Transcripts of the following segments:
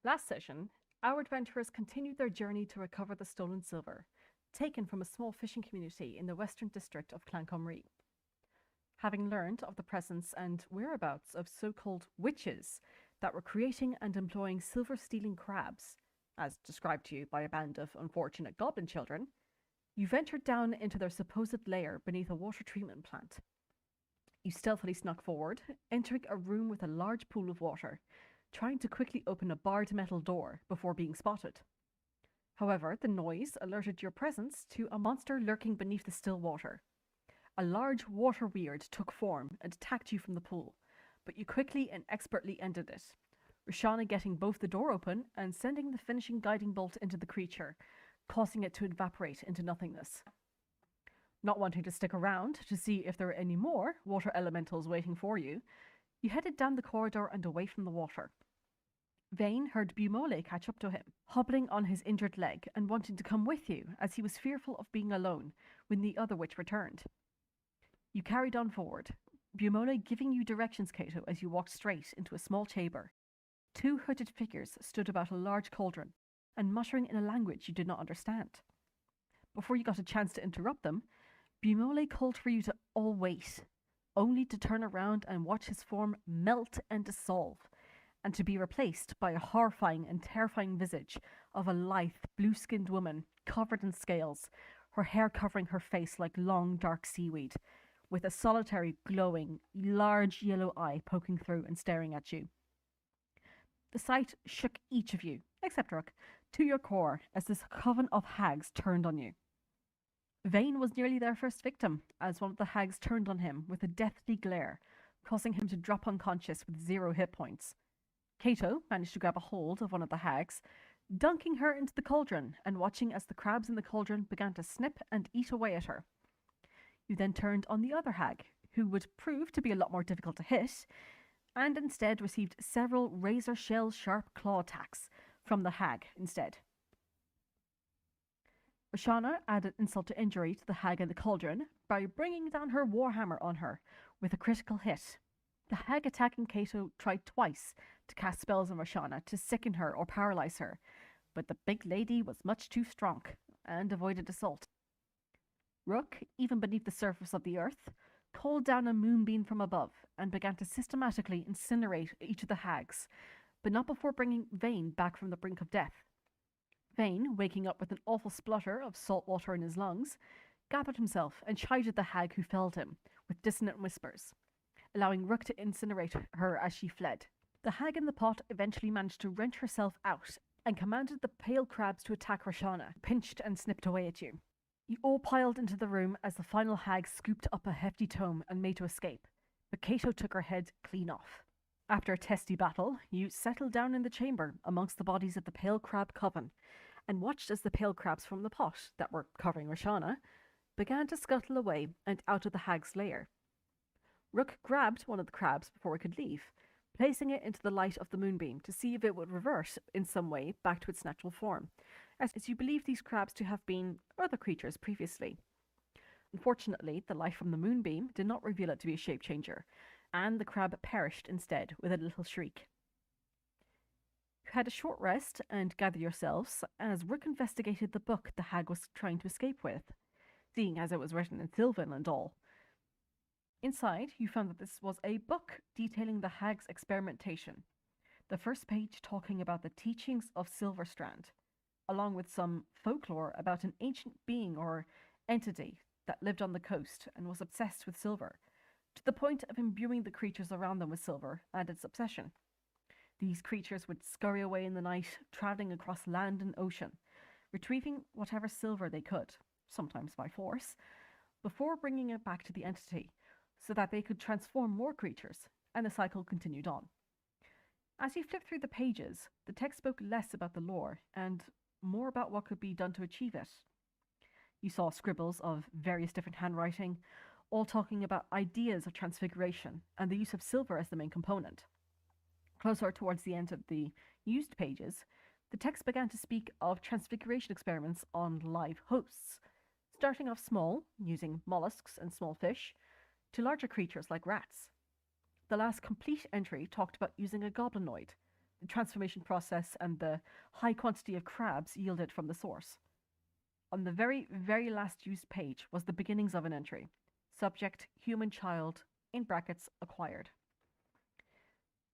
Last session, our adventurers continued their journey to recover the stolen silver, taken from a small fishing community in the western district of Clancomrie. Having learned of the presence and whereabouts of so-called witches that were creating and employing silver-stealing crabs, as described to you by a band of unfortunate goblin children, you ventured down into their supposed lair beneath a water treatment plant. You stealthily snuck forward, entering a room with a large pool of water, trying to quickly open a barred metal door before being spotted. However, the noise alerted your presence to a monster lurking beneath the still water. A large water weird took form and attacked you from the pool, but you quickly and expertly ended it, Roshana getting both the door open and sending the finishing guiding bolt into the creature, causing it to evaporate into nothingness. Not wanting to stick around to see if there were any more water elementals waiting for you, you headed down the corridor and away from the water. Vayne heard Bumole catch up to him, hobbling on his injured leg and wanting to come with you as he was fearful of being alone when the other witch returned. You carried on forward, Bumole giving you directions, Kato, as you walked straight into a small chamber. Two hooded figures stood about a large cauldron and muttering in a language you did not understand. Before you got a chance to interrupt them, Bumole called for you to all wait, only to turn around and watch his form melt and dissolve, and to be replaced by a horrifying and terrifying visage of a lithe, blue-skinned woman covered in scales, her hair covering her face like long, dark seaweed, with a solitary, glowing, large yellow eye poking through and staring at you. The sight shook each of you, except Rook, to your core as this coven of hags turned on you. Vayne was nearly their first victim, as one of the hags turned on him with a deathly glare, causing him to drop unconscious with 0 hit points. Kato managed to grab a hold of one of the hags, dunking her into the cauldron and watching as the crabs in the cauldron began to snip and eat away at her. You then turned on the other hag, who would prove to be a lot more difficult to hit, and instead received several razor shell sharp claw attacks from the hag instead. Roshana added insult to injury to the hag in the cauldron by bringing down her warhammer on her with a critical hit. The hag attacking Kato tried twice to cast spells on Roshana to sicken her or paralyze her, but the big lady was much too strong and avoided assault. Rook, even beneath the surface of the earth, called down a moonbeam from above and began to systematically incinerate each of the hags, but not before bringing Vayne back from the brink of death. Vayne, waking up with an awful splutter of salt water in his lungs, gathered himself and chided the hag who felled him with dissonant whispers, allowing Rook to incinerate her as she fled. The hag in the pot eventually managed to wrench herself out and commanded the pale crabs to attack Roshana, pinched and snipped away at you. You all piled into the room as the final hag scooped up a hefty tome and made to escape, but Kato took her head clean off. After a testy battle, you settled down in the chamber amongst the bodies of the pale crab coven, and watched as the pale crabs from the pot that were covering Roshana began to scuttle away and out of the hag's lair. Rook grabbed one of the crabs before it could leave, placing it into the light of the moonbeam to see if it would revert in some way back to its natural form, as you believe these crabs to have been other creatures previously. Unfortunately, the light from the moonbeam did not reveal it to be a shape changer, and the crab perished instead with a little shriek. You had a short rest and gathered yourselves as Rook investigated the book the hag was trying to escape with, seeing as it was written in Sylvan and all. Inside, you found that this was a book detailing the hag's experimentation, the first page talking about the teachings of Silverstrand, along with some folklore about an ancient being or entity that lived on the coast and was obsessed with silver, to the point of imbuing the creatures around them with silver and its obsession. These creatures would scurry away in the night, traveling across land and ocean, retrieving whatever silver they could, sometimes by force, before bringing it back to the entity, so that they could transform more creatures, and the cycle continued on. As you flipped through the pages, the text spoke less about the lore and more about what could be done to achieve it. You saw scribbles of various different handwriting, all talking about ideas of transfiguration and the use of silver as the main component. Closer towards the end of the used pages, the text began to speak of transfiguration experiments on live hosts, starting off small, using mollusks and small fish, to larger creatures like rats. The last complete entry talked about using a goblinoid, transformation process and the high quantity of crabs yielded from the source. On the very, very last used page was the beginnings of an entry. Subject, human child, in brackets, acquired.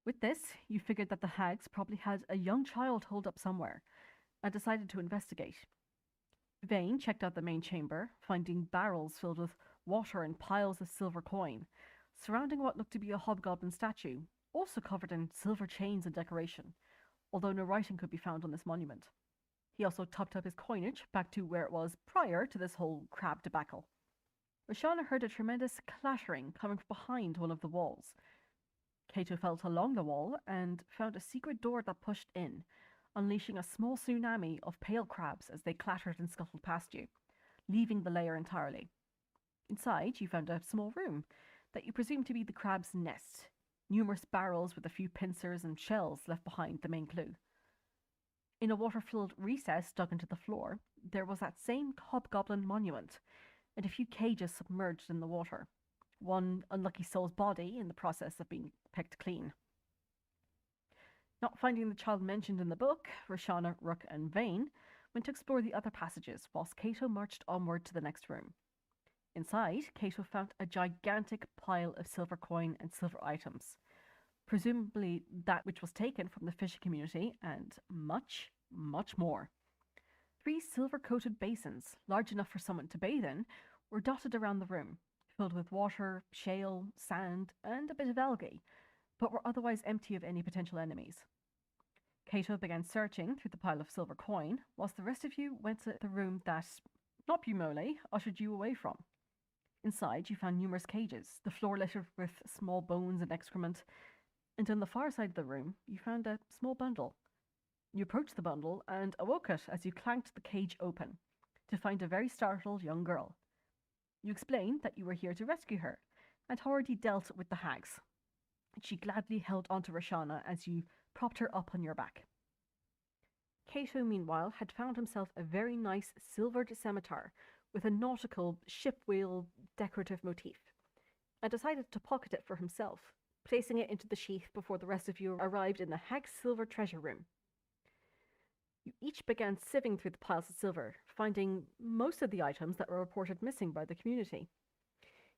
With this, you figured that the hags probably had a young child holed up somewhere, and decided to investigate. Vayne checked out the main chamber, finding barrels filled with water and piles of silver coin, surrounding what looked to be a hobgoblin statue, also covered in silver chains and decoration, although no writing could be found on this monument. He also topped up his coinage back to where it was prior to this whole crab debacle. Roshana heard a tremendous clattering coming from behind one of the walls. Kato felt along the wall and found a secret door that pushed in, unleashing a small tsunami of pale crabs as they clattered and scuttled past you, leaving the lair entirely. Inside, you found a small room that you presumed to be the crab's nest, numerous barrels with a few pincers and shells left behind the main clue. In a water-filled recess dug into the floor, there was that same hobgoblin monument, and a few cages submerged in the water, one unlucky soul's body in the process of being picked clean. Not finding the child mentioned in the book, Roshana, Rook, and Vayne went to explore the other passages, whilst Kato marched onward to the next room. Inside, Kato found a gigantic pile of silver coin and silver items, presumably that which was taken from the fishing community, and much, much more. 3 silver-coated basins, large enough for someone to bathe in, were dotted around the room, filled with water, shale, sand, and a bit of algae, but were otherwise empty of any potential enemies. Kato began searching through the pile of silver coin, whilst the rest of you went to the room that, not Bumole, ushered you away from. Inside, you found numerous cages, the floor littered with small bones and excrement, and on the far side of the room, you found a small bundle. You approached the bundle and awoke it as you clanked the cage open, to find a very startled young girl. You explained that you were here to rescue her, and had already dealt with the hags. She gladly held onto Roshana as you propped her up on your back. Kato, meanwhile, had found himself a very nice silvered scimitar with a nautical ship-wheel decorative motif, and decided to pocket it for himself, placing it into the sheath before the rest of you arrived in the hag's silver treasure room. You each began sieving through the piles of silver, finding most of the items that were reported missing by the community.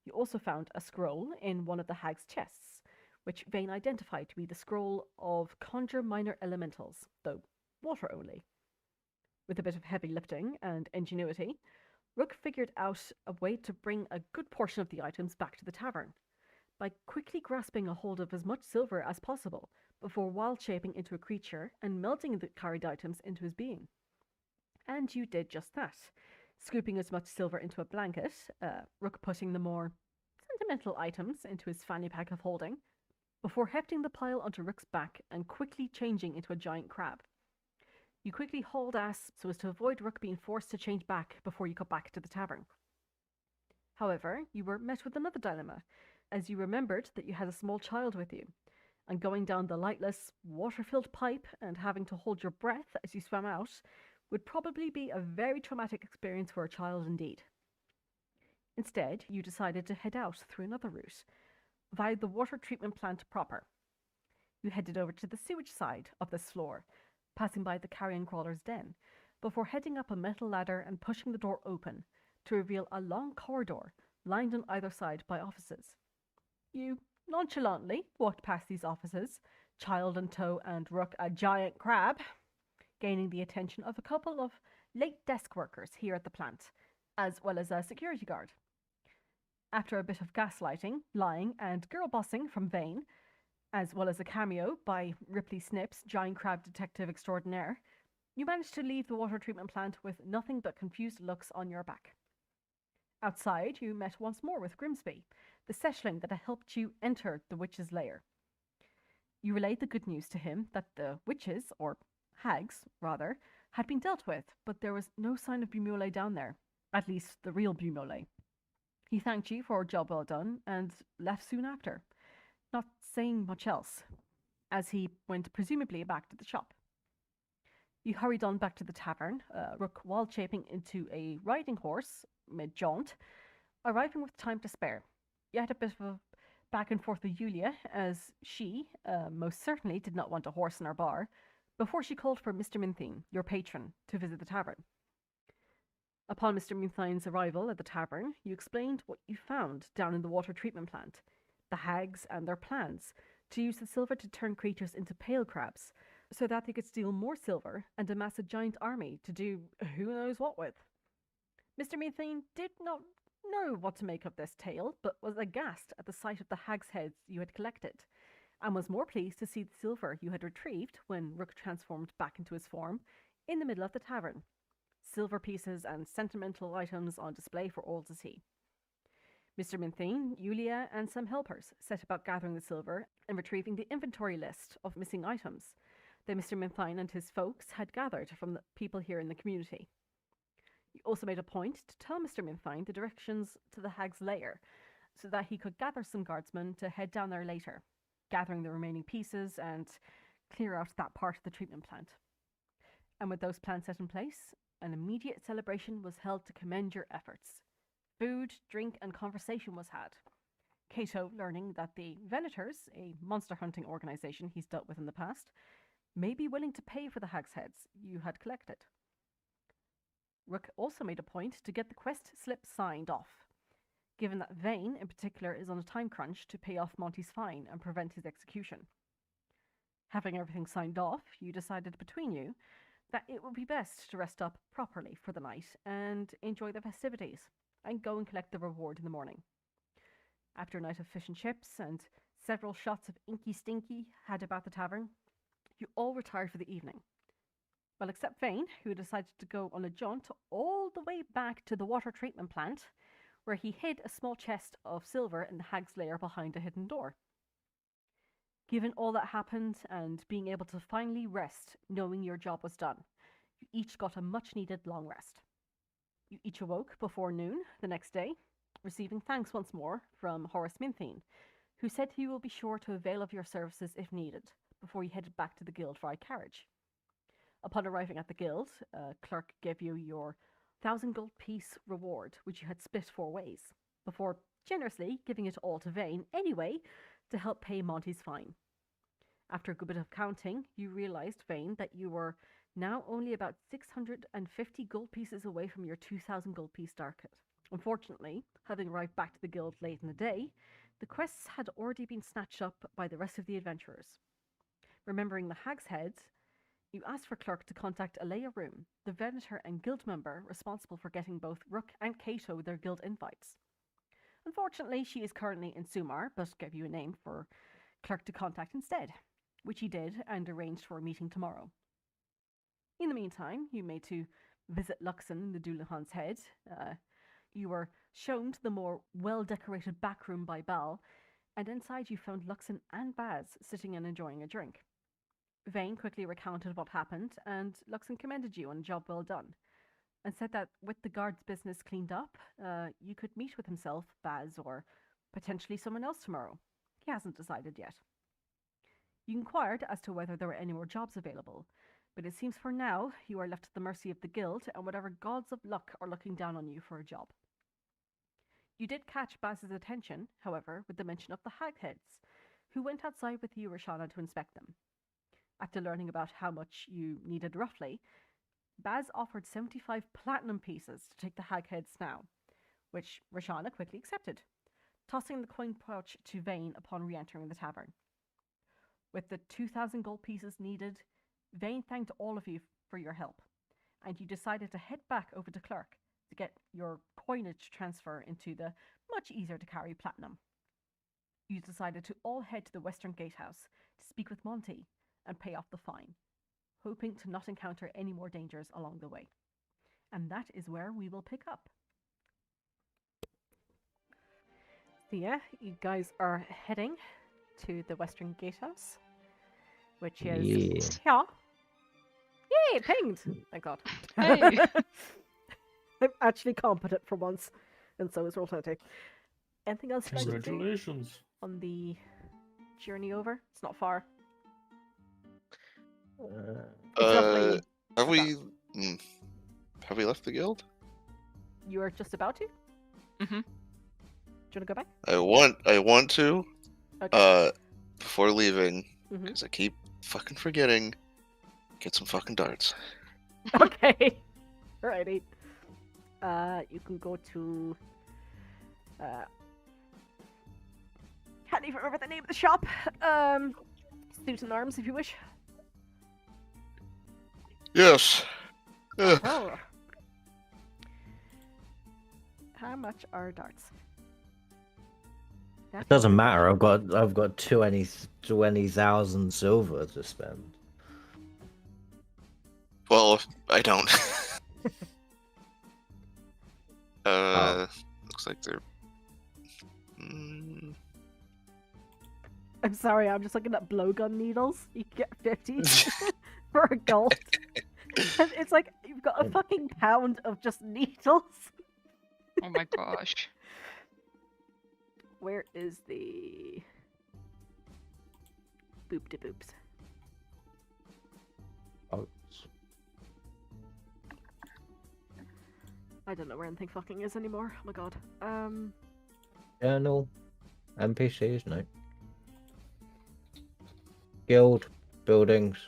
You also found a scroll in one of the hag's chests, which Vayne identified to be the scroll of Conjure Minor Elementals, though water only. With a bit of heavy lifting and ingenuity, Rook figured out a way to bring a good portion of the items back to the tavern, by quickly grasping a hold of as much silver as possible before wild-shaping into a creature and melting the carried items into his being. And you did just that, scooping as much silver into a blanket, Rook putting the more sentimental items into his fanny pack of holding, before hefting the pile onto Rook's back and quickly changing into a giant crab. You quickly hauled ass so as to avoid Rook being forced to change back before you got back to the tavern. However, you were met with another dilemma, as you remembered that you had a small child with you, and going down the lightless, water-filled pipe and having to hold your breath as you swam out would probably be a very traumatic experience for a child indeed. Instead, you decided to head out through another route, via the water treatment plant proper. You headed over to the sewage side of this floor, passing by the carrion crawler's den, before heading up a metal ladder and pushing the door open to reveal a long corridor lined on either side by offices. You nonchalantly walked past these offices, child in tow and Rook a giant crab, gaining the attention of a couple of late desk workers here at the plant, as well as a security guard. After a bit of gaslighting, lying, and girl-bossing from Vayne, as well as a cameo by Ripley Snips, giant crab detective extraordinaire, you managed to leave the water treatment plant with nothing but confused looks on your back. Outside, you met once more with Grimsby, the setchling that had helped you enter the witch's lair. You relayed the good news to him that the witches, or hags, rather, had been dealt with, but there was no sign of Bumole down there, at least the real Bumole. He thanked you for a job well done, and left soon after, not saying much else, as he went presumably back to the shop. You hurried on back to the tavern, Rook wild-shaping into a riding horse mid-jaunt, arriving with time to spare. You had a bit of a back and forth with Yulia, as she most certainly did not want a horse in her bar, before she called for Mr. Minthine, your patron, to visit the tavern. Upon Mr. Minthine's arrival at the tavern, you explained what you found down in the water treatment plant, the hags and their plans to use the silver to turn creatures into pale crabs, so that they could steal more silver and amass a giant army to do who knows what with. Mr. Minthine did not know what to make of this tale, but was aghast at the sight of the hag's heads you had collected, and was more pleased to see the silver you had retrieved when Rook transformed back into his form in the middle of the tavern. Silver pieces and sentimental items on display for all to see. Mr. Minthine, Yulia, and some helpers set about gathering the silver and retrieving the inventory list of missing items that Mr. Minthine and his folks had gathered from the people here in the community. You also made a point to tell Mr. Minthine the directions to the hag's lair, so that he could gather some guardsmen to head down there later, gathering the remaining pieces and clear out that part of the treatment plant. And with those plans set in place, an immediate celebration was held to commend your efforts. Food, drink, and conversation was had. Kato learning that the Venators, a monster hunting organization he's dealt with in the past, may be willing to pay for the hag's heads you had collected. Rook also made a point to get the quest slip signed off, given that Vayne in particular is on a time crunch to pay off Monty's fine and prevent his execution. Having everything signed off, you decided between you that it would be best to rest up properly for the night and enjoy the festivities, and go and collect the reward in the morning. After a night of fish and chips and several shots of Inky Stinky had about the tavern, you all retired for the evening. Well, except Vayne, who decided to go on a jaunt all the way back to the water treatment plant, where he hid a small chest of silver in the hag's lair behind a hidden door. Given all that happened and being able to finally rest, knowing your job was done, you each got a much-needed long rest. You each awoke before noon the next day, receiving thanks once more from Horace Minthine, who said he will be sure to avail of your services if needed, before you headed back to the guild by carriage. Upon arriving at the guild, a clerk gave you your 1,000 gold piece reward, which you had split 4 ways, before generously giving it all to Vayne anyway to help pay Monty's fine. After a good bit of counting, you realized, Vayne, that you were now only about 650 gold pieces away from your 2,000 gold piece target. Unfortunately, having arrived back to the guild late in the day, the quests had already been snatched up by the rest of the adventurers. Remembering the hag's heads, you asked for Clerk to contact Alea Room, the Venator and guild member responsible for getting both Rook and Kato their guild invites. Unfortunately, she is currently in Sumar, but gave you a name for Clerk to contact instead, which he did and arranged for a meeting tomorrow. In the meantime, you made to visit Luxon, the Doulahan's head. You were shown to the more well-decorated back room by Bal, and inside you found Luxon and Baz sitting and enjoying a drink. Vayne quickly recounted what happened, and Luxon commended you on a job well done, and said that with the guard's business cleaned up, you could meet with himself, Baz, or potentially someone else tomorrow. He hasn't decided yet. You inquired as to whether there were any more jobs available, but it seems for now you are left at the mercy of the guild and whatever gods of luck are looking down on you for a job. You did catch Baz's attention, however, with the mention of the hagheads, who went outside with you, Roshana, to inspect them. After learning about how much you needed roughly, Baz offered 75 platinum pieces to take the hagheads now, which Roshana quickly accepted, tossing the coin pouch to Vayne upon re-entering the tavern. With the 2,000 gold pieces needed, Vayne thanked all of you for your help, and you decided to head back over to Clerk to get your coinage transfer into the much easier to carry platinum. You decided to all head to the Western Guardhouse to speak with Monty and pay off the fine, hoping to not encounter any more dangers along the way. And that is where we will pick up. So yeah, you guys are heading to the Western Guardhouse, which is yeah. Yay, it pinged! Thank God. Hey. I'm actually competent for once, and so is Rosalie. Anything else you guys do Congratulations. on the journey over? It's not far. It's roughly Have we left the guild? You are just about to? Mm-hmm. Do you want to go back? I want to. Okay. Before leaving, Mhm. because I keep fucking forgetting, get some fucking darts. Okay. Alrighty. You can go to. Can't even remember the name of the shop. Suit and Arms, if you wish. Yes. Ugh. Oh. How much are darts? It doesn't matter. I've got 20,000 silver to spend. Well, I don't. Oh. Looks like they're. Mm, I'm sorry, I'm just looking at blowgun needles. You can get 50 for a gold. And it's like you've got a fucking pound of just needles. Oh my gosh. Where is the boop de boops? Oh. I don't know where anything fucking is anymore. Oh my god. Journal. NPCs, no. Guild. Buildings.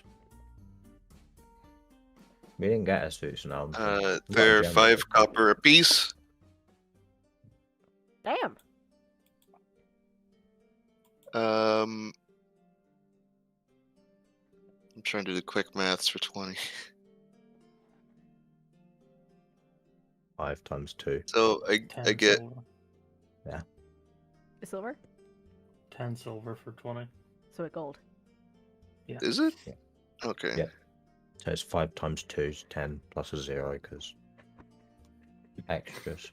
We didn't get a suits and arms. they're 5 copper apiece. Damn. I'm trying to do quick maths for 20. 5 times 2. So I 10 get silver. A silver? 10 silver for 20. So a gold. Yeah. Is it? Yeah. Okay. Yeah. So it's 5 times 2 is 10 plus a 0 because extras.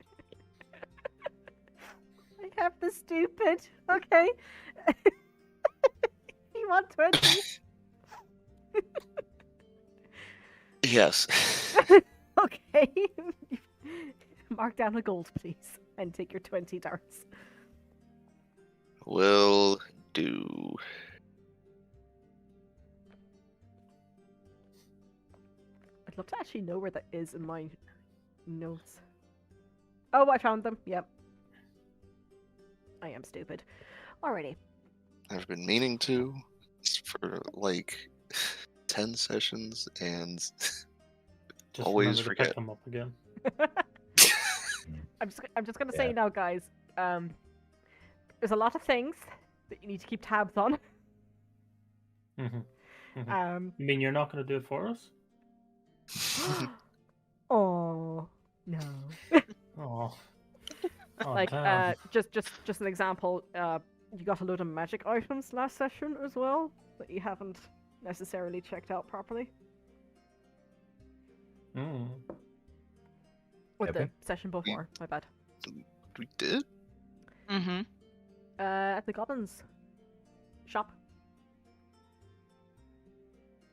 I have the stupid. Okay. You want 20? Yes. Okay. Mark down a gold, please, and take your 20 darts. Will do. I'd love to actually know where that is in my notes. Oh, I found them. Yep. I am stupid. Alrighty. I've been meaning to for like 10 sessions and Just always remember to forget. pick them up again. I'm just gonna say Yeah. now, guys. There's a lot of things that you need to keep tabs on. You mean you're not going to do it for us? Oh no. Oh. Like damn. just an example. You got a load of magic items last session as well that you haven't necessarily checked out properly. Or Okay. the session before. My bad. We did? Mm-hmm. At the goblins shop.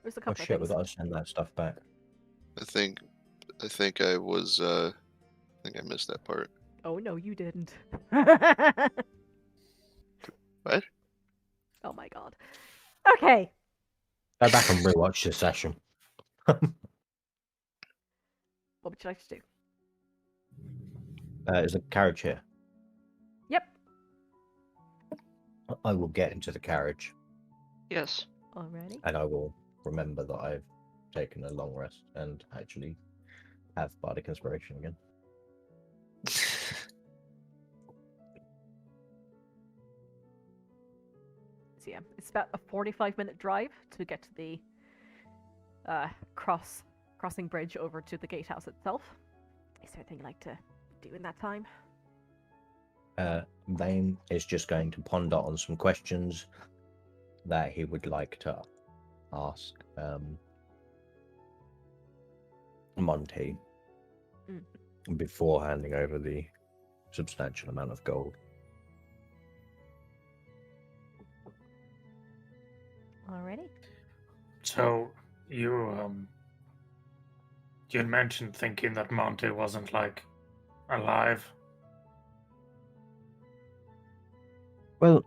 There's a Oh couple shit, of we things. gotta send that stuff back. I think I was I think I missed that part. Oh no, you didn't. What? Oh my god. Okay. Go back and rewatch this session. What would you like to do? There's a carriage here. Yep. I will get into the carriage Yes. Already. and I will remember that I've taken a long rest and actually have bardic inspiration again. So yeah, it's about a 45-minute drive to get to the crossing bridge over to the gatehouse itself. Is there anything you'd like to do in that time? Vayne is just going to ponder on some questions that he would like to ask Monty before handing over the substantial amount of gold. Already. So, you had mentioned thinking that Monty wasn't, like, alive. Well,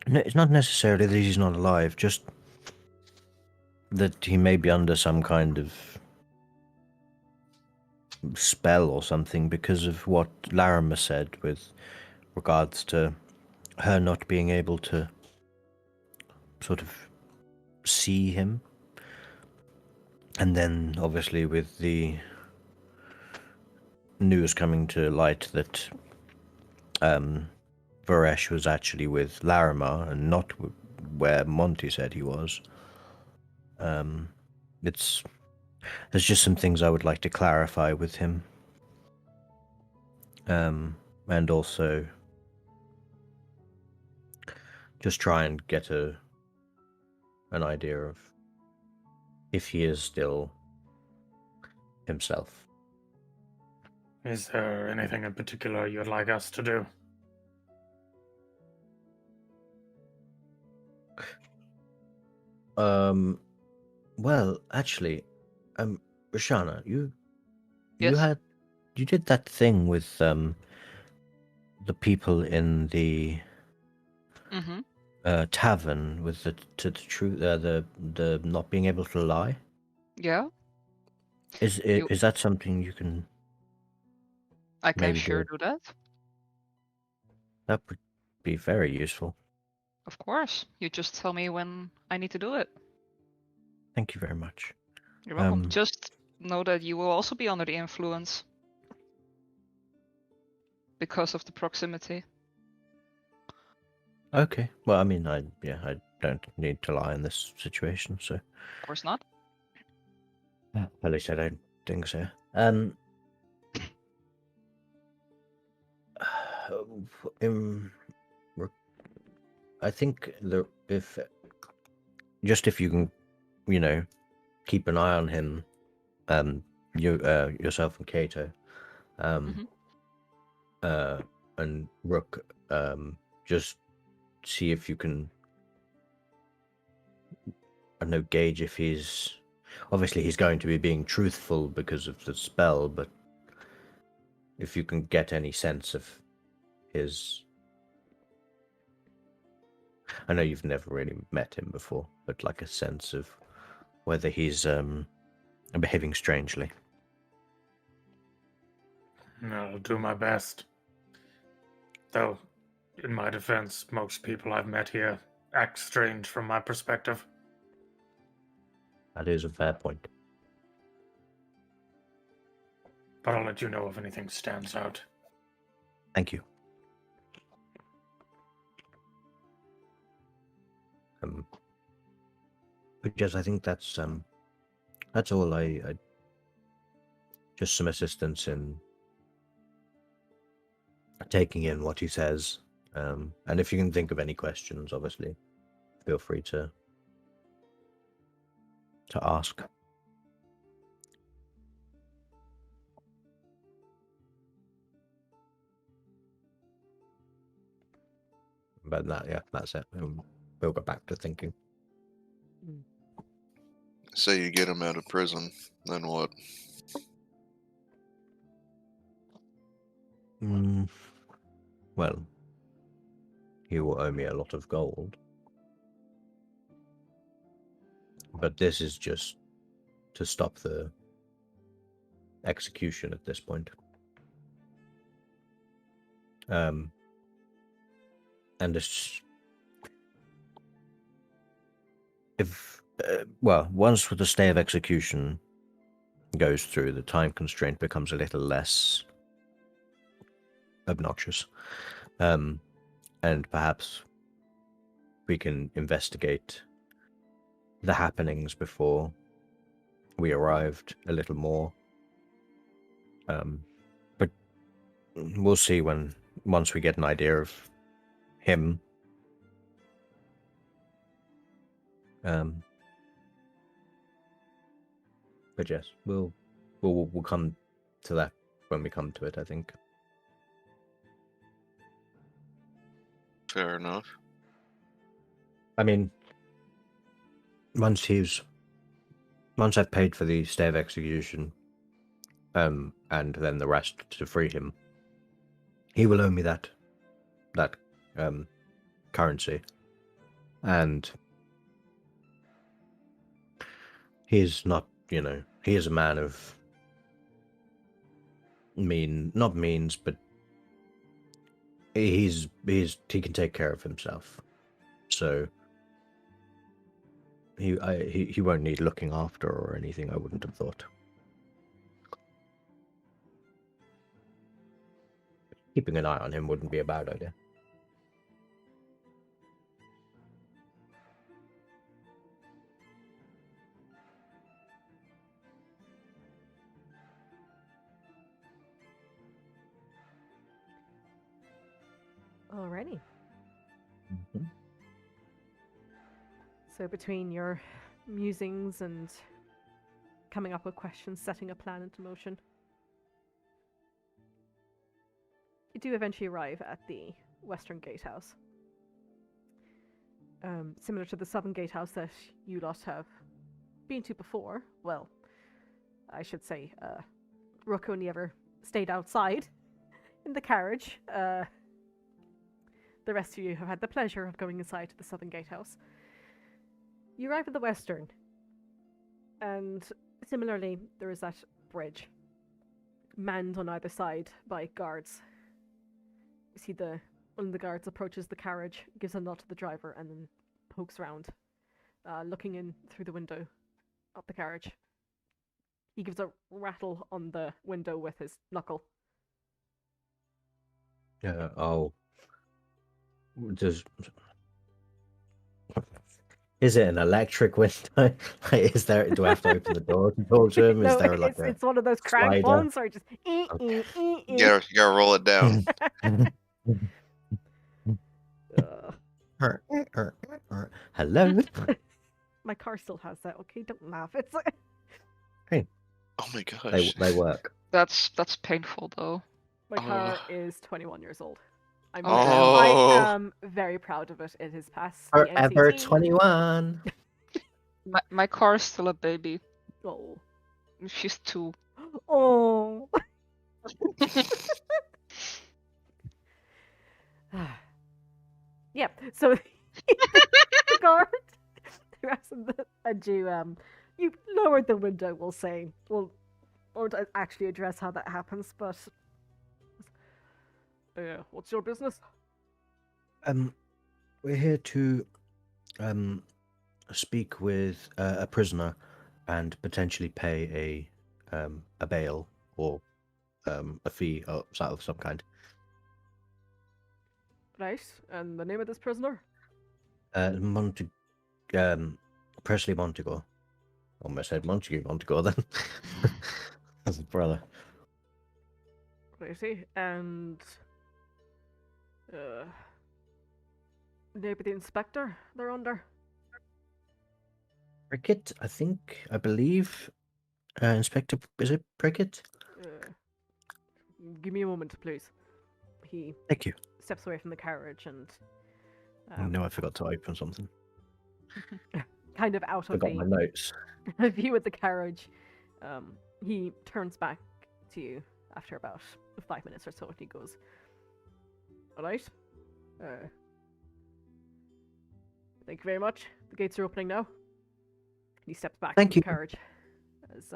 no, it's not necessarily that he's not alive, just that he may be under some kind of spell or something because of what Larimer said with regards to her not being able to sort of see him. And then, obviously, with the news coming to light that Varesh was actually with Larimar and not where Monty said he was, there's just some things I would like to clarify with him. And also just try and get an idea of if he is still himself. Is there anything in particular you'd like us to do? Well, actually, Roshana, you Yes. did that thing with the people in the Mm-hmm. tavern with the truth, the not being able to lie. Yeah, Is that something you can I can maybe sure do? do that. That would be very useful. Of course. You just tell me when I need to do it. Thank you very much. You're welcome. Just know that you will also be under the influence because of the proximity. Okay. Well, I mean, I don't need to lie in this situation, so Of course not. at least I don't think so. I think if you can, keep an eye on him, yourself and Kato, and Rook, just see if you can, I don't know, gauge if he's going to be being truthful because of the spell, but if you can get any sense of his, I know you've never really met him before, but like a sense of whether he's behaving strangely. I'll do my best. Though, in my defense, most people I've met here act strange from my perspective. That is a fair point. But I'll let you know if anything stands out. Thank you. But yes, I think that's all. I just some assistance in taking in what he says, and if you can think of any questions, obviously, feel free to ask. But that's it. We'll go back to thinking. Say you get him out of prison, then what? Well, he will owe me a lot of gold. But this is just to stop the execution at this point. And it's, once the stay of execution goes through, the time constraint becomes a little less obnoxious. And perhaps we can investigate the happenings before we arrived a little more. But we'll see once we get an idea of him. But yes, we'll come to that when we come to it, I think. Fair enough. I mean, once I've paid for the stay of execution, and then the rest to free him, he will owe me that currency, and he's not, he is a man of not means, but he can take care of himself, so he won't need looking after or anything. I wouldn't have thought. Keeping an eye on him wouldn't be a bad idea. Alrighty. Mhm. So between your musings and coming up with questions, setting a plan into motion, you do eventually arrive at the Western Gatehouse. Similar to the Southern Gatehouse that you lot have been to before. Well, I should say, Rook only ever stayed outside in the carriage. The rest of you have had the pleasure of going inside to the Southern Gatehouse. You arrive at the Western, and similarly, there is that bridge, manned on either side by guards. You see one of the guards approaches the carriage, gives a nod to the driver, and then pokes around, looking in through the window of the carriage. He gives a rattle on the window with his knuckle. Is it an electric window? Is there? Do I have to open the door to talk to him? Is No, there like it's one of those crank slider? ones, or just Okay. You gotta roll it down. Hello. My car still has that. Okay, don't laugh. It's like... Oh my gosh. They work. That's painful though. My car is 21 years old. I Oh. am very proud of it. It has passed the Forever NCT. 21. My car is still a baby. Oh. She's 2. Oh. Yeah. So the guard and you lowered the window. We'll say. We'll won't actually address how that happens, but what's your business? We're here to speak with a prisoner and potentially pay a bail or a fee of some kind. Right. And the name of this prisoner? Presley Montague. Almost said Montague then. That's his brother. Righty. And maybe the inspector they're under? Prickett, I believe. Inspector, is it Prickett? Give me a moment, please. He Thank you. steps away from the carriage and No, I forgot to open something. kind of out of Forgot my notes. the view of the carriage. He turns back to you after about 5 minutes or so, and he goes, "All right. Thank you very much. The gates are opening now." And he steps back Thank from you. the carriage as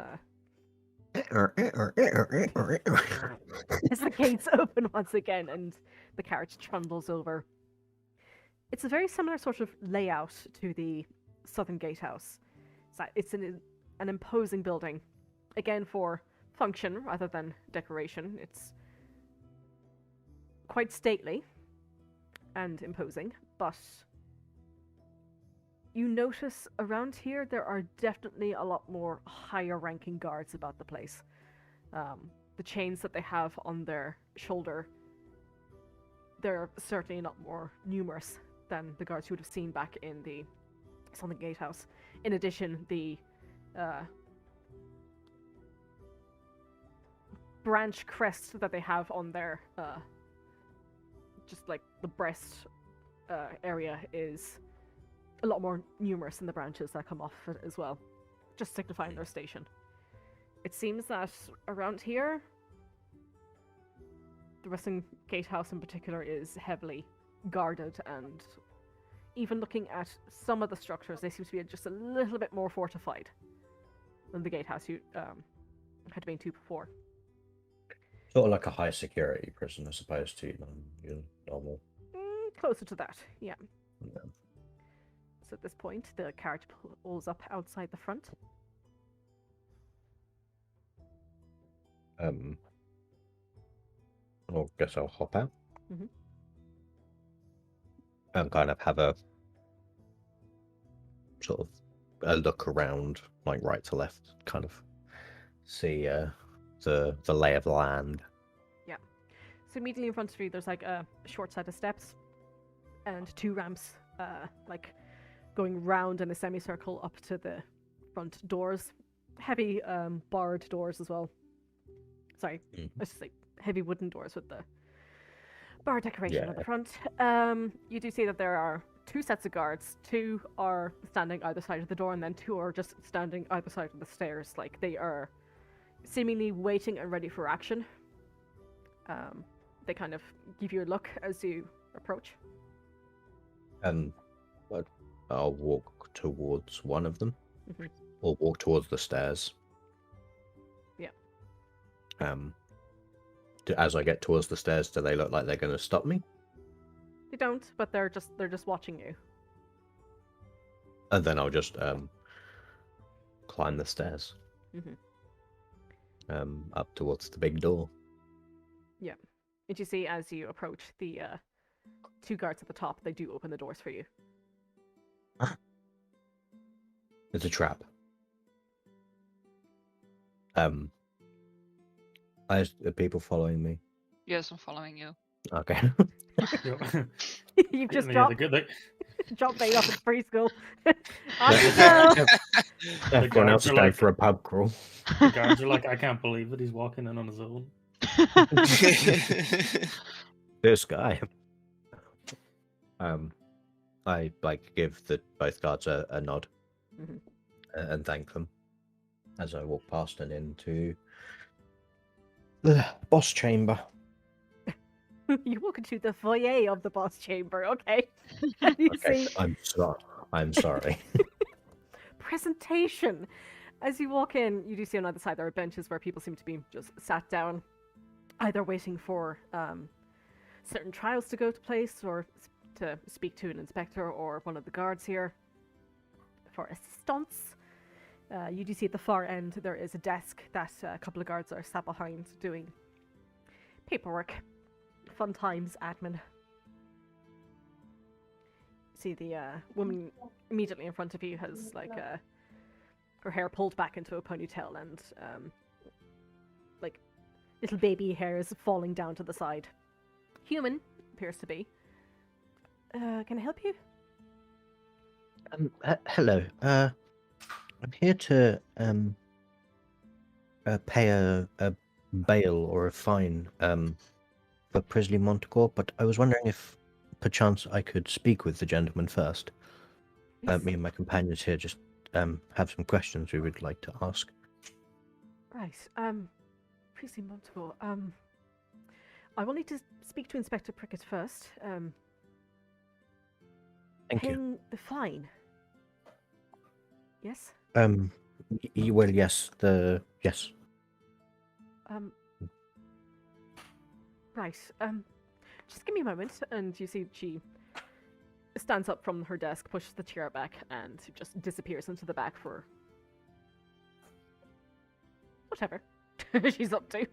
the gates open once again and the carriage trundles over. It's a very similar sort of layout to the Southern Gatehouse. It's an imposing building, again for function rather than decoration. It's quite stately and imposing, but you notice around here there are definitely a lot more higher ranking guards about the place. The chains that they have on their shoulder, they're certainly a lot more numerous than the guards you would have seen back in the Southern Gatehouse. In addition, the branch crest that they have on their just like the breast area is a lot more numerous than the branches that come off it as well, just signifying their station. It seems that around here, the Western Gatehouse in particular is heavily guarded, and even looking at some of the structures, they seem to be just a little bit more fortified than the gatehouse you had been to before. Sort of like a high security prison as opposed to your normal. Closer to that, yeah. Yeah. So at this point, the carriage pulls up outside the front. I guess I'll hop out. Mhm. And kind of have a sort of a look around, like right to left, kind of see the lay of the land. So immediately in front of you, there's like a short set of steps and 2 ramps, like going round in a semicircle up to the front doors. Heavy barred doors as well. Sorry, I should say heavy wooden doors with the bar decoration on the front. You do see that there are 2 sets of guards. 2 are standing either side of the door, and then 2 are just standing either side of the stairs. Like they are seemingly waiting and ready for action. They kind of give you a look as you approach. But I'll walk towards one of them, Mhm. or walk towards the stairs. Yeah. As I get towards the stairs, do they look like they're going to stop me? They don't, but they're just watching you. And then I'll just climb the stairs. Mhm. Up towards the big door. Yeah. And you see as you approach the 2 guards at the top, they do open the doors for you. It's a trap. Are people following me? Yes, I'm following you. Okay. You've just Yeah, dropped Vayne off at preschool. Yeah. Off you go! Everyone else guards is are going like- for a pub crawl. The guards are like, I can't believe it. He's walking in on his own. This guy. I give both guards a nod Mhm. and thank them as I walk past and into the boss chamber. You walk into the foyer of the boss chamber, okay? And you Okay, see I'm sorry. presentation. As you walk in, you do see on either side there are benches where people seem to be just sat down, either waiting for certain trials to go to place or to speak to an inspector or one of the guards here for assistance. You do see at the far end there is a desk that a couple of guards are sat behind doing paperwork. Fun times, admin. See the woman immediately in front of you has like her hair pulled back into a ponytail and like little baby hairs falling down to the side. Human appears to be. Can I help you? Hello. I'm here to pay a bail or a fine for Prisley Montecourt, but I was wondering if perchance I could speak with the gentleman first. Yes. Me and my companions here just have some questions we would like to ask. Right. Priestley Montecourt. I will need to speak to Inspector Prickett first. Thank you. Paying the fine. Yes. Well, yes. Yes. Right. Just give me a moment, and you see she stands up from her desk, pushes the chair back, and just disappears into the back for whatever she's up to.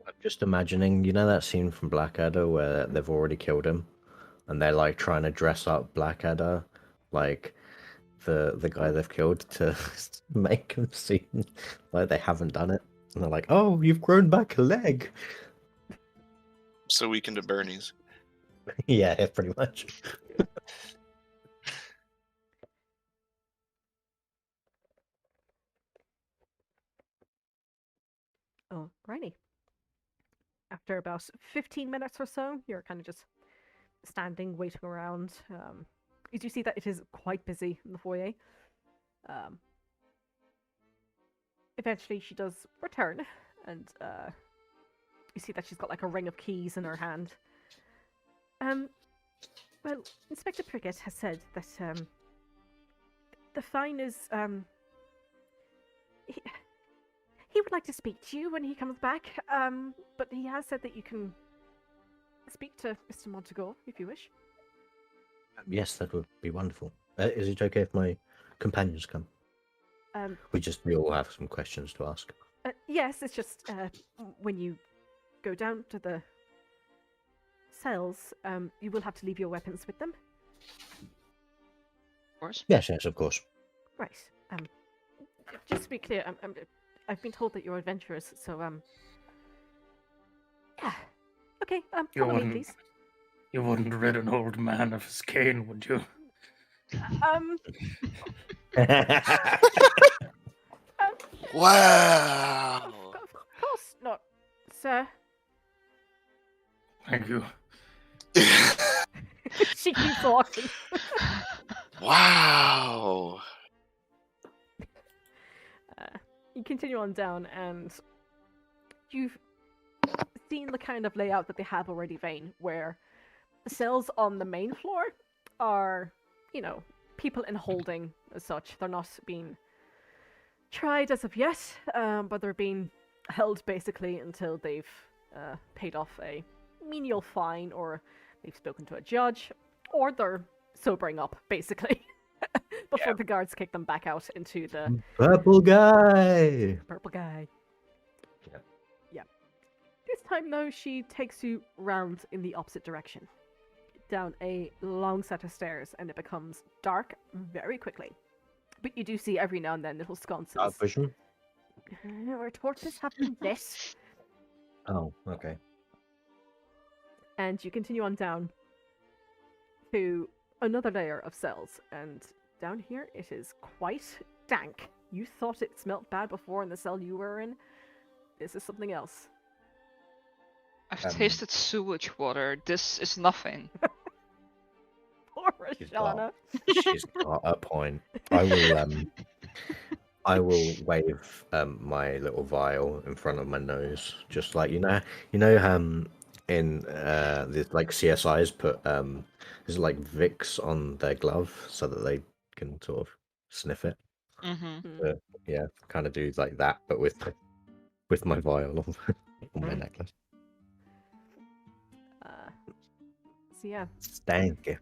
I'm just imagining, you know that scene from Blackadder where they've already killed him, and they're like trying to dress up Blackadder, like the guy they've killed, to make him seem like they haven't done it. And they're like, "Oh, you've grown back a leg." So we can do Bernie's. Yeah, pretty much. Oh, righty. After about 15 minutes or so, you're kind of just standing, waiting around. You do see that it is quite busy in the foyer. Eventually, she does return, and you see that she's got like a ring of keys in her hand. Well, Inspector Prickett has said that the fine is he would like to speak to you when he comes back. But he has said that you can speak to Mr. Montego if you wish. Yes, that would be wonderful. Is it okay if my companions come? We all have some questions to ask. Yes, it's just when you go down to the cells, you will have to leave your weapons with them. Of course. Yes, of course. Right. Just to be clear, I've been told that you're adventurous, so yeah. Okay. Follow me, please. You wouldn't rid an old man of his cane, would you? Wow. Of course not, sir. Thank you. She keeps walking. Wow. You continue on down, and you've seen the kind of layout that they have already, Vayne, where the cells on the main floor are, people in holding as such. They're not being tried as of yet, but they're being held basically until they've paid off a menial fine, or they've spoken to a judge, or they're sobering up, basically, before the guards kick them back out into the Purple guy. purple guy. Yep. Yeah. This time, though, she takes you round in the opposite direction, down a long set of stairs, and it becomes dark very quickly. But you do see every now and then little sconces. Vision? Where torches have been lit. Oh, okay. And you continue on down to another layer of cells, and down here it is quite dank. You thought it smelt bad before in the cell you were in. This is something else. I've tasted sewage water. This is nothing. Poor She's got- Roshana. She's got a point. I will wave my little vial in front of my nose, just like in this like CSIs put there's like Vicks on their glove so that they can sort of sniff it. Mm-hmm. Yeah, kind of do like that, but with my vial on my necklace. So yeah, Stanky.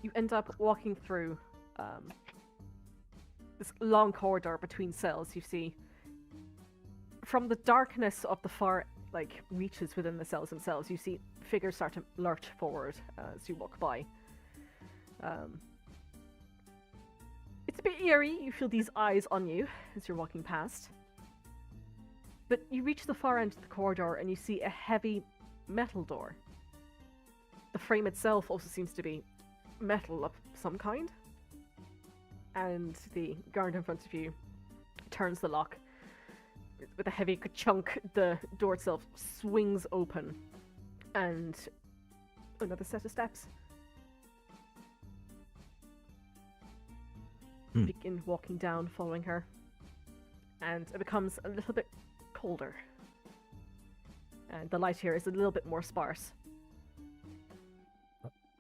you end up walking through this long corridor between cells. You see, from the darkness of the far reaches within the cells themselves, you see figures start to lurch forward as you walk by. It's a bit eerie. You feel these eyes on you as you're walking past. But you reach the far end of the corridor and you see a heavy metal door. The frame itself also seems to be metal of some kind. And the guard in front of you turns the lock. With a heavy chunk, the door itself swings open. And another set of steps. Begin walking down, following her. And it becomes a little bit colder. And the light here is a little bit more sparse.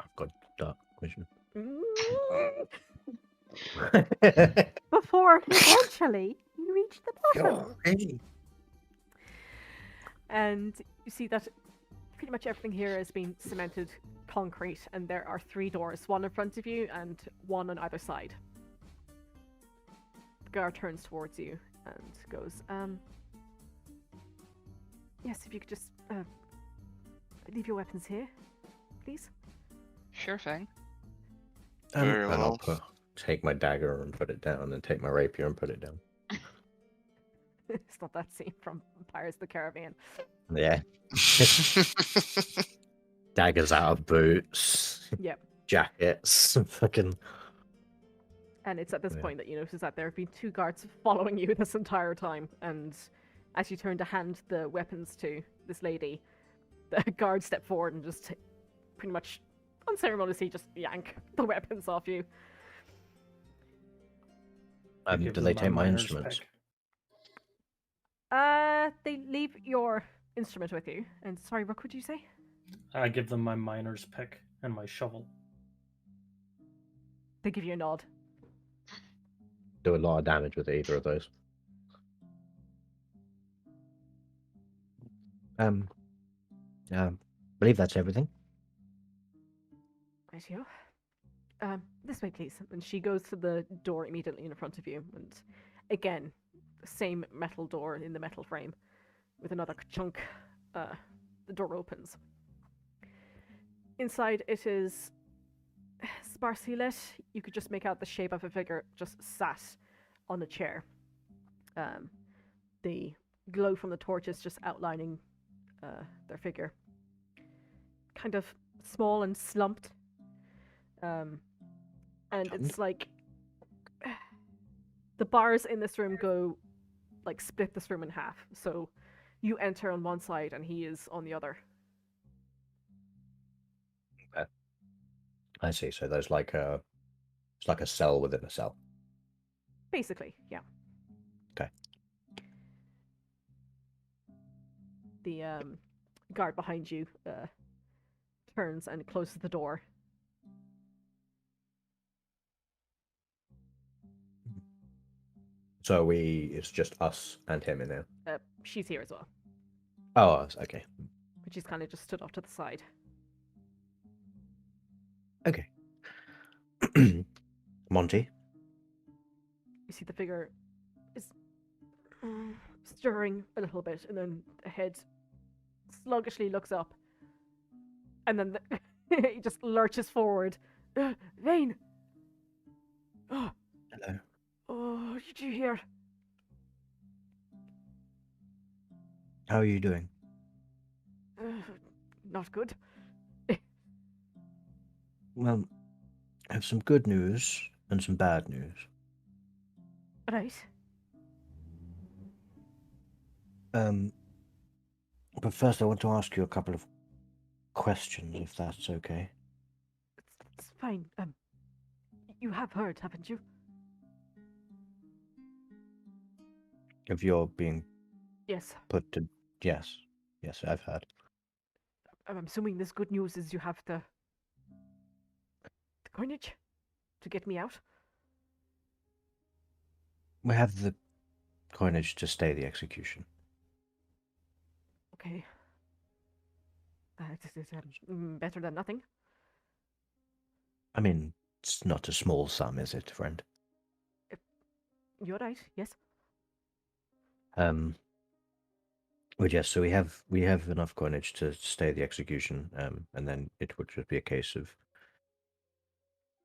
I've got dark vision. Before eventually you reach the bottom. Hey. And you see that pretty much everything here has been cemented concrete, and there are 3 doors, one in front of you and one on either side. The guard turns towards you and goes, yes, if you could just leave your weapons here, please. Sure thing. Very And I'll well. take my dagger and put it down, and take my rapier and put it down. It's not that scene from Pirates of the Caravan. Yeah. Daggers out of boots. Yep. Jackets. Fucking. And it's at this Yeah. point that you notice that there have been 2 guards following you this entire time. And as you turn to hand the weapons to this lady, the guards step forward and just pretty much unceremoniously just yank the weapons off you. Give Do them they my take my miner's instruments? pick. They leave your instrument with you. And sorry, Rook, would you say? I give them my miner's pick and my shovel. They give you a nod. Do a lot of damage with either of those. Believe that's everything. Right, you. This way, please. And she goes to the door immediately in front of you, and again, same metal door in the metal frame, with another chunk. The door opens. Inside, it is sparsely lit. You could just make out the shape of a figure just sat on a chair. The glow from the torches just outlining their figure. Kind of small and slumped. And it's like the bars in this room go like split this room in half. So you enter on one side and he is on the other. Okay. I see. So there's like it's like a cell within a cell. Basically, yeah. Okay. The guard behind you turns and closes the door. So it's just us and him in there. She's here as well, Oh, okay. but she's kind of just stood off to the side. Okay. Monty? You see the figure is stirring a little bit, and then the head sluggishly looks up, and then he just lurches forward. Vayne! Oh, Hello. oh, did you hear? How are you doing? Not good. Well, I have some good news and some bad news. Right. But first I want to ask you a couple of questions, if that's okay. It's fine. You have heard, haven't you? If you're being Yes. put to... Yes. Yes, I've heard. I'm assuming this good news is you have the coinage to get me out? We have the coinage to stay the execution. Okay. This is better than nothing. I mean, it's not a small sum, is it, friend? You're right, yes. Well, yes, so we have enough coinage to stay the execution, and then it would just be a case of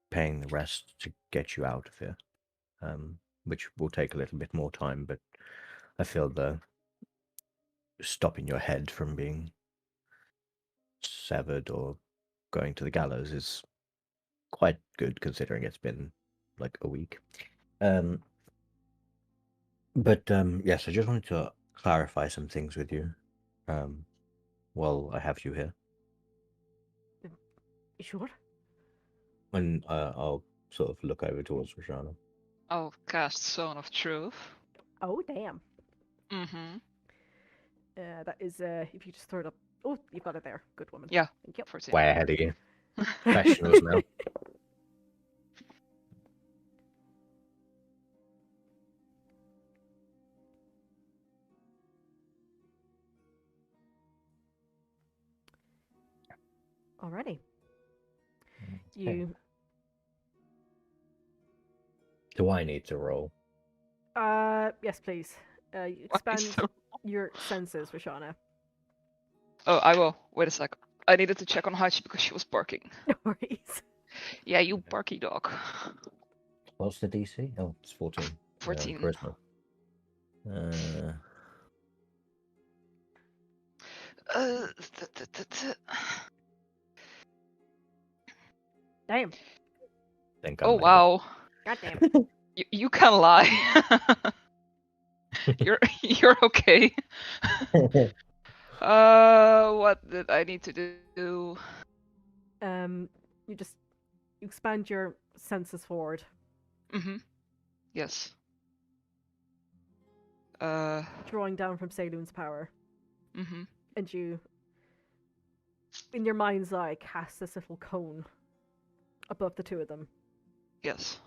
paying the rest to get you out of here, which will take a little bit more time, but I feel the stopping your head from being severed or going to the gallows is quite good, considering it's been like a week. But yes, I just wanted to clarify some things with you while I have you here. Sure. And I'll sort of look over towards Roshana. I'll cast Zone of Truth. Oh, damn. Mm-hmm. That is, if you just throw it up. Oh, you've got it there. Good woman. Yeah. Thank you. 14. Way ahead of you. Professionals now. Alrighty. Okay. You, Do I need to roll? yes, please. You Why expand so- your senses, Roshana. Oh, I will. Wait a sec. I needed to check on Hachi because she was barking. No worries. Yeah, you barky dog. What's the DC? Oh, it's 14. 14. Charisma. Damn. Think Oh, wow. God damn. You can lie. You're okay. What did I need to do? You expand your senses forward. Mm-hmm. Yes. Drawing down from Saloon's power. Mm-hmm. And you, in your mind's eye, cast this little cone above the two of them. Yes.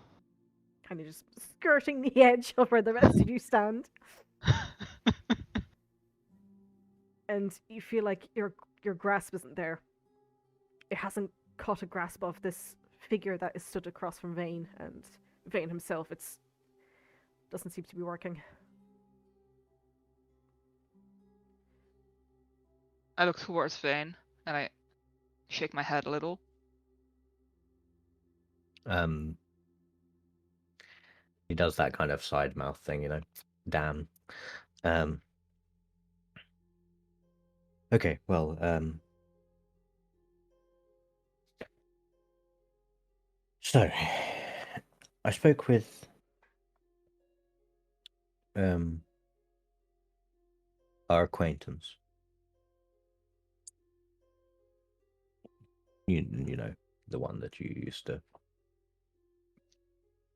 Kind of just skirting the edge of where the rest of you stand. and you feel like your grasp isn't there. It hasn't caught a grasp of this figure that is stood across from Vayne, and Vayne himself. Doesn't seem to be working. I look towards Vayne and I shake my head a little. He does that kind of side mouth thing, Damn. Okay, well, so I spoke with our acquaintance. You know, the one that you used to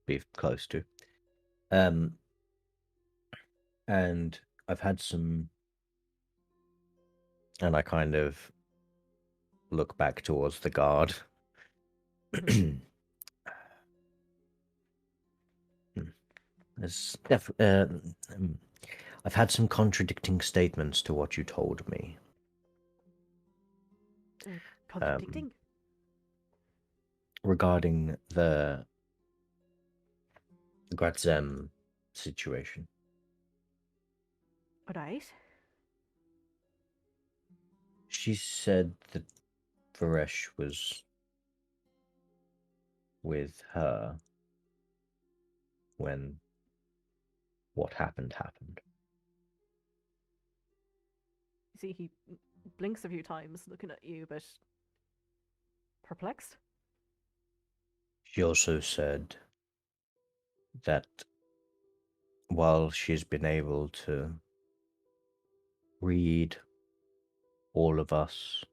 be close to. And I've had some, and I kind of look back towards the guard. I've had some contradicting statements to what you told me. Contradicting? Regarding the Gradzem situation. Right. She said that Varesh was with her when what happened. You see, he blinks a few times looking at you, but perplexed. She also said that while she's been able to read all of us,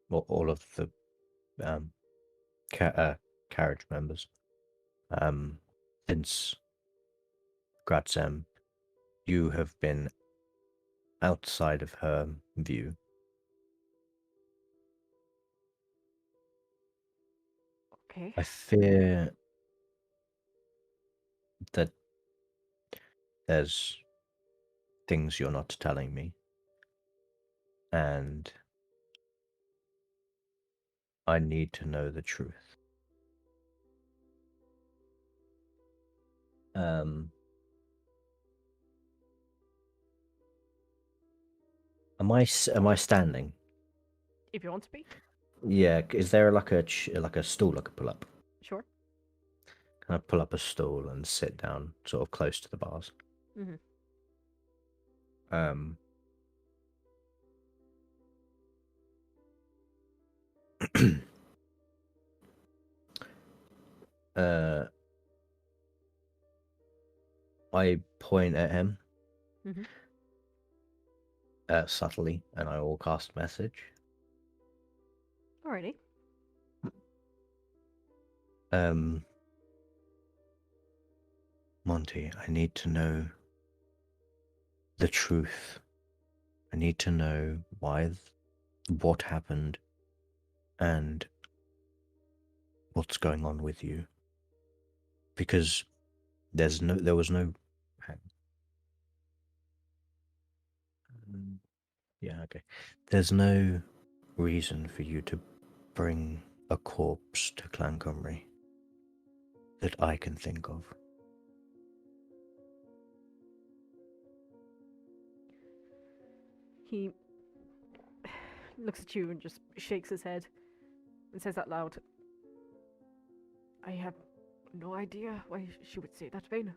or all of the carriage members, since Gradzem, you have been outside of her view. Okay. I fear that there's things you're not telling me, and I need to know the truth. Am I standing? If you want to be. Yeah. Is there like a stool I could pull up? Sure. Can I pull up a stool and sit down, sort of close to the bars? Mm-hmm. I point at him Mm-hmm. Subtly, and I will cast message. Alrighty. Monty, I need to know the truth. I need to know what happened, and what's going on with you. Because there was no. Yeah, okay. There's no reason for you to bring a corpse to Clancombry that I can think of. He looks at you and just shakes his head and says out loud, I have no idea why she would say that, Vayne.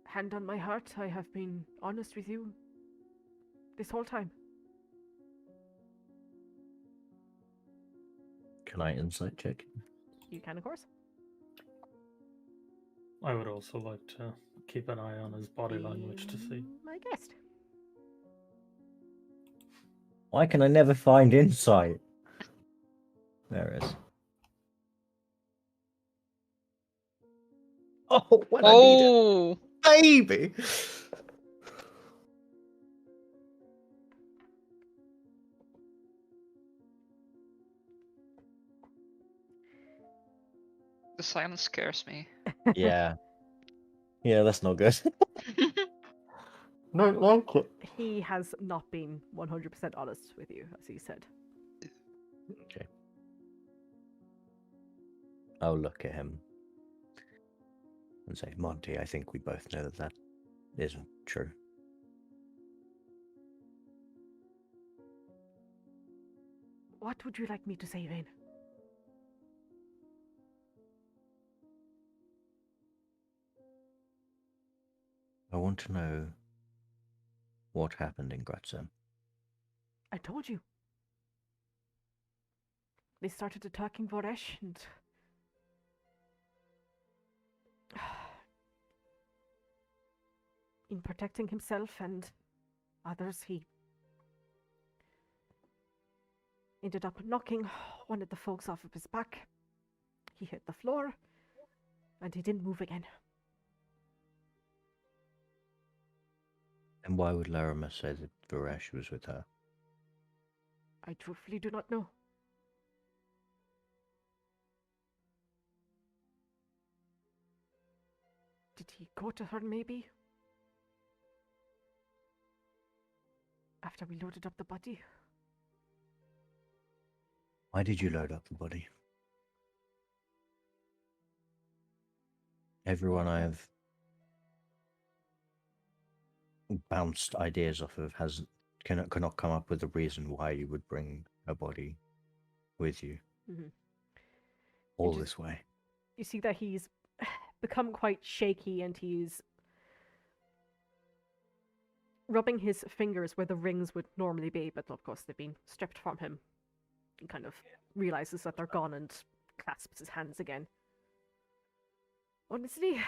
Hand on my heart, I have been honest with you this whole time. Can I insight check? You can, of course. I would also like to keep an eye on his body language to see. My guest. Why can I never find insight? There it is. Oh, when I need it. Baby! The silence scares me. Yeah. Yeah, that's not good. Don't like it. He has not been 100% honest with you, as he said. Okay. I'll look at him and say, Monty, I think we both know that that isn't true. What would you like me to say, Vayne? I want to know what happened in Gratzem. I told you. They started attacking Voresh and... in protecting himself and others, he ended up knocking one of the folks off of his back. He hit the floor, and he didn't move again. And why would Larimer say that Varesh was with her? I truthfully do not know. Did he go to her, maybe? After we loaded up the body? Why did you load up the body? Everyone I have bounced ideas off of cannot come up with a reason why you would bring a body with you all this way. You see that he's become quite shaky, and he's rubbing his fingers where the rings would normally be, but of course they've been stripped from him. He kind of realizes that they're gone and clasps his hands again. Honestly,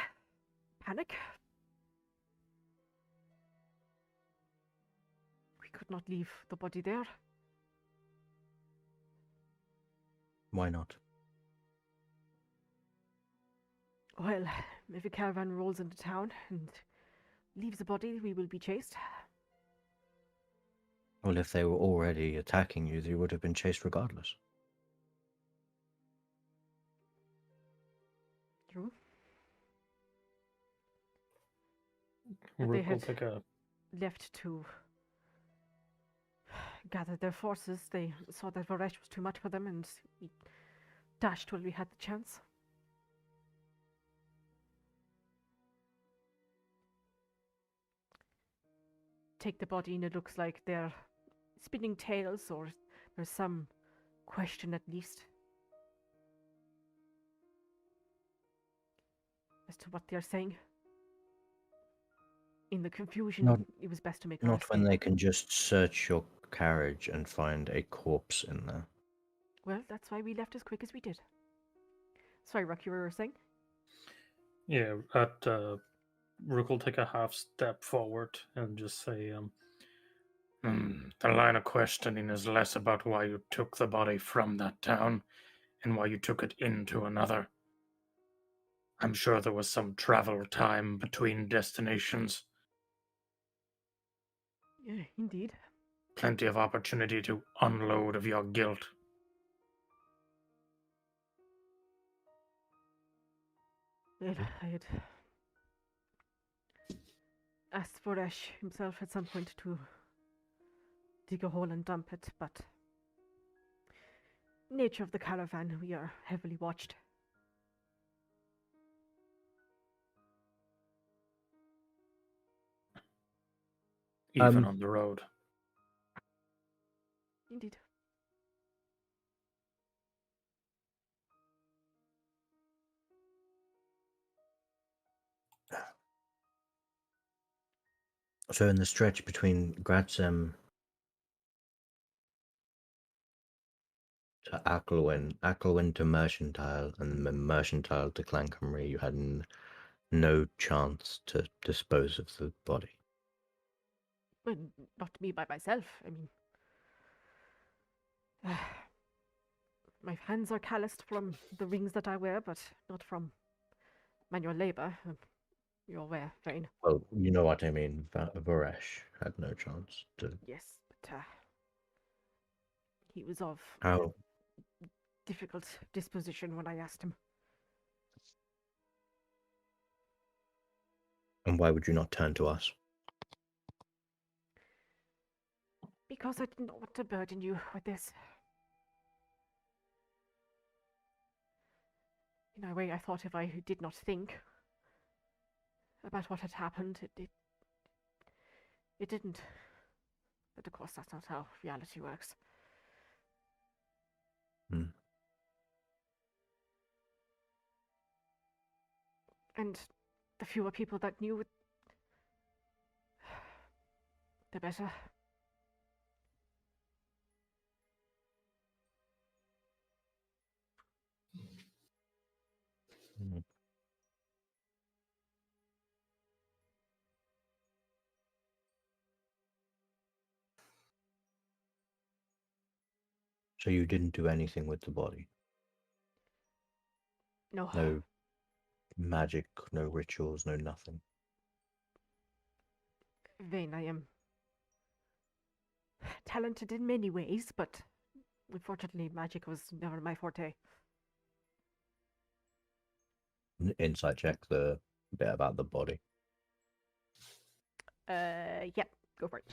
panic. We could not leave the body there. Why not? Well, if a caravan rolls into town and leaves a body, we will be chased. Well, if they were already attacking you, they would have been chased regardless. True. But they Rook will had take a left to gather their forces. They saw that Varesh was too much for them, and we dashed while we had the chance. Take the body, and it looks like they're spinning tales, or there's some question at least as to what they're saying. In the confusion, it was best to make our Not when escape. they can just search your carriage and find a corpse in there. Well, that's why we left as quick as we did. Sorry, Rook, you were saying? yeah. Rook will take a half step forward and just say, the line of questioning is less about why you took the body from that town and why you took it into another. I'm sure there was some travel time between destinations. Yeah, indeed. Plenty of opportunity to unload of your guilt. Well, I had asked Voresh himself at some point to dig a hole and dump it, but nature of the caravan, we are heavily watched. Even on the road. Indeed. So in the stretch between Gratzem to Acklewen to Mercantile, and then Mercantile to Clankamry, you had no chance to dispose of the body. Well, not me by myself. I mean, my hands are calloused from the rings that I wear, but not from manual labor. You're aware, Vayne. Well, you know what I mean. Varesh had no chance to. Yes, but he was of How? difficult disposition when I asked him. And why would you not turn to us? because I didn't want to burden you with this. In a way, I thought if I did not think about what had happened, it didn't. But of course, that's not how reality works. Hmm. And the fewer people that knew, the better. Hmm. So you didn't do anything with the body? No. No magic, no rituals, no nothing? Vayne, I am talented in many ways, but unfortunately, magic was never my forte. Insight check the bit about the body. Yeah, go for it.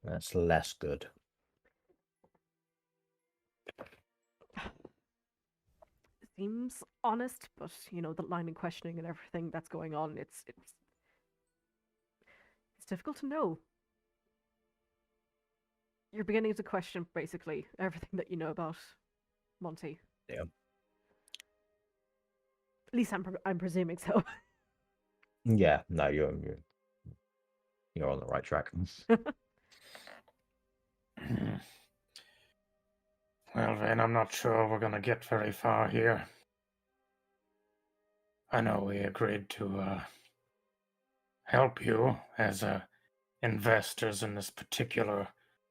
That's less good. Seems honest, but you know, the line of questioning and everything that's going on, it's difficult to know. You're beginning to question basically everything that you know about Monty. Yeah. At least I'm presuming so. Yeah, no, you're on the right track. Well, Vayne, I'm not sure we're gonna get very far here. I know we agreed to help you as investors in this particular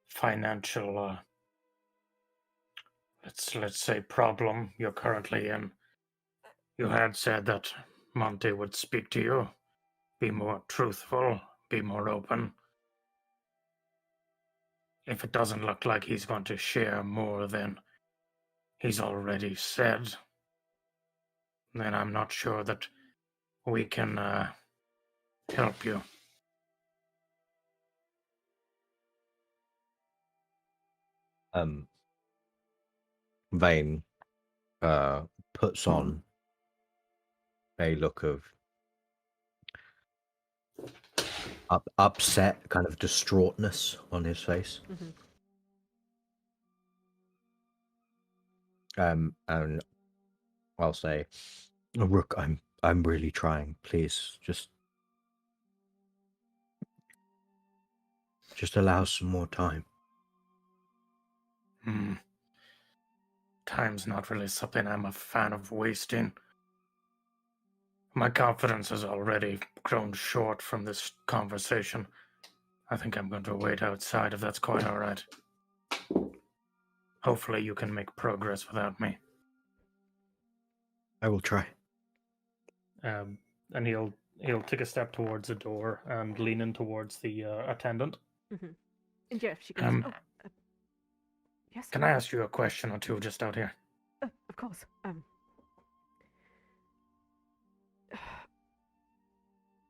financial, let's say, problem you're currently in. You had said that Monty would speak to you, be more truthful, be more open. If it doesn't look like he's going to share more than he's already said, then I'm not sure that we can help you. Vayne puts on a look of upset, kind of distraughtness on his face. And I'll say, "Oh, Rook, I'm really trying. Please, just allow some more time." Time's not really something I'm a fan of wasting. My confidence has already grown short from this conversation. I think I'm going to wait outside if that's quite all right. Hopefully you can make progress without me. I will try. And he'll take a step towards the door and lean in towards the attendant. And Jeff, she goes, yes? Can I ask you a question or two just out here? Of course.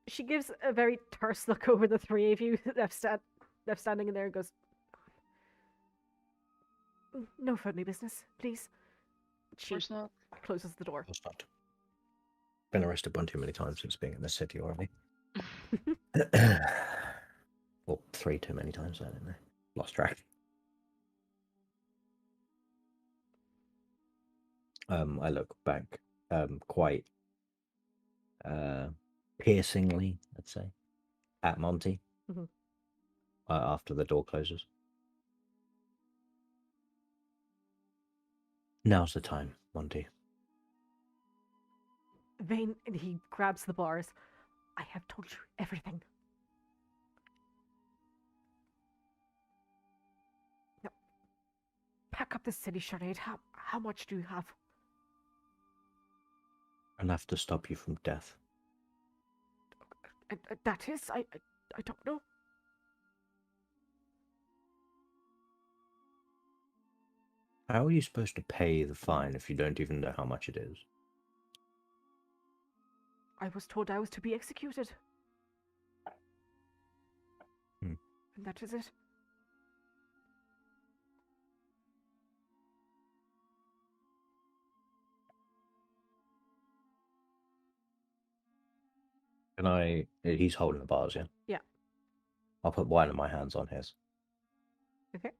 She gives a very terse look over the three of you left standing in there and goes, no friendly business, please. Of course not. Closes the door. I'll start. Been arrested one too many times since being in this city already. Well, 3 too many times, I don't know. Lost track. I look back quite piercingly, I'd say, at Monty after the door closes. Now's the time, Monty. Vayne, and he grabs the bars. I have told you everything. Now, pack up this city charade. How much do you have? Enough to stop you from death. That is, I don't know. How are you supposed to pay the fine if you don't even know how much it is? I was told I was to be executed. And that is it. Can I? He's holding the bars, yeah? Yeah. I'll put one of my hands on his. Okay.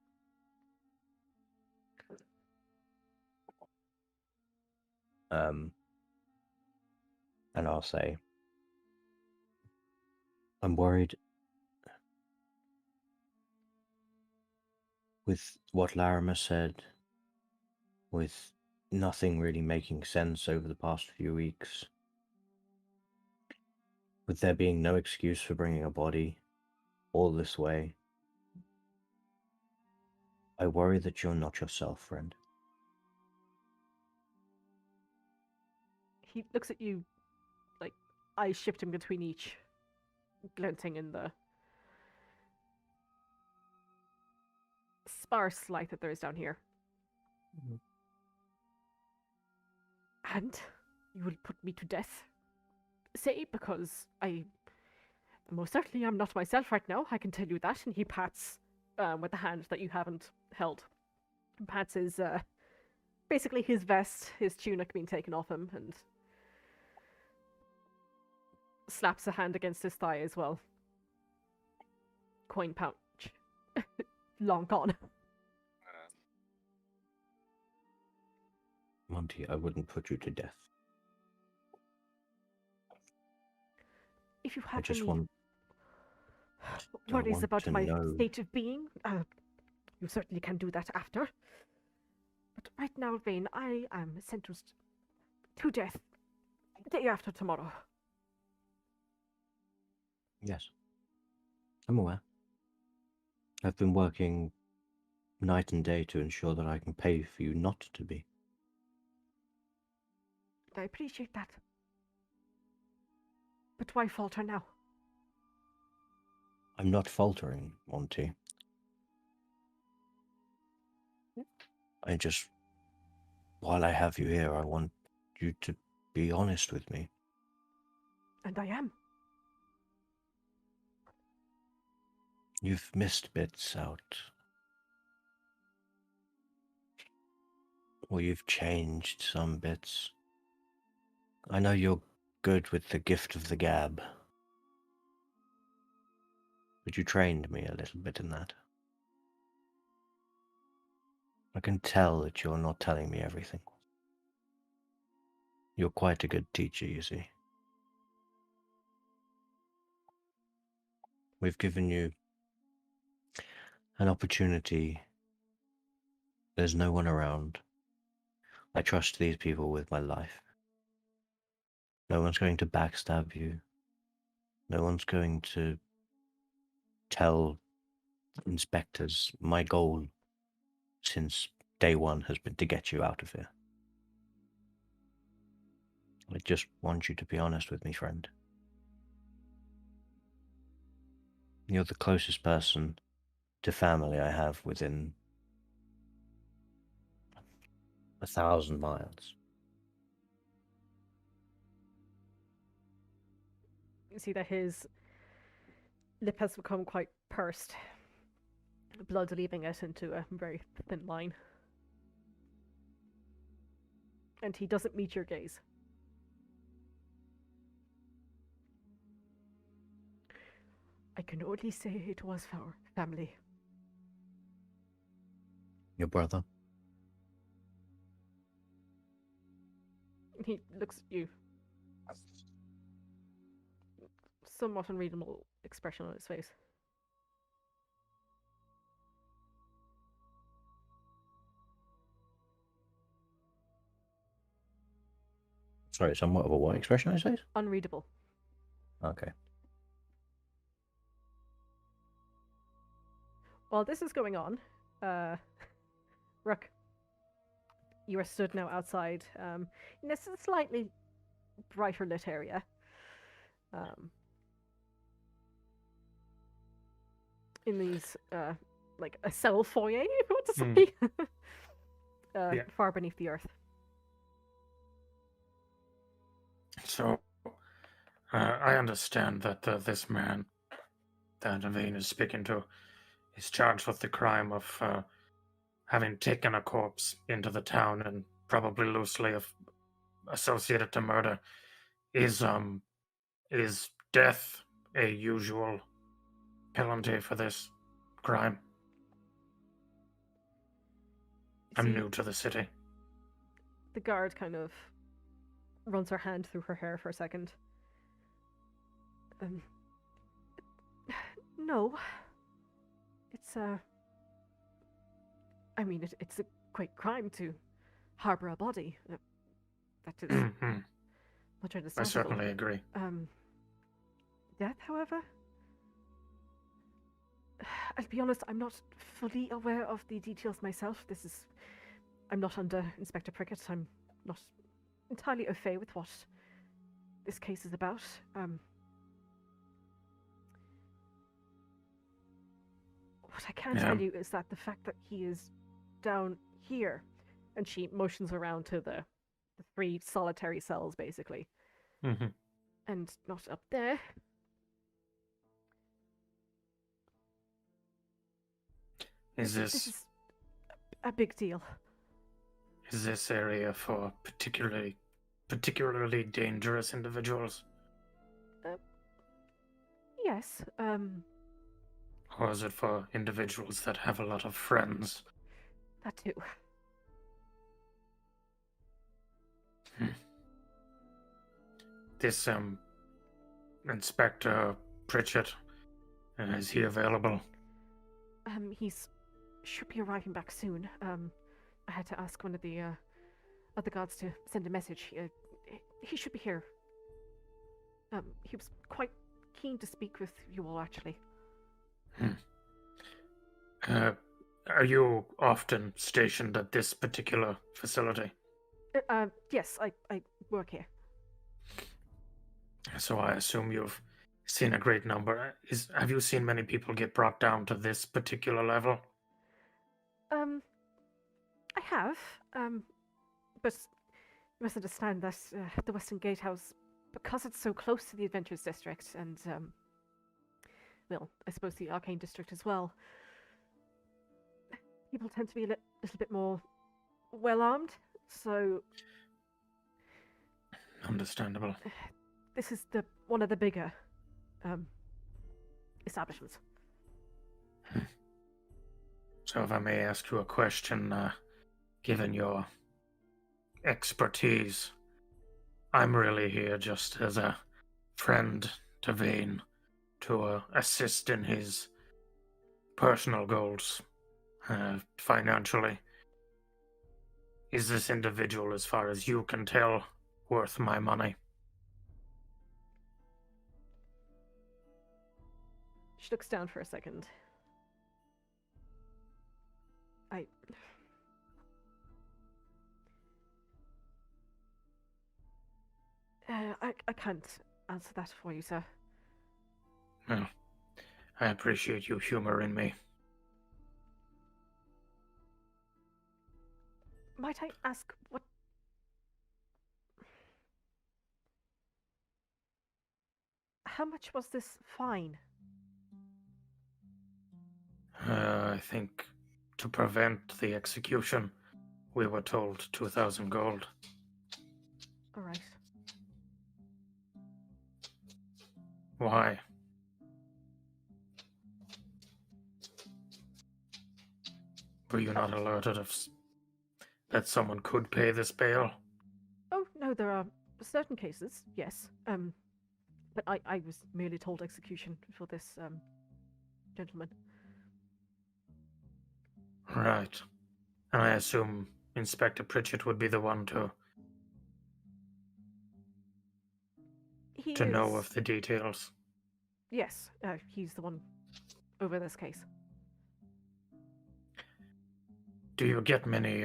And I'll say, I'm worried with what Larimer said, with nothing really making sense over the past few weeks, with there being no excuse for bringing a body all this way. I worry that you're not yourself, friend. He looks at you, like, eyes shifting between each, glinting in the sparse light that there is down here. Mhm. And you will put me to death? Say, because I most certainly am not myself right now, I can tell you that. And he pats with the hand that you haven't held. Pats his, basically his vest, his tunic being taken off him, and slaps a hand against his thigh as well. Coin pouch. Long gone. Monty, I wouldn't put you to death. If you I have just any want worries want about to my know. state of being, you certainly can do that after. But right now, Vayne, I am sentenced to death day after tomorrow. Yes. I'm aware. I've been working night and day to ensure that I can pay for you not to be. I appreciate that. But why falter now? I'm not faltering, Monty. I just, while I have you here, I want you to be honest with me. And I am. You've missed bits out. Or you've changed some bits. I know you're good with the gift of the gab. But you trained me a little bit in that. I can tell that you're not telling me everything. You're quite a good teacher, you see. We've given you an opportunity. There's no one around. I trust these people with my life. No one's going to backstab you. No one's going to tell inspectors. My goal since day one has been to get you out of here. I just want you to be honest with me, friend. You're the closest person to family I have within 1,000 miles. You see that his lip has become quite pursed. The blood's leaving it into a very thin line. And he doesn't meet your gaze. I can only say it was our family. Your brother? He looks at you. Somewhat unreadable expression on his face. Sorry, somewhat of a what expression, I say? Unreadable. Okay. While this is going on, Rook, you are stood now outside in a slightly brighter lit area. In these, like a cell foyer, if you want to say, far beneath the earth. So, I understand that this man that Vayne is speaking to is charged with the crime of having taken a corpse into the town and probably loosely associated to murder. Is death a usual penalty for this crime? I'm See, new to the city. the guard kind of runs her hand through her hair for a second. No. It's I mean, it's a great crime to harbor a body. That is Mhm. much I understandable. certainly agree. Death, however? I'll be honest, I'm not fully aware of the details myself. I'm not under Inspector Prickett. I'm not entirely au fait with what this case is about. What I can tell you is that the fact that he is down here, and she motions around to the 3 solitary cells, basically, Mm-hmm. and not up there. Is This this is a big deal. area for particularly dangerous individuals, Yes. or is it for individuals that have a lot of friends? That too. This Inspector Pritchett, is he available? He's should be arriving back soon. I had to ask one of the other guards to send a message. He should be here. He was quite keen to speak with you all, actually. Are you often stationed at this particular facility? Yes, I work here. So I assume you've seen a great number. Have you seen many people get brought down to this particular level? I have. But you must understand that the Western Guardhouse, because it's so close to the Adventures District and, well, I suppose the Arcane District as well, people tend to be a little bit more well-armed, so... Understandable. This is one of the bigger establishments. So if I may ask you a question, given your expertise, I'm really here just as a friend to Vayne to assist in his personal goals, financially. Is this individual, as far as you can tell, worth my money? She looks down for a second. I can't answer that for you, sir. Well, I appreciate you humoring me. Might I ask what... How much was this fine? I think to prevent the execution, we were told 2,000 gold. All right. Why? Were you not alerted that someone could pay this bail? Oh, no, there are certain cases, yes. But I was merely told execution for this, gentleman. Right. And I assume Inspector Pritchett would be the one to know of the details. Yes, he's the one over this case. Do you get many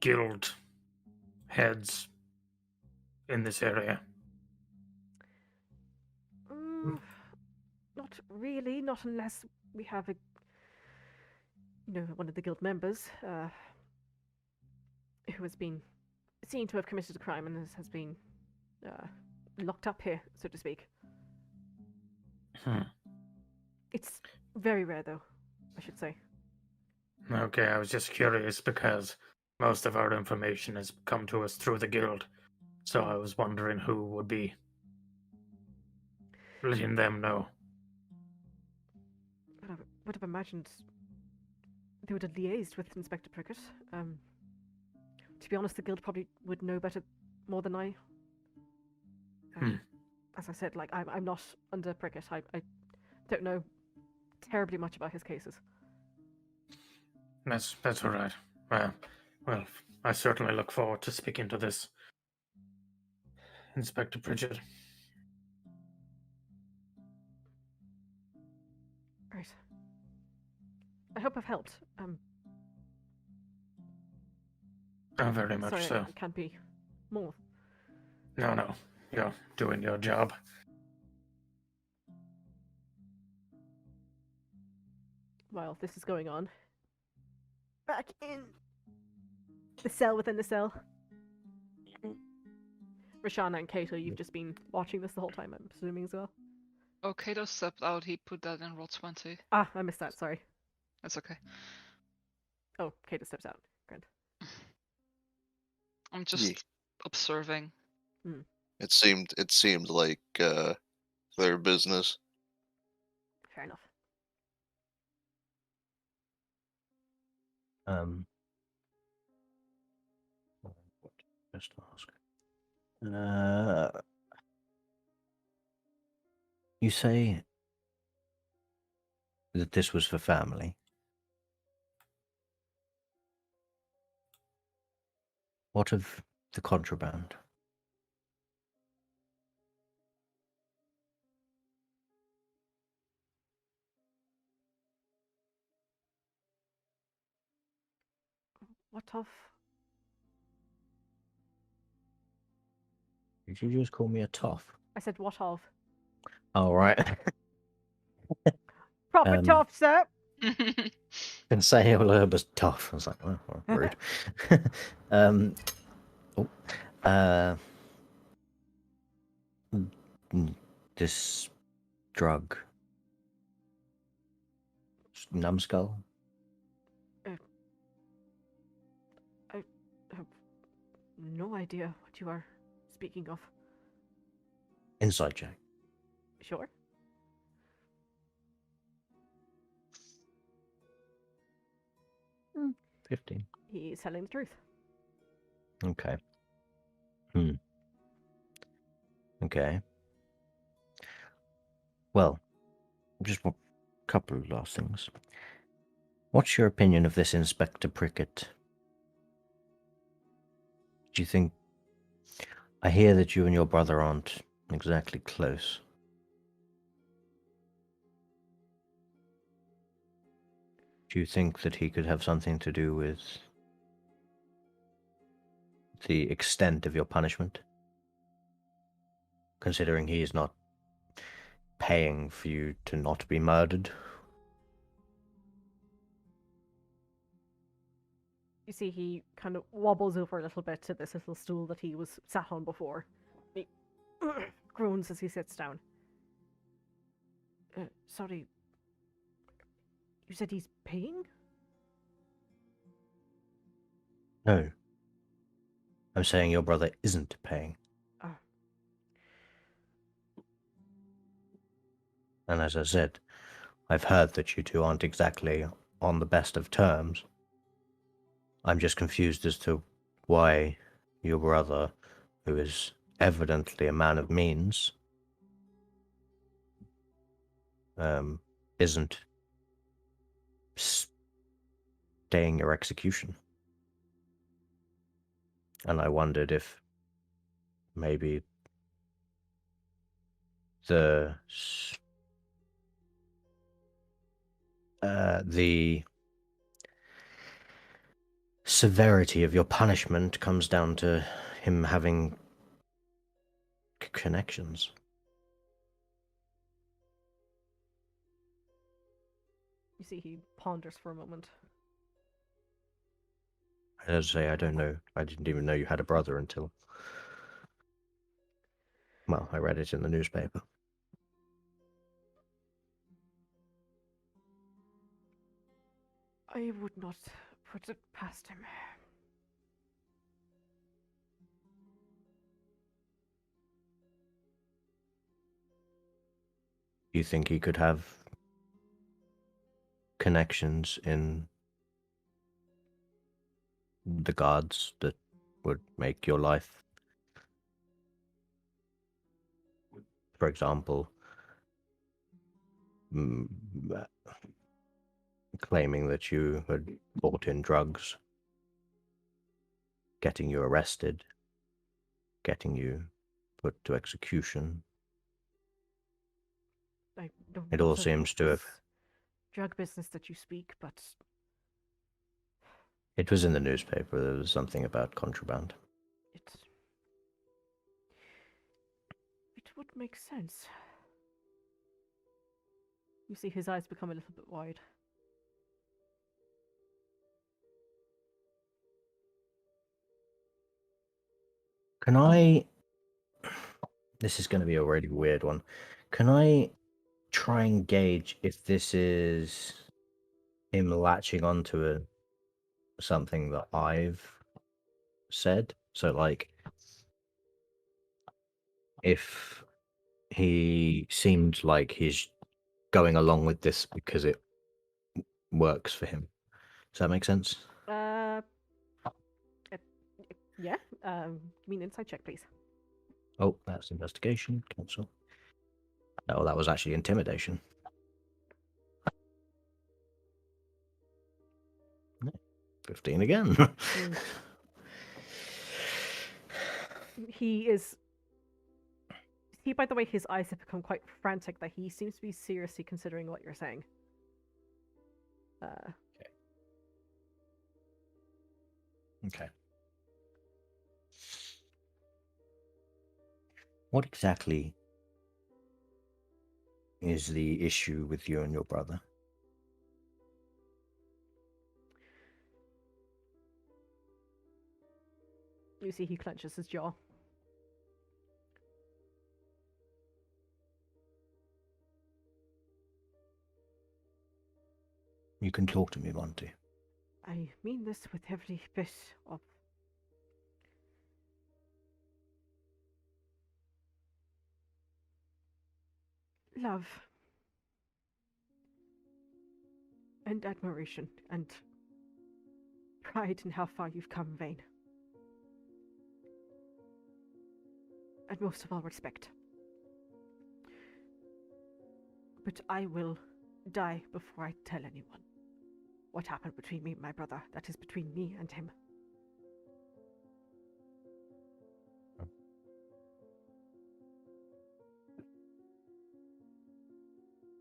guild heads in this area? Not really, not unless we have one of the guild members who has been seen to have committed a crime and has been locked up here, so to speak. It's very rare, though, I should say. Okay, I was just curious because most of our information has come to us through the guild. So I was wondering who would be letting them know. But I would have imagined they would have liaised with Inspector Prickett. To be honest, the guild probably would know better more than I. As I said, like I'm not under Prickett. I don't know terribly much about his cases. That's all right. Well, I certainly look forward to speaking to this Inspector Pritchett. Right. I hope I've helped. Oh, very much sorry, so. It can't be more. No. You're doing your job. While this is going on, back in the cell within the cell. Roshana and Kato, you've just been watching this the whole time, I'm presuming as well. Oh, Kato stepped out. He put that in roll 20. Ah, I missed that, sorry. That's okay. Oh, Kato steps out. Grand. I'm just observing. It seemed like their business. Fair enough. What best to ask? You say that this was for family. What of the contraband? What of? Did you just call me a toff? I said what of? Oh, right. Proper tough, sir! Can say it was tough. I was like, well, rude. This drug. Numbskull? I have no idea what you are speaking of. Inside check. Sure. 15. He's telling the truth. Okay. Okay. Well, just a couple of last things. What's your opinion of this Inspector Prickett? Do you think... I hear that you and your brother aren't exactly close. Do you think that he could have something to do with the extent of your punishment? Considering he is not paying for you to not be murdered? You see, he kind of wobbles over a little bit to this little stool that he was sat on before. He groans as he sits down. Sorry. You said he's paying? No. I'm saying your brother isn't paying. And as I said, I've heard that you two aren't exactly on the best of terms. I'm just confused as to why your brother, who is evidently a man of means, isn't staying your execution. And I wondered if maybe the severity of your punishment comes down to him having connections. You see, he ponders for a moment. As I say, I don't know. I didn't even know you had a brother until... Well, I read it in the newspaper. I would not put it past him. Do you think he could have connections in the guards that would make your life, for example, claiming that you had bought in drugs, getting you arrested, getting you put to execution? I don't It know all the- seems to have... this drug business that you speak, but It was in the newspaper. There was something about contraband. it would make sense. You see his eyes become a little bit wide. Can I... This is going to be a really weird one. Can I try and gauge if this is him latching onto something that I've said? So, like, if he seemed like he's going along with this because it works for him. Does that make sense? Uh, yeah. Give me an insight check, please. Oh, that's investigation. Cancel. Oh, that was actually intimidation. No, 15 again. He is. See, by the way, his eyes have become quite frantic. That he seems to be seriously considering what you're saying. Okay. What exactly is the issue with you and your brother? You see, he clenches his jaw. You can talk to me, Monty. I mean this with every bit of love and admiration and pride in how far you've come, Vayne. And most of all, respect. But I will die before I tell anyone what happened between me and my brother. That is between me and him.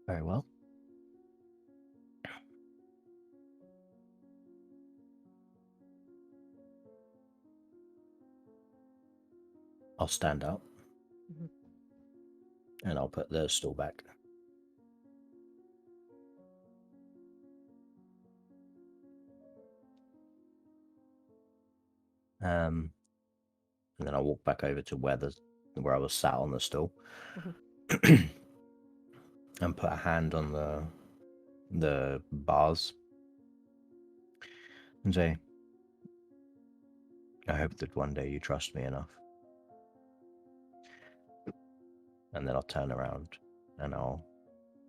Very well. I'll stand up. Mhm. And I'll put the stool back. And then I'll walk back over to where I was sat on the stool. And put a hand on the bars and say, I hope that one day you trust me enough. And then I'll turn around and I'll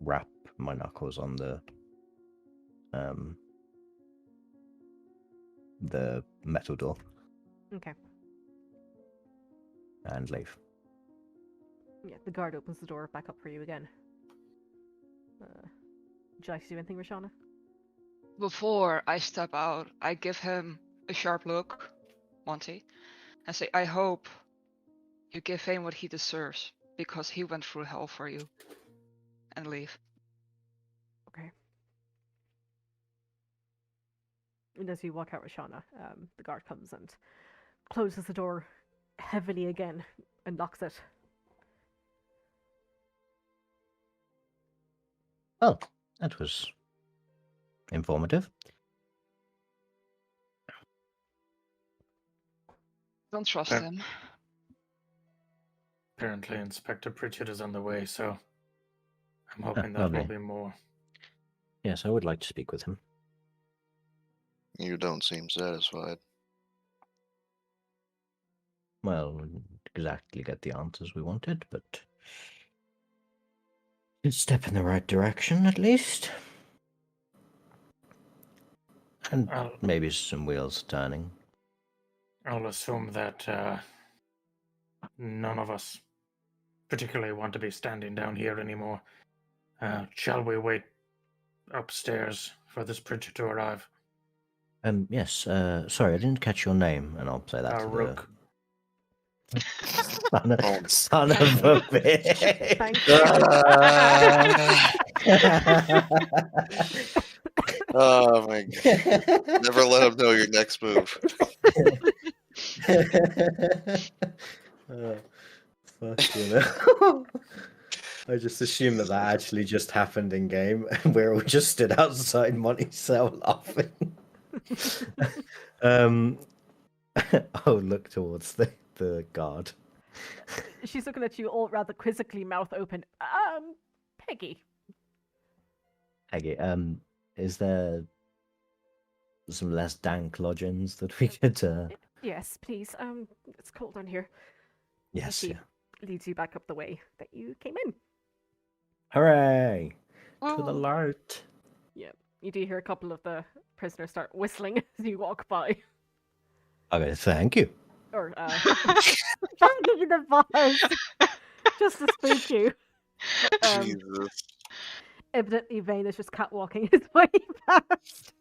wrap my knuckles on the metal door. Okay. And leave. Yeah, the guard opens the door back up for you again. Would you like to do anything, Roshana? Before I step out, I give him a sharp look, Monty, and say, I hope you give him what he deserves, because he went through hell for you. And leave. Okay. And as you walk out, Roshana, the guard comes and closes the door heavily again and locks it. Oh, that was informative. Don't trust Yeah. him. Apparently, Inspector Pritchard is on the way, so I'm hoping that lovely. will be more. Yes, I would like to speak with him. You don't seem satisfied. Well, we didn't exactly get the answers we wanted, but a step in the right direction at least. And maybe some wheels turning. I'll assume that none of us particularly want to be standing down here anymore. Shall we wait upstairs for this preacher to arrive? Yes, sorry, I didn't catch your name, and I'll say that to Rook. the son of a bitch. Thank Oh my god. Never let him know your next move. Fucking hell. I just assumed that actually just happened in game, and we're all just stood outside Monty's cell laughing. I'll look towards the guard. She's looking at you all rather quizzically, mouth open. Peggy. Peggy, is there some less dank lodgings that we could Yes, please. It's cold down here. Yes, She yeah. leads you back up the way that you came in. Hooray! To the Oh. light. Yeah. You do hear a couple of the prisoners start whistling as you walk by. Okay, thank you. Or, I'm giving the buzz just to spook you. Jesus. Evidently, Vayne is just catwalking his way past.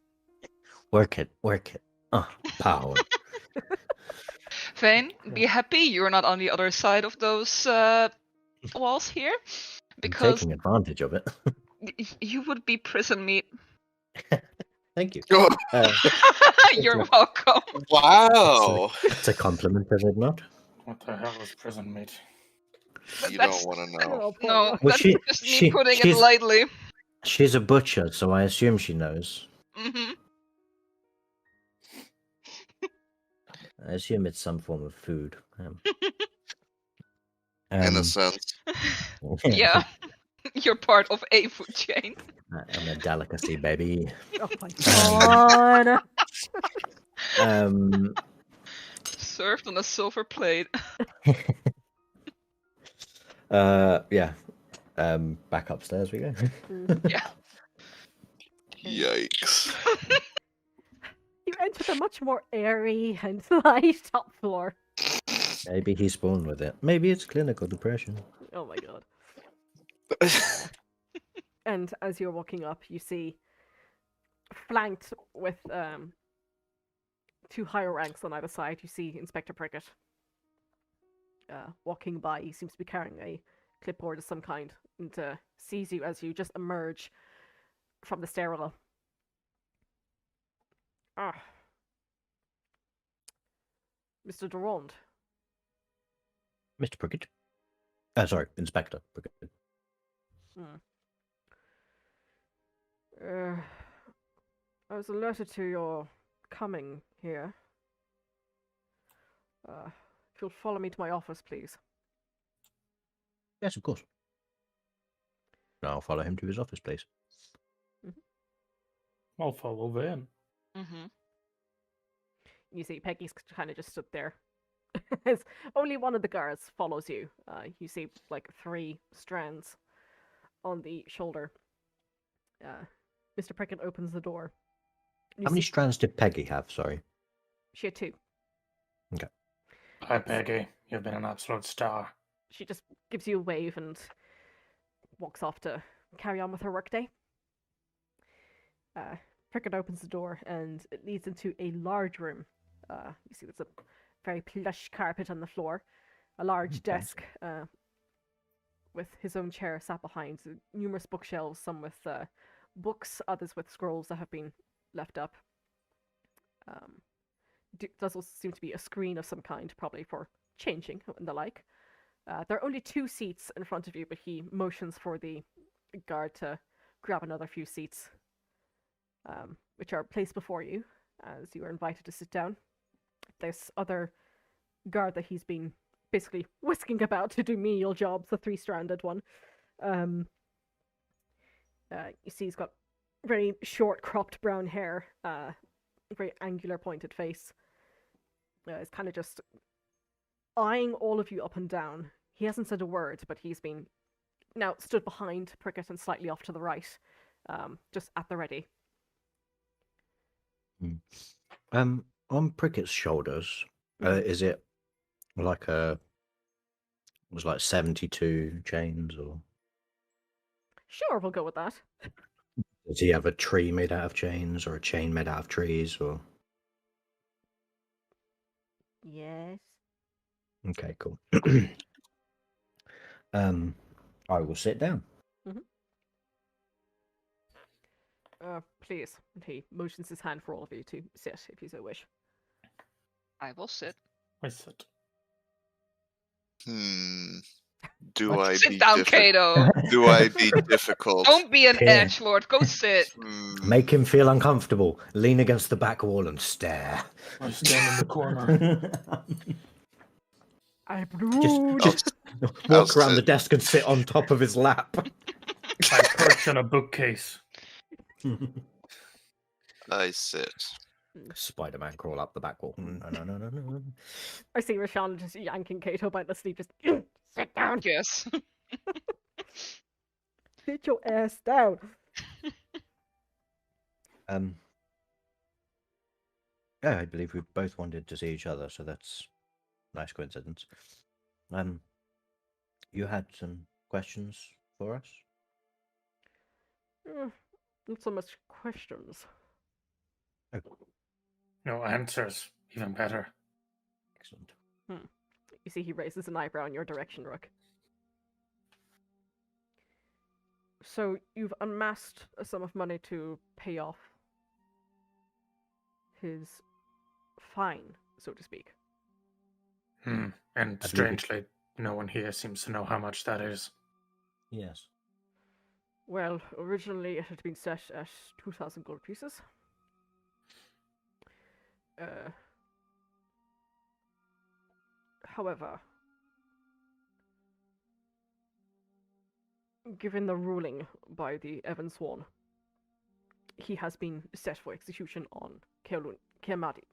Work it. Power. Vayne, be happy you're not on the other side of those walls here, I'm because taking advantage of it. you would be prison meat. Thank you. Oh, You're welcome. wow. It's a compliment, is it not? What the hell is prison meat? You That's- don't want to know. Oh, poor No, Rook. Well, that's she- just me she- putting it she's- lightly. She's a butcher, so I assume she knows. Hmm. I assume it's some form of food. In a sense. Yeah, you're part of a food chain. I'm a delicacy, baby. Oh my god. Served on a silver plate. Yeah. Back upstairs we go. Yeah. Yikes. You entered a much more airy and light top floor. Maybe he's born with it. Maybe it's clinical depression. Oh my god. And as you're walking up, you see, flanked with two higher ranks on either side, you see Inspector Prickett walking by. He seems to be carrying a clipboard of some kind and sees you as you just emerge from the stairwell. Ah. Mr. Durand. Mr. Prickett. Sorry, Inspector Prickett. I was alerted to your coming here. If you'll follow me to my office, please. Yes, of course. I'll follow him to his office, please. I'll follow Vayne. Mm-hmm. You see, Peggy's kind of just stood there. As only one of the guards follows you. You see, like, 3 strands on the shoulder. Mr. Prickett opens the door. You How many see- strands did Peggy have? Sorry. She had 2. Hi, Peggy. You've been an absolute star. She just gives you a wave and walks off to carry on with her workday. Prickett opens the door and it leads into a large room. You see there's a very plush carpet on the floor, a large Okay. desk with his own chair sat behind, numerous bookshelves, some with books, others with scrolls that have been left up. Does also seem to be a screen of some kind, probably for changing and the like. There are only 2 seats in front of you, but he motions for the guard to grab another few seats, which are placed before you as you are invited to sit down. This other guard that he's been basically whisking about to do menial jobs, the 3-stranded one. You see he's got very short cropped brown hair, very angular, pointed face. Is kind of just eyeing all of you up and down. He hasn't said a word, but he's been now stood behind Prickett and slightly off to the right, just at the ready. On Prickett's shoulders, is it like was like 72 chains, or Sure, we'll go with that. does he have a tree made out of chains, or a chain made out of trees, or? Yes. Okay, cool. I will sit down. Please. And he motions his hand for all of you to sit, if you so wish. I will sit. I said, Do What? I Sit be down, difficult? Kato. Do I be difficult? Don't be an Here. edgelord. Go sit. Make him feel uncomfortable. Lean against the back wall and stare. I stand in the corner. I Just I'll walk around the sit. desk and sit on top of his lap. I perch on a bookcase. I sit. Spider-Man crawl up the back wall. No. I see Roshana just yanking Kato by the sleeve, just sit down. Yes. Sit your ass down. Yeah, I believe we both wanted to see each other, so that's a nice coincidence. You had some questions for us? Not so much questions. No answers. Even better. Excellent. You see he raises an eyebrow in your direction, Rook. So you've amassed a sum of money to pay off his fine, so to speak. And believe it. strangely, no one here seems to know how much that is. Yes. Well, originally it had been set at 2,000 gold pieces. However, given the ruling by the Evan Swan, he has been set for execution on Kilar'une.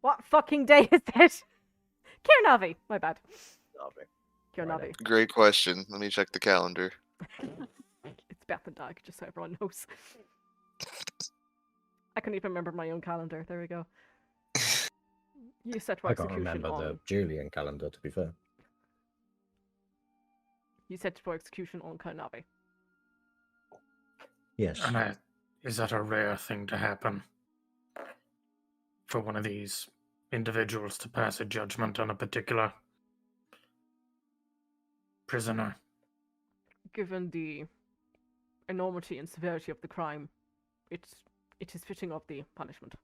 What fucking day is it? Kilar'une, my bad. Kilar'une. Great question. Let me check the calendar. It's Beth and Doug, just so everyone knows. I couldn't even remember my own calendar. There we go. You set for I can't execution remember on. the Julian calendar, to be fair. You set for execution on Kilar'une. Yes. And is that a rare thing to happen? For one of these individuals to pass a judgment on a particular prisoner? Given the enormity and severity of the crime, it is fitting of the punishment.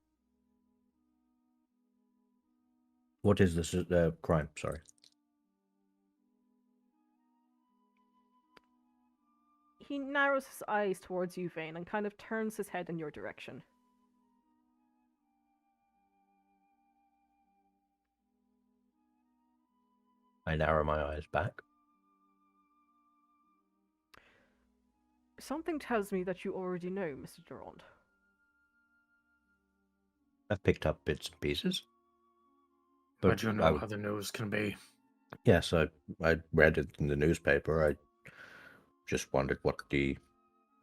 What is this crime? Sorry. He narrows his eyes towards you, Vayne, and kind of turns his head in your direction. I narrow my eyes back. Something tells me that you already know, Mr. Durand. I've picked up bits and pieces. But you know how the news can be. Yes, I read it in the newspaper. I just wondered what the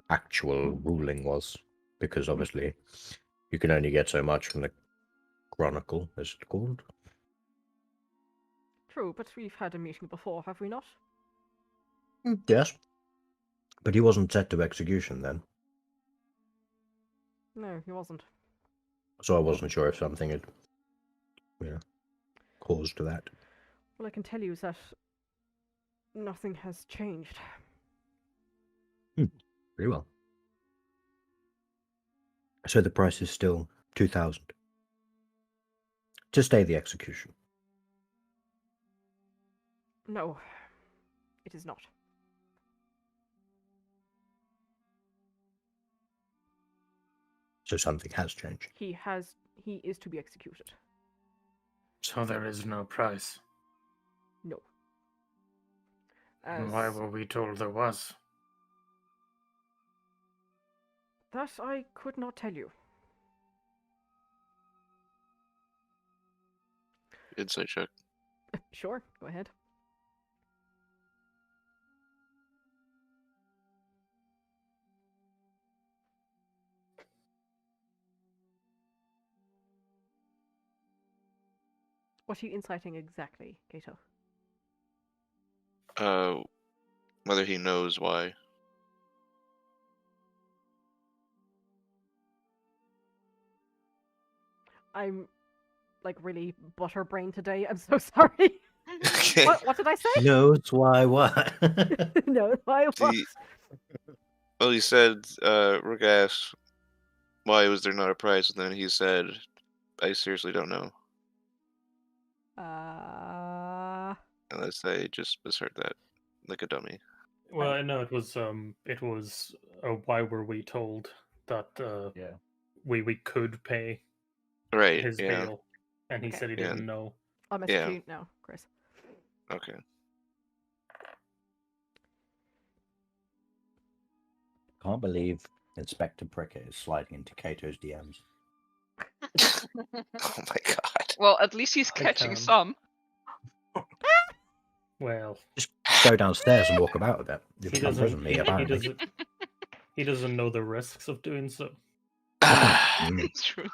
actual ruling was, because obviously you can only get so much from the Chronicle, as it's called. True, but we've had a meeting before, have we not? Yes. But he wasn't set to execution then, No, he wasn't. so I wasn't sure if something had, caused that. All I can tell you is that nothing has changed. Very well. So the price is still 2,000 to stay the execution. No, it is not. So something has changed. He is to be executed. So there is no price. No. And why were we told there was? That I could not tell you. insight check. Sure, go ahead. What are you inciting exactly, Kato? Whether he knows why. I'm like really butterbrain today. I'm so sorry. Okay. What did I say? Knows why what? No, I was. See, well, he said, Rook asked, why was there not a prize? And then he said, I seriously don't know. Unless I just misheard that, like a dummy. Well, I know it was why were we told that Yeah. we could pay Right, his yeah. bail, and he Okay. said he Yeah. didn't know. I'll message Yeah. you now, Chris. Okay. Can't believe Inspector Prickett is sliding into Kato's DMs. Oh my god. Well, at least he's I catching can. some. Well, Just go downstairs and walk about with it. You he become prison doesn't. me, He apparently. doesn't. He doesn't know the risks of doing so. Mm. It's true.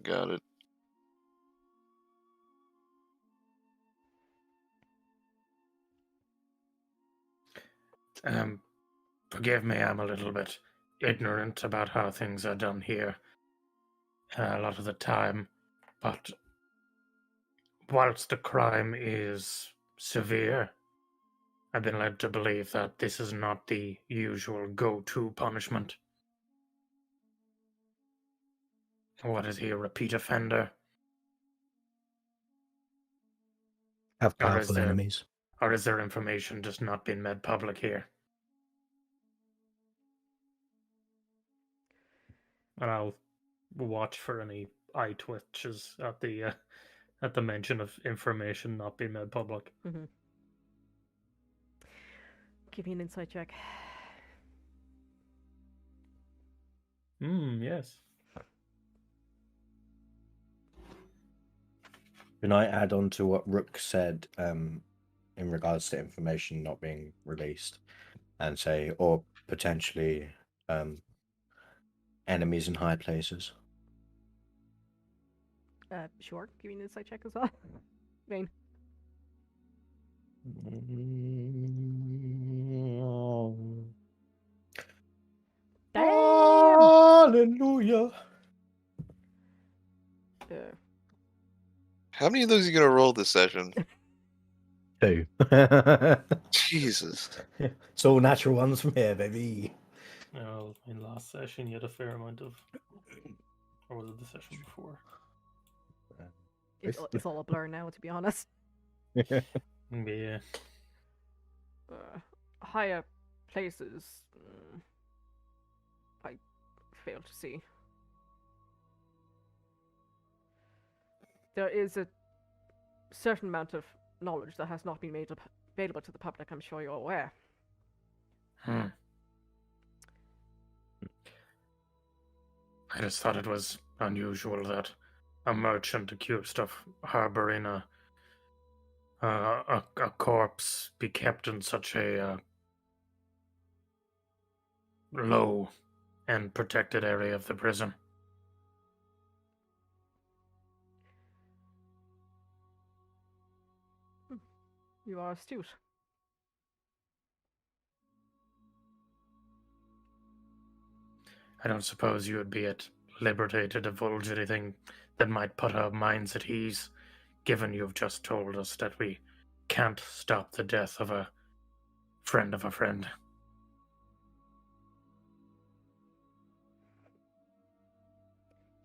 Got it. Forgive me, I'm a little bit ignorant about how things are done here a lot of the time, but whilst the crime is severe, I've been led to believe that this is not the usual go-to punishment. What is he, a repeat offender? Have Or is powerful there- enemies. Or is there information just not being made public here? And I'll watch for any eye twitches at the mention of information not being made public. Mm-hmm. Give me an insight check. Yes. Can I add on to what Rook said in regards to information not being released and say, or potentially enemies in high places? Sure. Give me an insight check as well. Vayne. Damn! Hallelujah. How many of those are you gonna roll this session? 2. Jesus. It's all natural ones from here, baby. Well, in last session, you had a fair amount of. Or was it the session before? It's all a blur now, to be honest. Yeah. Higher places. I fail to see. There is a certain amount of knowledge that has not been made available to the public, I'm sure you're aware. I just thought it was unusual that a merchant accused of harboring a corpse be kept in such a low and protected area of the prison. You are astute. I don't suppose you would be at liberty to divulge anything that might put our minds at ease, given you've just told us that we can't stop the death of a friend of a friend.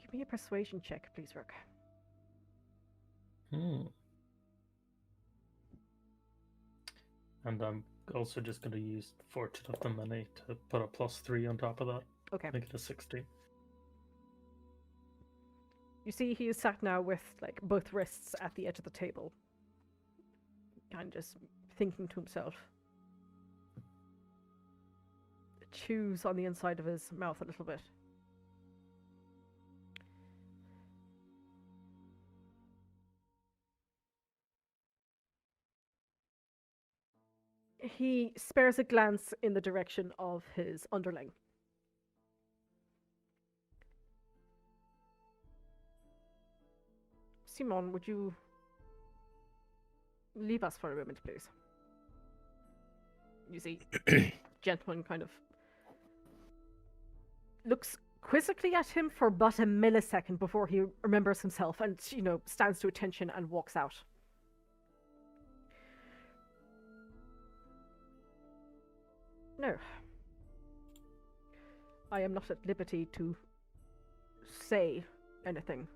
Give me a persuasion check, please, Rook. And I'm also just going to use Fortune of the Many to put a +3 on top of that. Okay. Make it a 16. You see, he is sat now with like both wrists at the edge of the table, kind of just thinking to himself. Chews on the inside of his mouth a little bit. He spares a glance in the direction of his underling. Simon, would you leave us for a moment, please? You see, gentleman kind of looks quizzically at him for but a millisecond before he remembers himself and, stands to attention and walks out. No. I am not at liberty to say anything.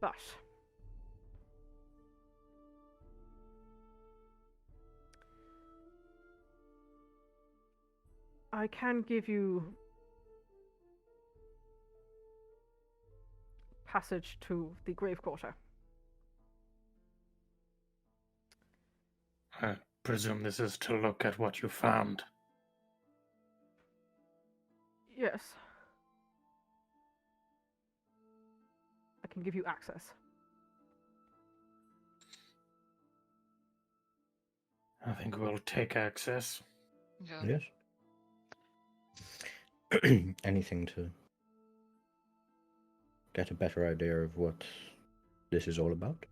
But I can give you passage to the grave quarter. I presume this is to look at what you found. Yes. I can give you access. I think we'll take access. Yeah. Yes. Anything to get a better idea of what this is all about?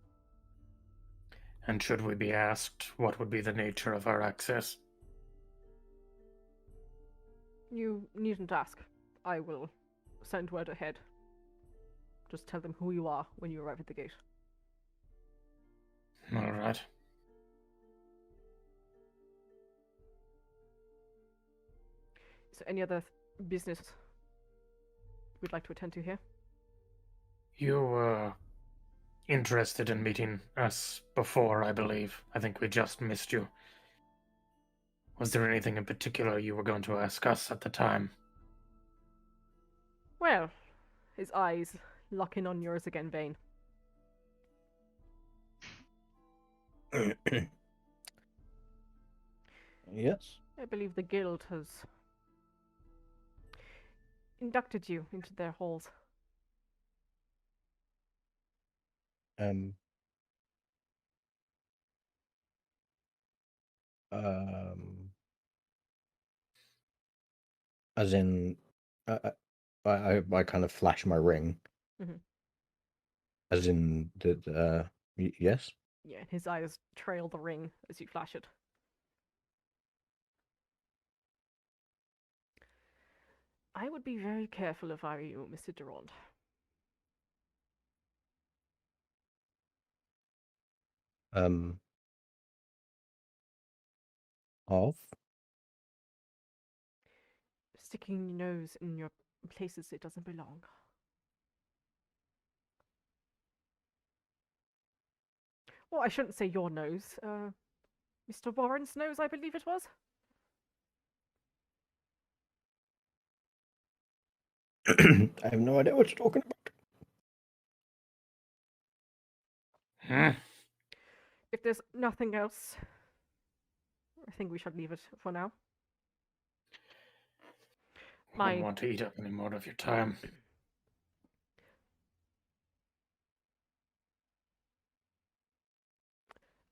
And should we be asked what would be the nature of our access? You needn't ask. I will send word ahead. Just tell them who you are when you arrive at the gate. All right. Is there any other business we'd like to attend to here? You were interested in meeting us before, I believe. I think we just missed you. Was there anything in particular you were going to ask us at the time? Well, his eyes lock in on yours again, Vayne. Yes. I believe the guild has inducted you into their halls. Um, as in, I kind of flash my ring. Mhm. As in, yes? Yeah, his eyes trail the ring as you flash it. I would be very careful if I were you, Mr. Durand. Of? Sticking your nose in your places it doesn't belong. Well, I shouldn't say your nose. Mr. Warren's nose, I believe it was. I have no idea what you're talking about. If there's nothing else, I think we should leave it for now. I wouldn't want to eat up any more of your time.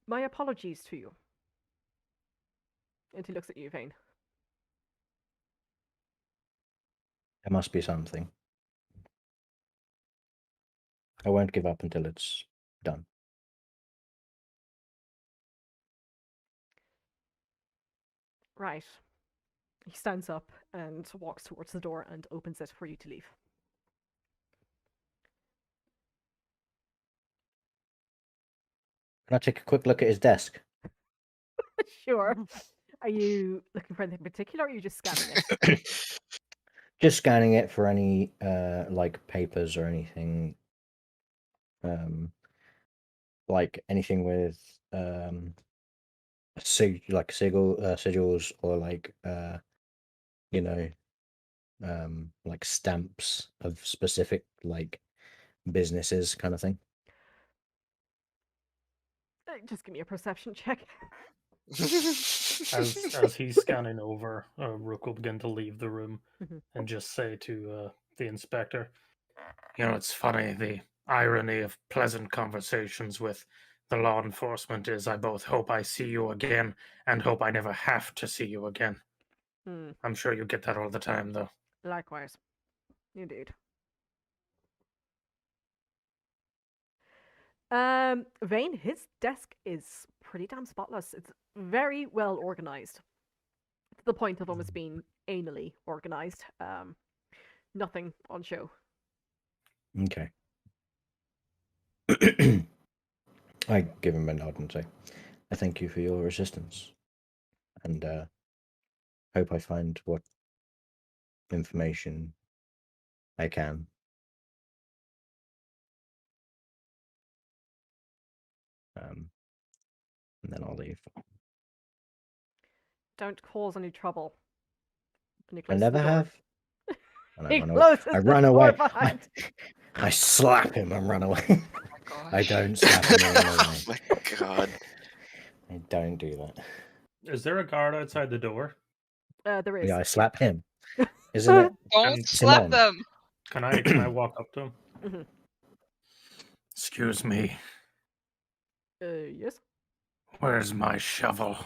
My apologies to you. And he looks at you, Vayne. There must be something. I won't give up until it's done. Right. He stands up and walks towards the door and opens it for you to leave. Can I take a quick look at his desk? Sure. Are you looking for anything in particular, or are you just scanning it? Just scanning it for any like papers or anything. Like anything with sigils or like like stamps of specific like businesses kind of thing. Just give me a perception check. As he's scanning over, Rook will begin to leave the room Mhm. and just say to the inspector, "You know, it's funny, the irony of pleasant conversations with the law enforcement is I both hope I see you again and hope I never have to see you again. Hmm. I'm sure you get that all the time, though. Likewise. Indeed. Vayne, his desk is pretty damn spotless. It's very well organized. To the point of almost being anally organized. Nothing on show. Okay. I give him a nod and say, I thank you for your assistance. And hope I find what information I can. And then I'll leave. Don't cause any trouble. And he I closes the never door. have. And I He run away. closes I the run door away. behind. I slap him and run away. Oh my I gosh. don't slap him and run Oh away. my god. I don't do that. Is there a guard outside the door? There is. Yeah, I slap him. Isn't it? Don't slap Simone. them. Can I walk up to him? Mhm. Excuse me. Yes. Where's my shovel?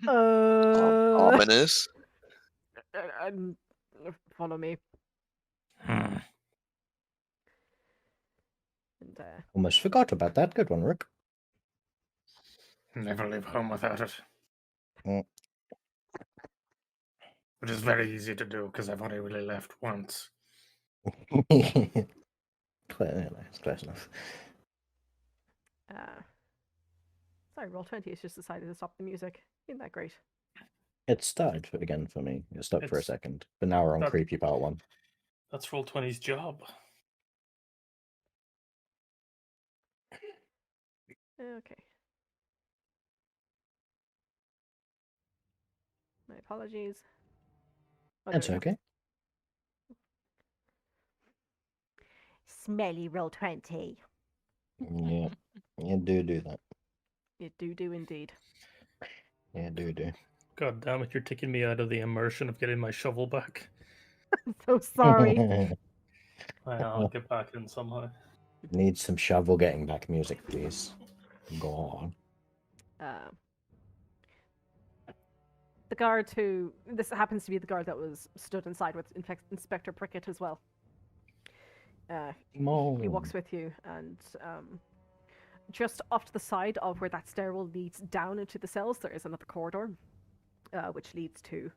Ominous. Follow me. Hmm. And Almost forgot about that. Good one, Rook. Never leave home without it. Mm. Which is very easy to do because I've only really left once. It's close enough. Sorry, Roll20 has just decided to stop the music. Isn't that great? It started again for me. It stopped for a It's- second. But now we're on that- creepy part 1. That's Roll20's job. Okay. My apologies. Oh, there That's we go. okay. Smelly Roll20. Yeah. You do that. You do indeed. Yeah, do. God damn it, you're taking me out of the immersion of getting my shovel back. I'm so sorry. I'll get back in somehow. Need some shovel getting back music, please. Go on. The guard who... This happens to be the guard that was stood inside with Inspector Prickett as well. He walks with you, and just off to the side of where that stairwell leads down into the cells, there is another corridor, which leads to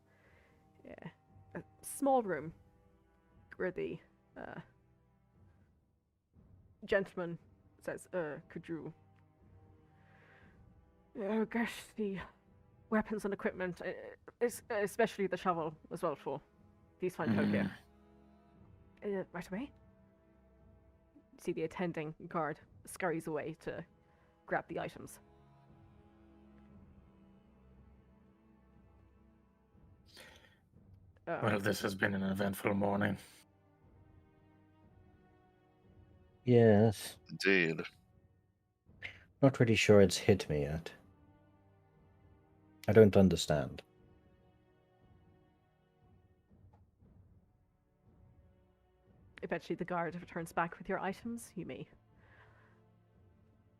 a small room where the gentleman says, could you get the weapons and equipment, especially the shovel as well, for these fine folk here? Right away. See the attending guard scurries away to grab the items. Well, this has been an eventful morning. Yes. Indeed. Not really sure it's hit me yet. I don't understand. Eventually the guard returns back with your items. You may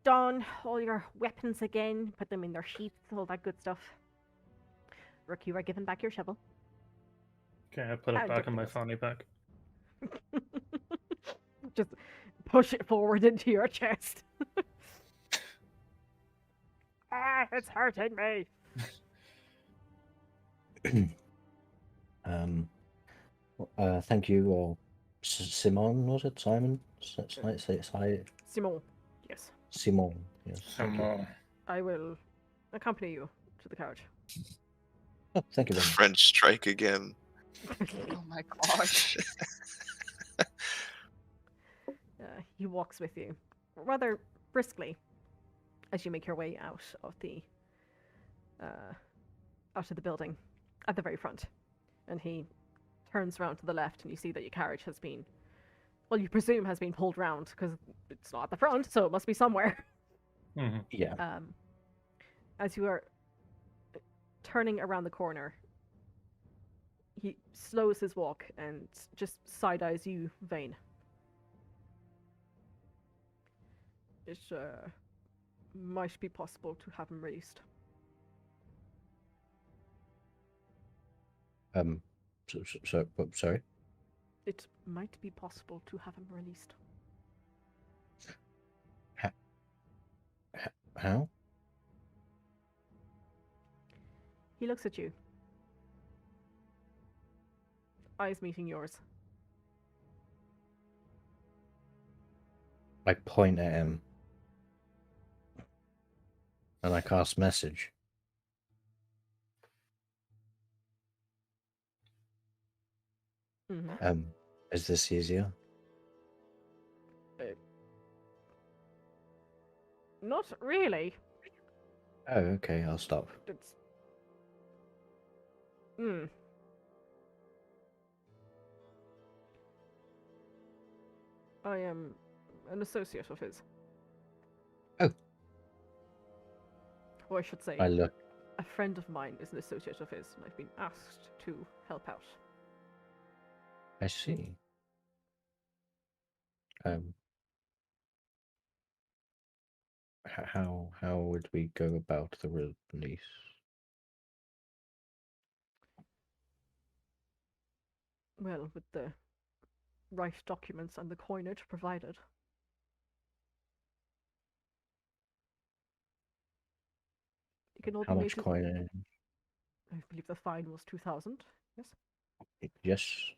don all your weapons again, put them in their sheaths, all that good stuff. Rook, you are given back your shovel. Okay, I put it back in my fanny pack. Just push it forward into your chest. It's hurting me. Thank you, Simon, was it? Simon? Simon, yes. Simon, yes. Thank you. I will accompany you to the carriage. Oh, thank you The very much. French strike again. Oh my gosh. He walks with you rather briskly as you make your way out of the building at the very front, and he turns around to the left, and you see that your carriage has been, well, you presume has been pulled round because it's not at the front, so it must be somewhere. Mm-hmm. Yeah. As you are turning around the corner, He slows his walk and just side-eyes you, Vayne. It might be possible to have him released. Sorry. It might be possible to have him released. How? He looks at you. Eyes meeting yours. I point at him. And I cast message. Mm-hmm. Is this easier? Not really. Oh, okay, I'll stop. It's... I am an associate of his. Oh. Or I should say, I look. a friend of mine is an associate of his, and I've been asked to help out. I see. How would we go about the release? Well, with the right documents and the coinage provided. You can How much coinage? I believe the fine was 2,000. Yes. Yes.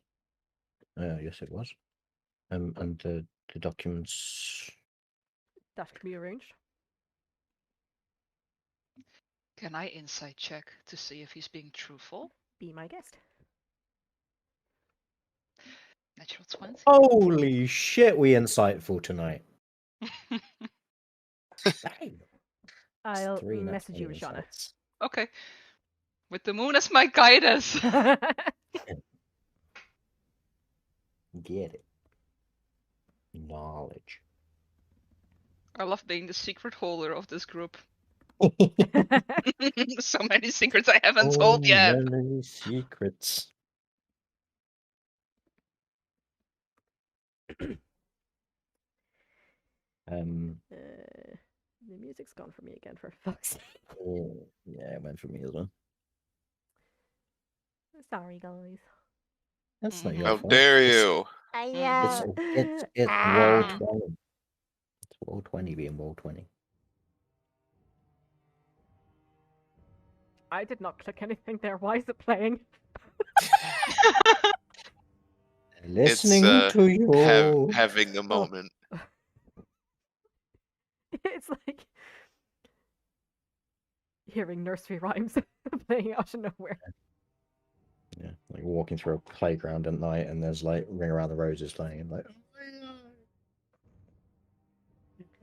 Yes, it was. And the documents. That can be arranged. Can I insight check to see if he's being truthful? Be my guest. Natural 20. Holy shit, we insightful tonight. Bang. I'll Three message you, natural Roshana. insights. Okay. With the moon as my guidance. Get it. Knowledge. I love being the secret holder of this group. So many secrets I haven't told yet. Many secrets. The music's gone for me again, for fuck's sake. Yeah, it went for me as well. Sorry, guys. That's not your How fault. dare you? It's roll 20. It's roll 20 being roll 20. I did not click anything there. Why is it playing? Listening It's, to you. having a moment. It's like hearing nursery rhymes playing out of nowhere. Yeah, like walking through a playground at night and there's like Ring Around the Roses playing and like,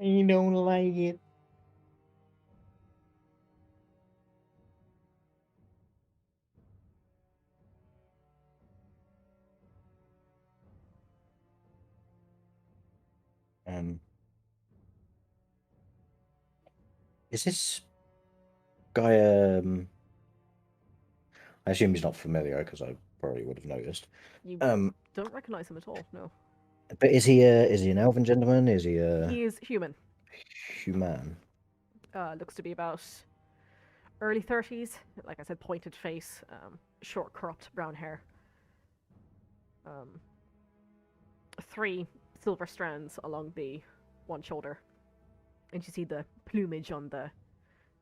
you don't like it. Is this guy I assume he's not familiar because I probably would have noticed. You don't recognize him at all, no. But is he an elven gentleman? Is he He is human. human? Looks to be about early 30s. Like I said, pointed face, short cropped brown hair. 3 silver strands along the one shoulder. And you see the plumage on the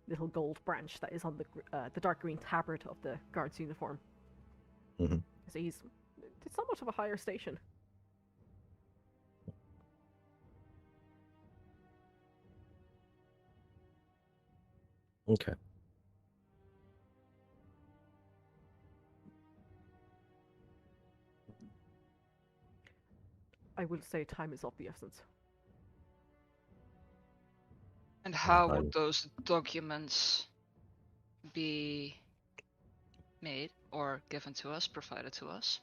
little gold branch that is on the dark green tabard of the guard's uniform. Mm-hmm. So he's somewhat of a higher station. Okay. I will say time is of the essence. And how would those documents be made or given to us, provided to us?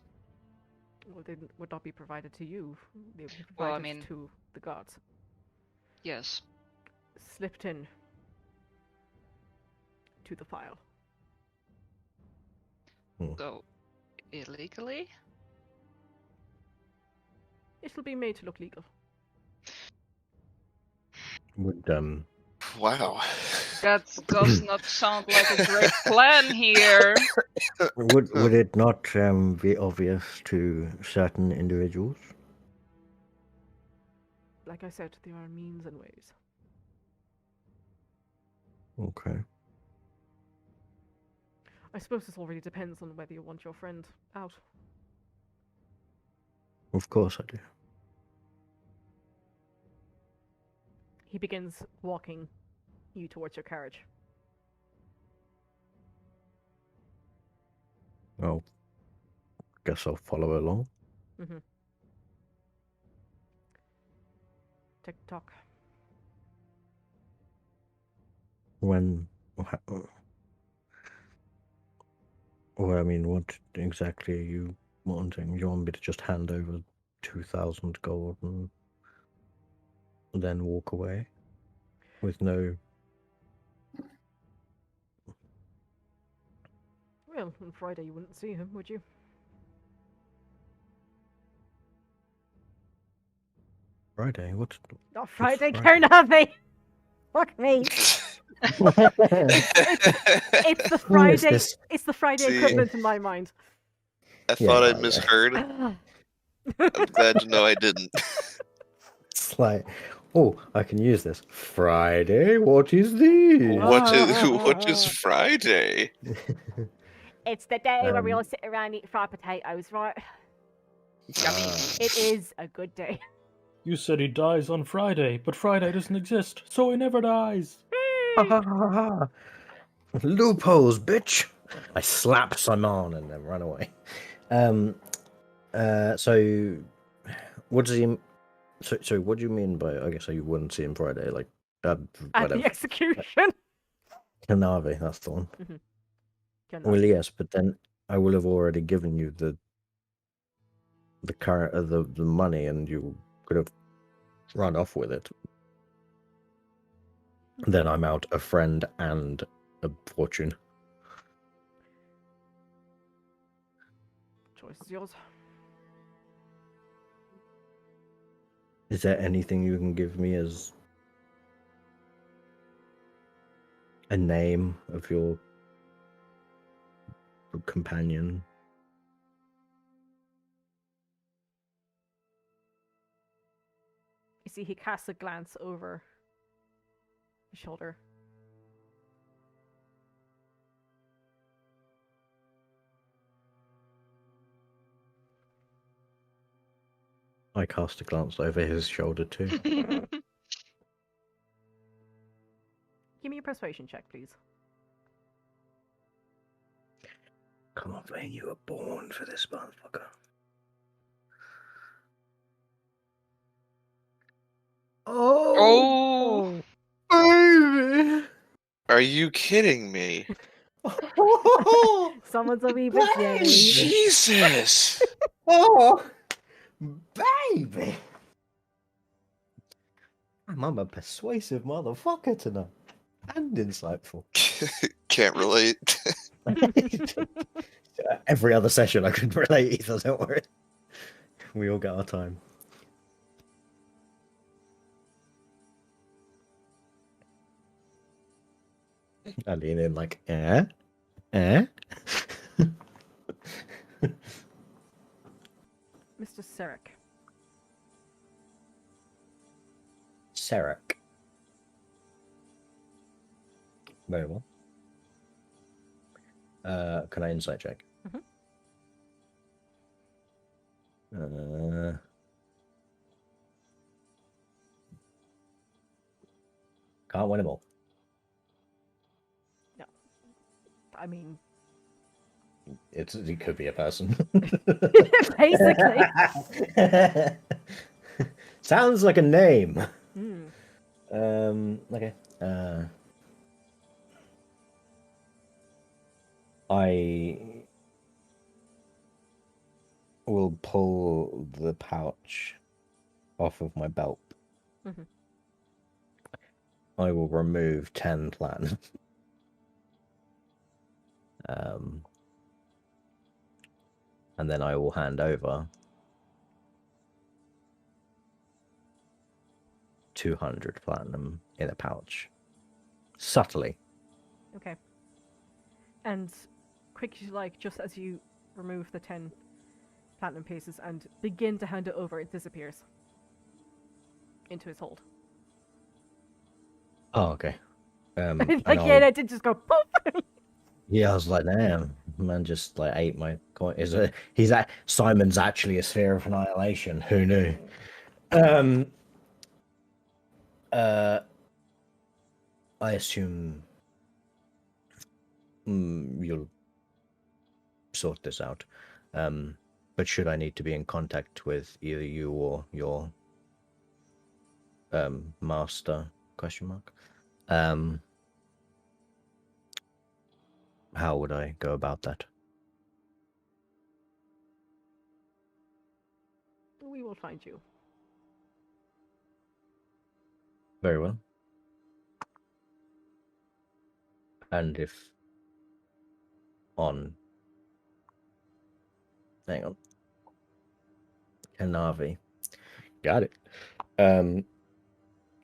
Well, they would not be provided to you. They would be provided Well, I mean, to the gods. Yes. Slipped in to the file. So, illegally? It'll be made to look legal. Would Wow. That does not sound like a great plan here. would it not be obvious to certain individuals? Like I said, there are means and ways. Okay. I suppose this all really depends on whether you want your friend out. Of course I do. He begins walking you towards your carriage. Well, guess I'll follow along. Mm-hmm. Tick tock. When... Well, I mean, what exactly are you wanting? You want me to just hand over 2,000 gold and then walk away? With no... Well, on Friday you wouldn't see him, would you? Friday? What? Not Friday, Friday? Carnaby! Fuck me! It's the Friday. this? It's the Friday See? equivalent in my mind. I thought Yeah, I misheard. I'm glad to know I didn't. It's like, oh, I can use this. Friday? What is this? What is Friday? It's the day where we Um, all sit around and eat fried potatoes, right? Yummy. It is a good day. You said he dies on Friday, but Friday doesn't exist, so he never dies. Loopholes, bitch! I slap Simon and then run away. So, what does he... So what do you mean by, I guess, you wouldn't see him Friday? Like, At whatever. the execution. Canavi, that's the one. Can Well, yes, but then I will have already given you the money, and you could have run off with it. Then I'm out a friend and a fortune. Choice is yours. Is there anything you can give me as a name of your companion? You see, he casts a glance over his shoulder. I cast a glance over his shoulder too. Give me a persuasion check, please. Come on, Vayne, you were born for this, motherfucker. Oh! Baby! Are you kidding me? Someone's a wee bit gay. Jesus! Oh, baby! I'm a persuasive motherfucker tonight. And insightful. Can't relate. Every other session I couldn't relate either, don't worry. We all get our time. I lean in like, eh? Mr. Serek. Serek. Very well. Can I insight check? Can't win them all. No. I mean, It could be a person. basically. Sounds like a name. Hmm. Okay. I will pull the pouch off of my belt. Mhm. I will remove 10 plan. and then I will hand over 200 platinum in a pouch. Subtly. Okay. And quickly, like, just as you remove the 10 platinum pieces and begin to hand it over, it disappears into his hold. Oh, okay. Like, and yeah, that did just go poof! Yeah, I was like, damn, man, just like ate my coin. Simon's actually a sphere of annihilation. Who knew? I assume you'll sort this out. But should I need to be in contact with either you or your master? Question mark. How would I go about that? We will find you. Very well. And if on... Hang on. Kanavi. Got it.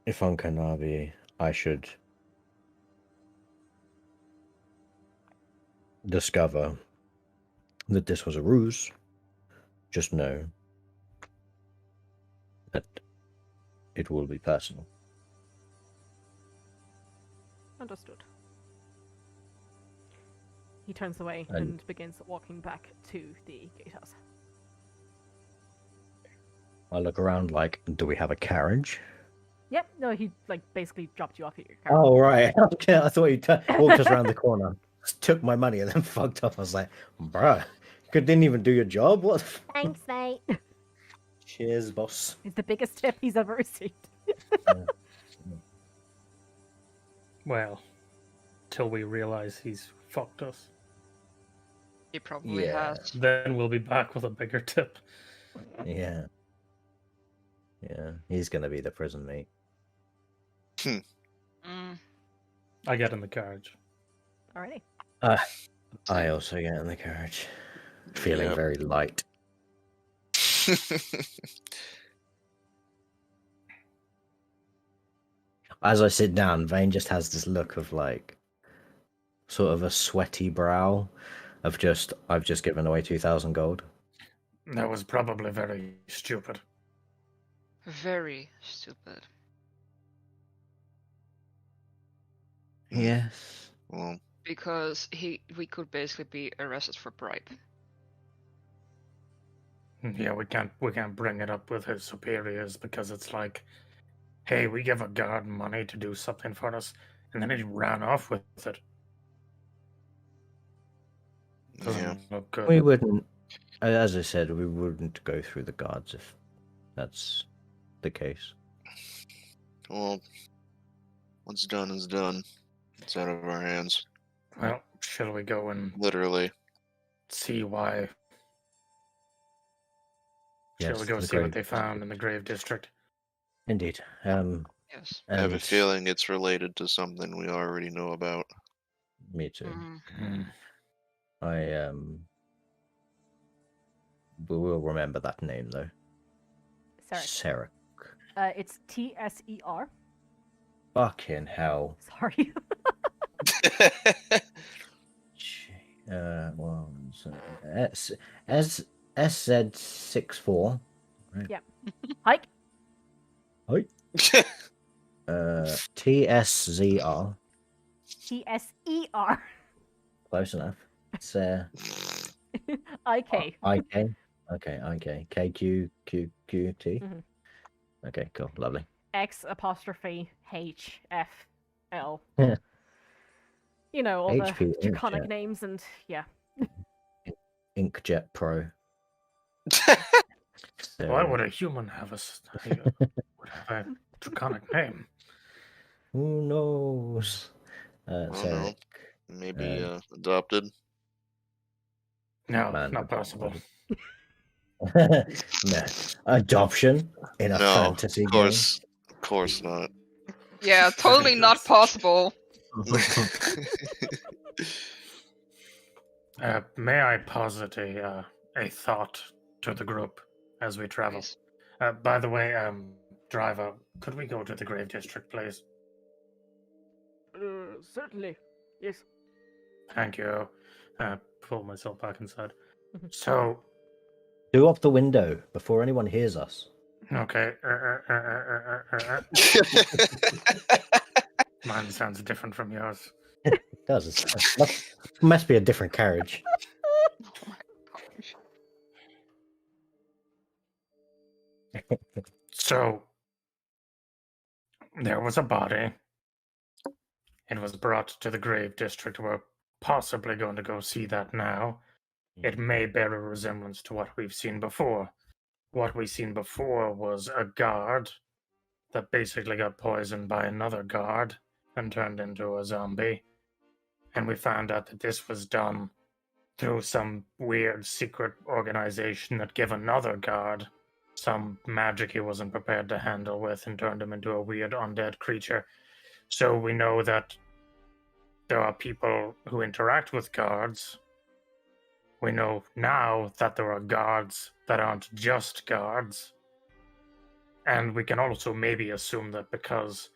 If on Kanavi, I should discover that this was a ruse, just know that it will be personal. Understood. He turns away And- and begins walking back to the gatehouse. I look around like, do we have a carriage? Yep, no, he, like, basically dropped you off at your car. Oh, right. Okay, I thought you walked us around the corner, took my money, and then fucked up. I was like, bruh, you didn't even do your job? What? Thanks, mate. Cheers, boss. It's the biggest tip he's ever received. Well, till we realize he's fucked us. He probably Yeah. has. Then we'll be back with a bigger tip. Yeah. Yeah, he's gonna be the prison mate. Mm. I get in the carriage. Alrighty. I also get in the carriage, feeling Yep. very light. As I sit down, Vayne just has this look of like, sort of a sweaty brow, of just, I've just given away 2,000 gold. That was probably very stupid. Very stupid. Yes. Well, Because we could basically be arrested for bribe. Yeah, we can't bring it up with his superiors because it's like, hey, we give a guard money to do something for us, and then he ran off with it. Doesn't yeah. look good. We wouldn't, as I said, we wouldn't go through the guards if that's the case. Well, what's done is done. It's out of our hands. Well, shall we go and Literally. see why? Shall Yes, we go the see what grave they found in the grave district? Indeed. Yes. I have a And feeling it's related to something we already know about. me too. Mm. I we will remember that name though. Sarah. Sarah. It's T-S-E-R. Fucking hell. Sorry. Well, SZ64. Hike. TSZR. T-S-E-R. Close enough. It's I-K. IK. Okay, IK. KQQQT. Mhm. Okay, cool, lovely. X apostrophe H F L. Yeah. You know, all HP the draconic Inkjet. names and yeah. Inkjet Pro. Why would a human have would have a draconic name? Who knows? I don't know. Sarah. Maybe adopted. No, Man, not possible. No. Adoption in a No, fantasy of course not. Yeah, totally not possible. game. May I posit a a thought to the group as we travel. Please. By the way, driver, could we go to the Grave District, please? Certainly. Yes. Thank you. Pull myself back inside. Mhm. So, Do up the window before anyone hears us. okay. Mine sounds different from yours. It does. Must be a different carriage. Oh my gosh. So, there was a body. It was brought to the Grave District. We're possibly going to go see that now. It may bear a resemblance to what we've seen before. What we've seen before was a guard that basically got poisoned by another guard and turned into a zombie. And we found out that this was done through some weird secret organization that gave another guard some magic he wasn't prepared to handle with and turned him into a weird undead creature. So we know that there are people who interact with guards. We know now that there are guards that aren't just guards. And we can also maybe assume that because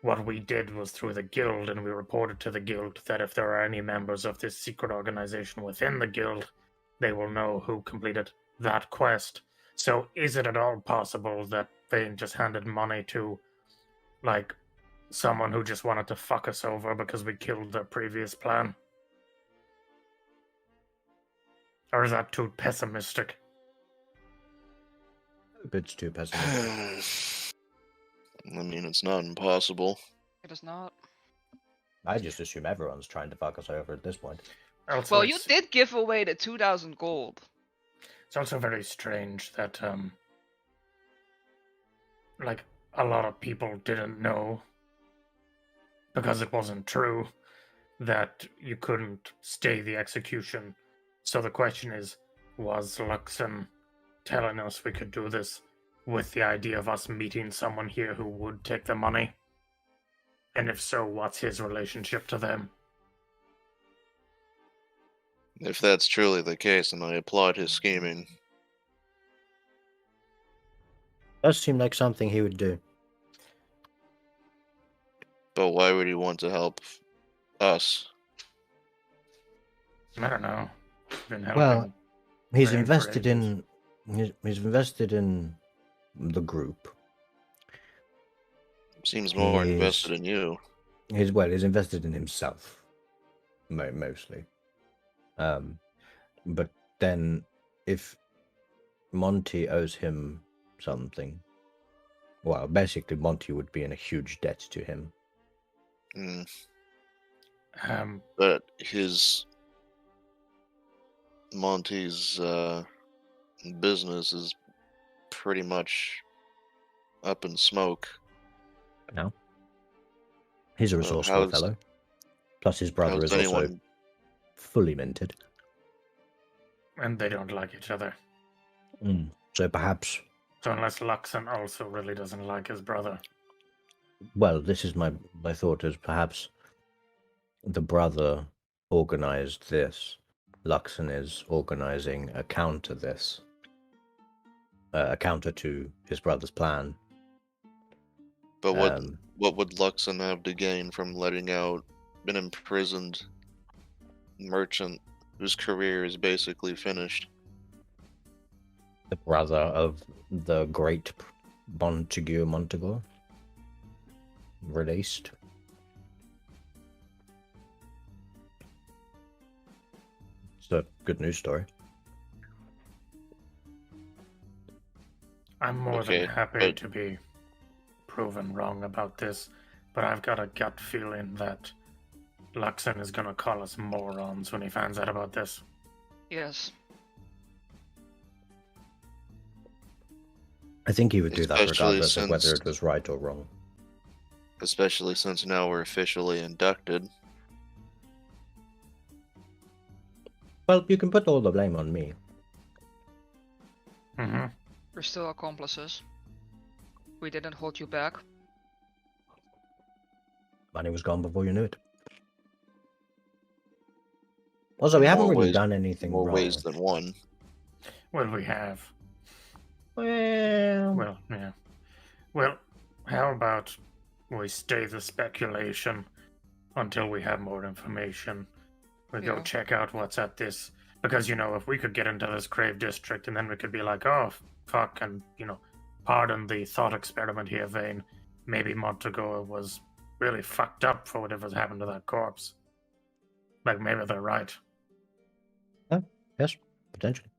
what we did was through the guild and we reported to the guild, that if there are any members of this secret organization within the guild, they will know who completed that quest. So is it at all possible that Vayne just handed money to, like, someone who just wanted to fuck us over because we killed their previous plan? Or is that too pessimistic? A bit too pessimistic. I mean, it's not impossible. It is not. I just assume everyone's trying to fuck us over at this point. Also, Well, you it's- did give away the 2,000 gold. It's also very strange that, like, a lot of people didn't know, because it wasn't true, that you couldn't stay the execution. So the question is, was Luxon telling us we could do this with the idea of us meeting someone here who would take the money? And if so, what's his relationship to them? If that's truly the case, then I applaud his scheming. Does seem like something he would do. But why would he want to help us? I don't know. Been helping. Well, he's Vayne for invested ages. in. He's invested in the group. Seems more He's- invested in you. He's invested in himself, mostly. But then, if Monty owes him something, well, basically Monty would be in a huge debt to him. Mm. Um, But Monty's business is pretty much up in smoke. No, he's a Well, resourceful how's- fellow. Plus, his brother How's is also anyone? fully minted. and they don't like each other. So perhaps, So unless Luxon also really doesn't like his brother. well, this is my thought is perhaps the brother organized this. Luxon is organizing a counter this. A counter to his brother's plan. But what Um, what would Luxon have to gain from letting out an imprisoned merchant whose career is basically finished? the brother of the great Montague released. It's a good news story. I'm more Okay, than happy but- to be proven wrong about this, but I've got a gut feeling that Luxon is going to call us morons when he finds out about this. Yes. I think he would do that Especially regardless of whether since- it was right or wrong. Especially since now we're officially inducted. Well, you can put all the blame on me. Mm-hmm. We're still accomplices. We didn't hold you back. Money was gone before you knew it. Also, we haven't More really ways- done anything More wrong. ways than one. Well, we have. Well, Yeah. Well, how about we stay the speculation until we have more information? We go Yeah. check out what's at this. Because, if we could get into this Grave District and then we could be like, oh, fuck, and, pardon the thought experiment here, Vayne. Maybe Montego was really fucked up for whatever's happened to that corpse. Like, maybe they're right. yes, potentially.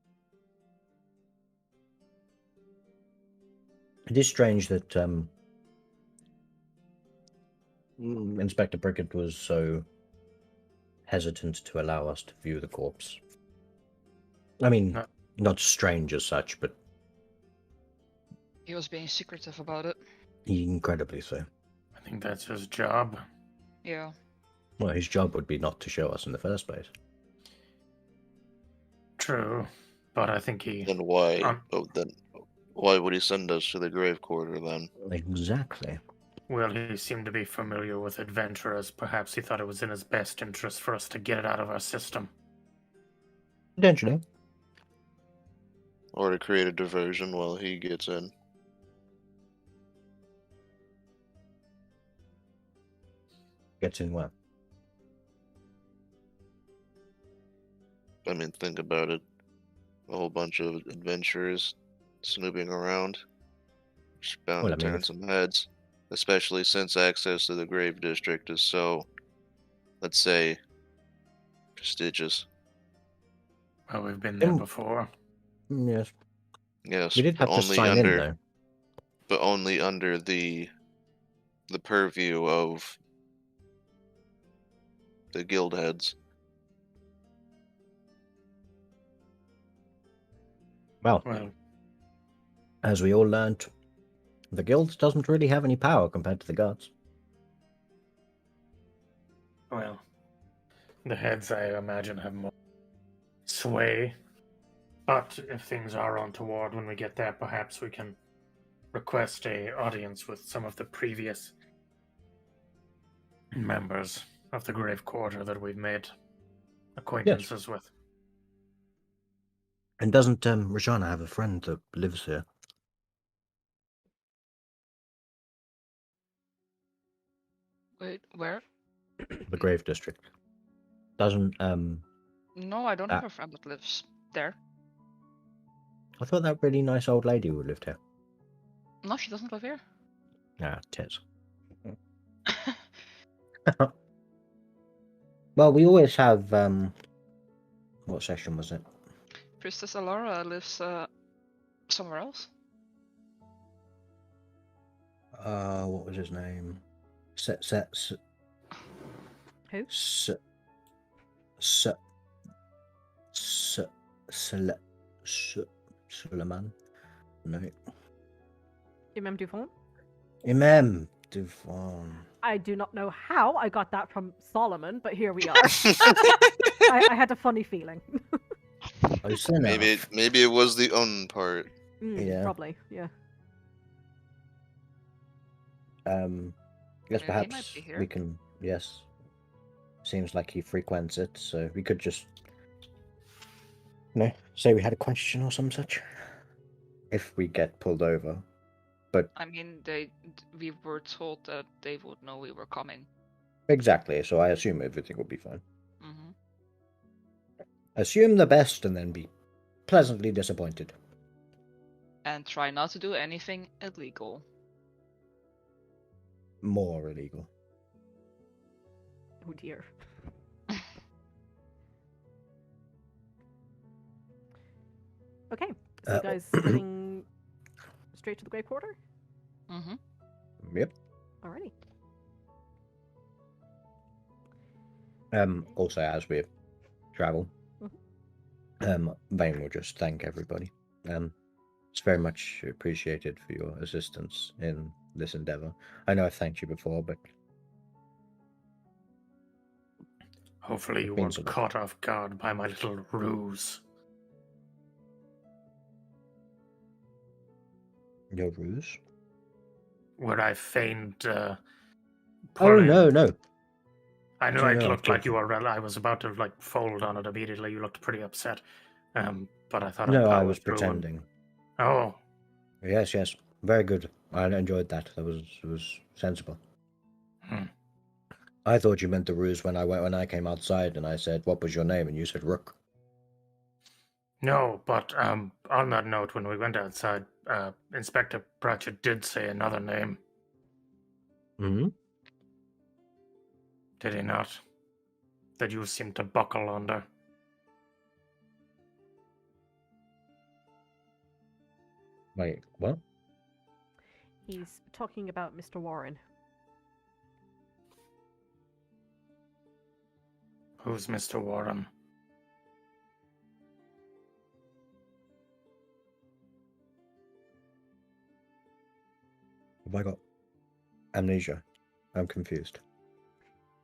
It is strange that Inspector Prickett was so hesitant to allow us to view the corpse. I mean, No. not strange as such, but He was being secretive about it. incredibly so. I think that's his job. Yeah. Well, his job would be not to show us in the first place. True. But I think he... Then why? Um, Then why would he send us to the grave quarter then? Exactly. Well, he seemed to be familiar with adventurers. Perhaps he thought it was in his best interest for us to get it out of our system. Potentially. Or to create a diversion while he gets in. Gets in well. I mean, think about it. A whole bunch of adventurers snooping around. Just bound Well, to I mean, turn if- some heads. Especially since access to the grave district is so, let's say, prestigious. Well, we've been there Um, before. Yes. Yes, We did but have to only sign under, in, though. but only under the purview of the guild heads. Well, Well, as we all learned, the guild doesn't really have any power compared to the guards. the heads, I imagine, have more sway. But if things are untoward when we get there, perhaps we can request a audience with some of the previous members of the grave quarter that we've made acquaintances with. And doesn't Roshana have a friend that lives here? Wait, where? The Grave District. Doesn't No, I don't have a friend that lives there. I thought that really nice old lady who lived here. No, she doesn't live here. Ah, tits. Well, we always have what session was it? Priestess Alara lives somewhere else. What was his name? Who? Suleiman? No. Imam Dufon? Imam Dufon. I do not know how I got that from Solomon, but here we are. I had a funny feeling. Oh, Sinner. Maybe it was the part. Yeah. Probably, yeah. Guess Maybe he might perhaps be here. we can. Yes. Seems like he frequents it, so we could just, say we had a question or some such. If we get pulled over, but I mean, we were told that they would know we were coming. exactly. So I assume everything will be fine. Mm-hmm. Assume the best and then be pleasantly disappointed. And try not to do anything illegal. More illegal. Oh dear. Okay, so you guys heading straight to the Grey Quarter? Mm-hmm. Yep. Alrighty. Also, as we travel, Vayne will just thank everybody. It's very much appreciated for your assistance in this endeavor. I know I've thanked you before, but Hopefully you means weren't a lot. caught off guard by my little ruse. Your ruse? Where I feigned Oh pulling. no. I knew Do you it know looked I'm like you were. I was about to fold on it immediately. You looked pretty upset. But I thought No, I'd I power was through and- pretending. Oh, Yes, yes. Very good. I enjoyed that. That was sensible. Hmm. I thought you meant the ruse when I came outside and I said, "What was your name?" and you said Rook. no, but on that note, when we went outside, Inspector Pratchett did say another name, Hmm. did he not? That you seemed to buckle under. Wait, what? He's talking about Mr. Warren. Who's Mr. Warren? Have I got amnesia? I'm confused.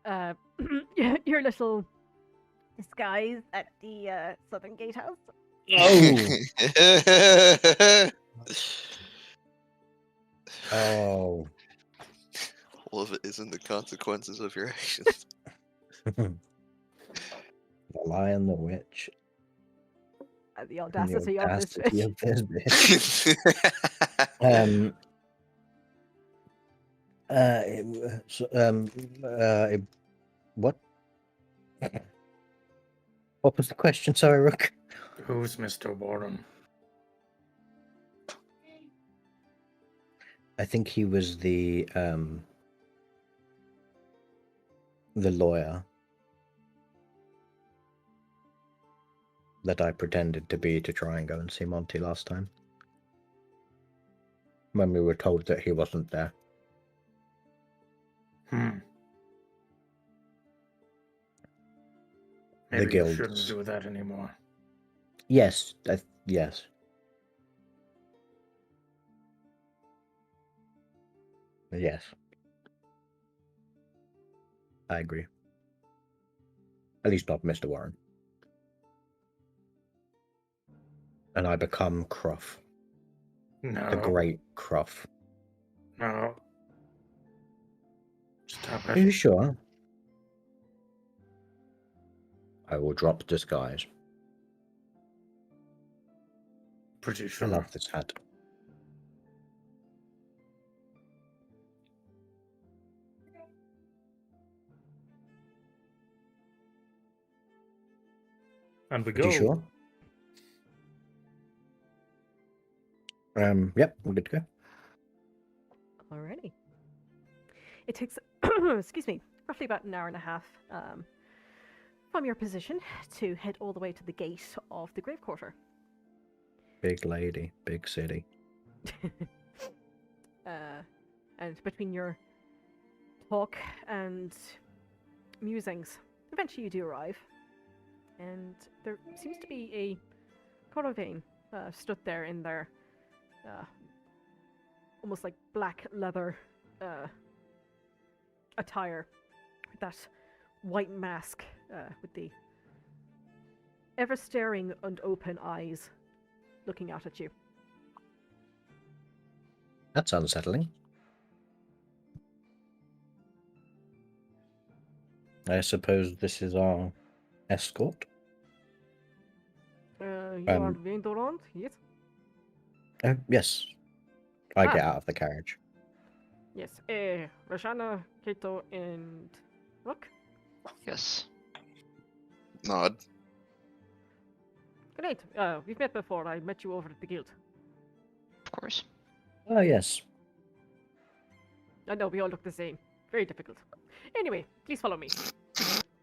Your little disguise at the Southern Gatehouse. Oh. All of it isn't the consequences of your actions. The Lion, the Witch, The and the audacity of this audacity bitch. of this bitch. What? What was the question? Sorry, Rook. Who's Mr. Warren? I think he was the lawyer that I pretended to be to try and go and see Monty last time. When we were told that he wasn't there. Maybe you guilds. shouldn't do that anymore. Yes, yes. Yes. I agree. At least not Mr. Warren. And I become Cruff. No. The great Cruff. No. Stop Are you it. sure? I will drop disguise. Pretty I sure. love this hat. And we Are go. you sure? Yep, we're good to go. Alrighty. It takes, excuse me, roughly about an hour and a half from your position to head all the way to the gate of the Grave Quarter. Big lady, big city. And between your talk and musings, eventually you do arrive. And there seems to be a caravan stood there in their almost like black leather attire, with that white mask with the ever staring and open eyes looking out at you. That's unsettling. I suppose this is our escort. You are Vayne, yes? Yes. I Ah. get out of the carriage. Yes. Roshana, Kato, and Rook. Yes. Nod. Great. We've met before. I met you over at the guild. Of course. Oh, yes. I know we all look the same. Very difficult. Anyway, please follow me.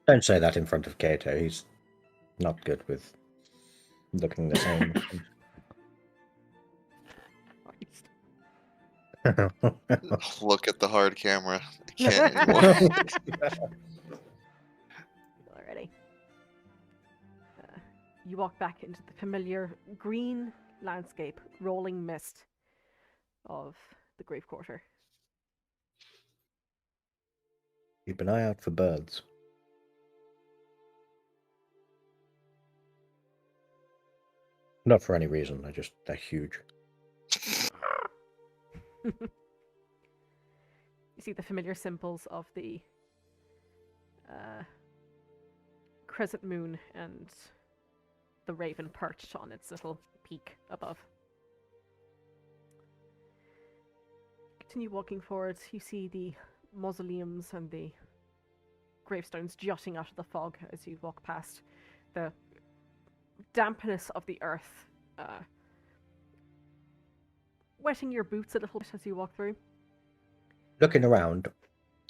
Don't say that in front of Kato. He's not good with looking the same. Look at the hard camera. I can't anymore. Alrighty. You walk back into the familiar green landscape, rolling mist of the Grave Quarter. Keep an eye out for birds. Not for any reason. They're huge. You see the familiar symbols of the crescent moon and the raven perched on its little peak above. Continue walking forwards. You see the mausoleums and the gravestones jutting out of the fog as you walk past. The dampness of the earth wetting your boots a little bit as you walk through. Looking around,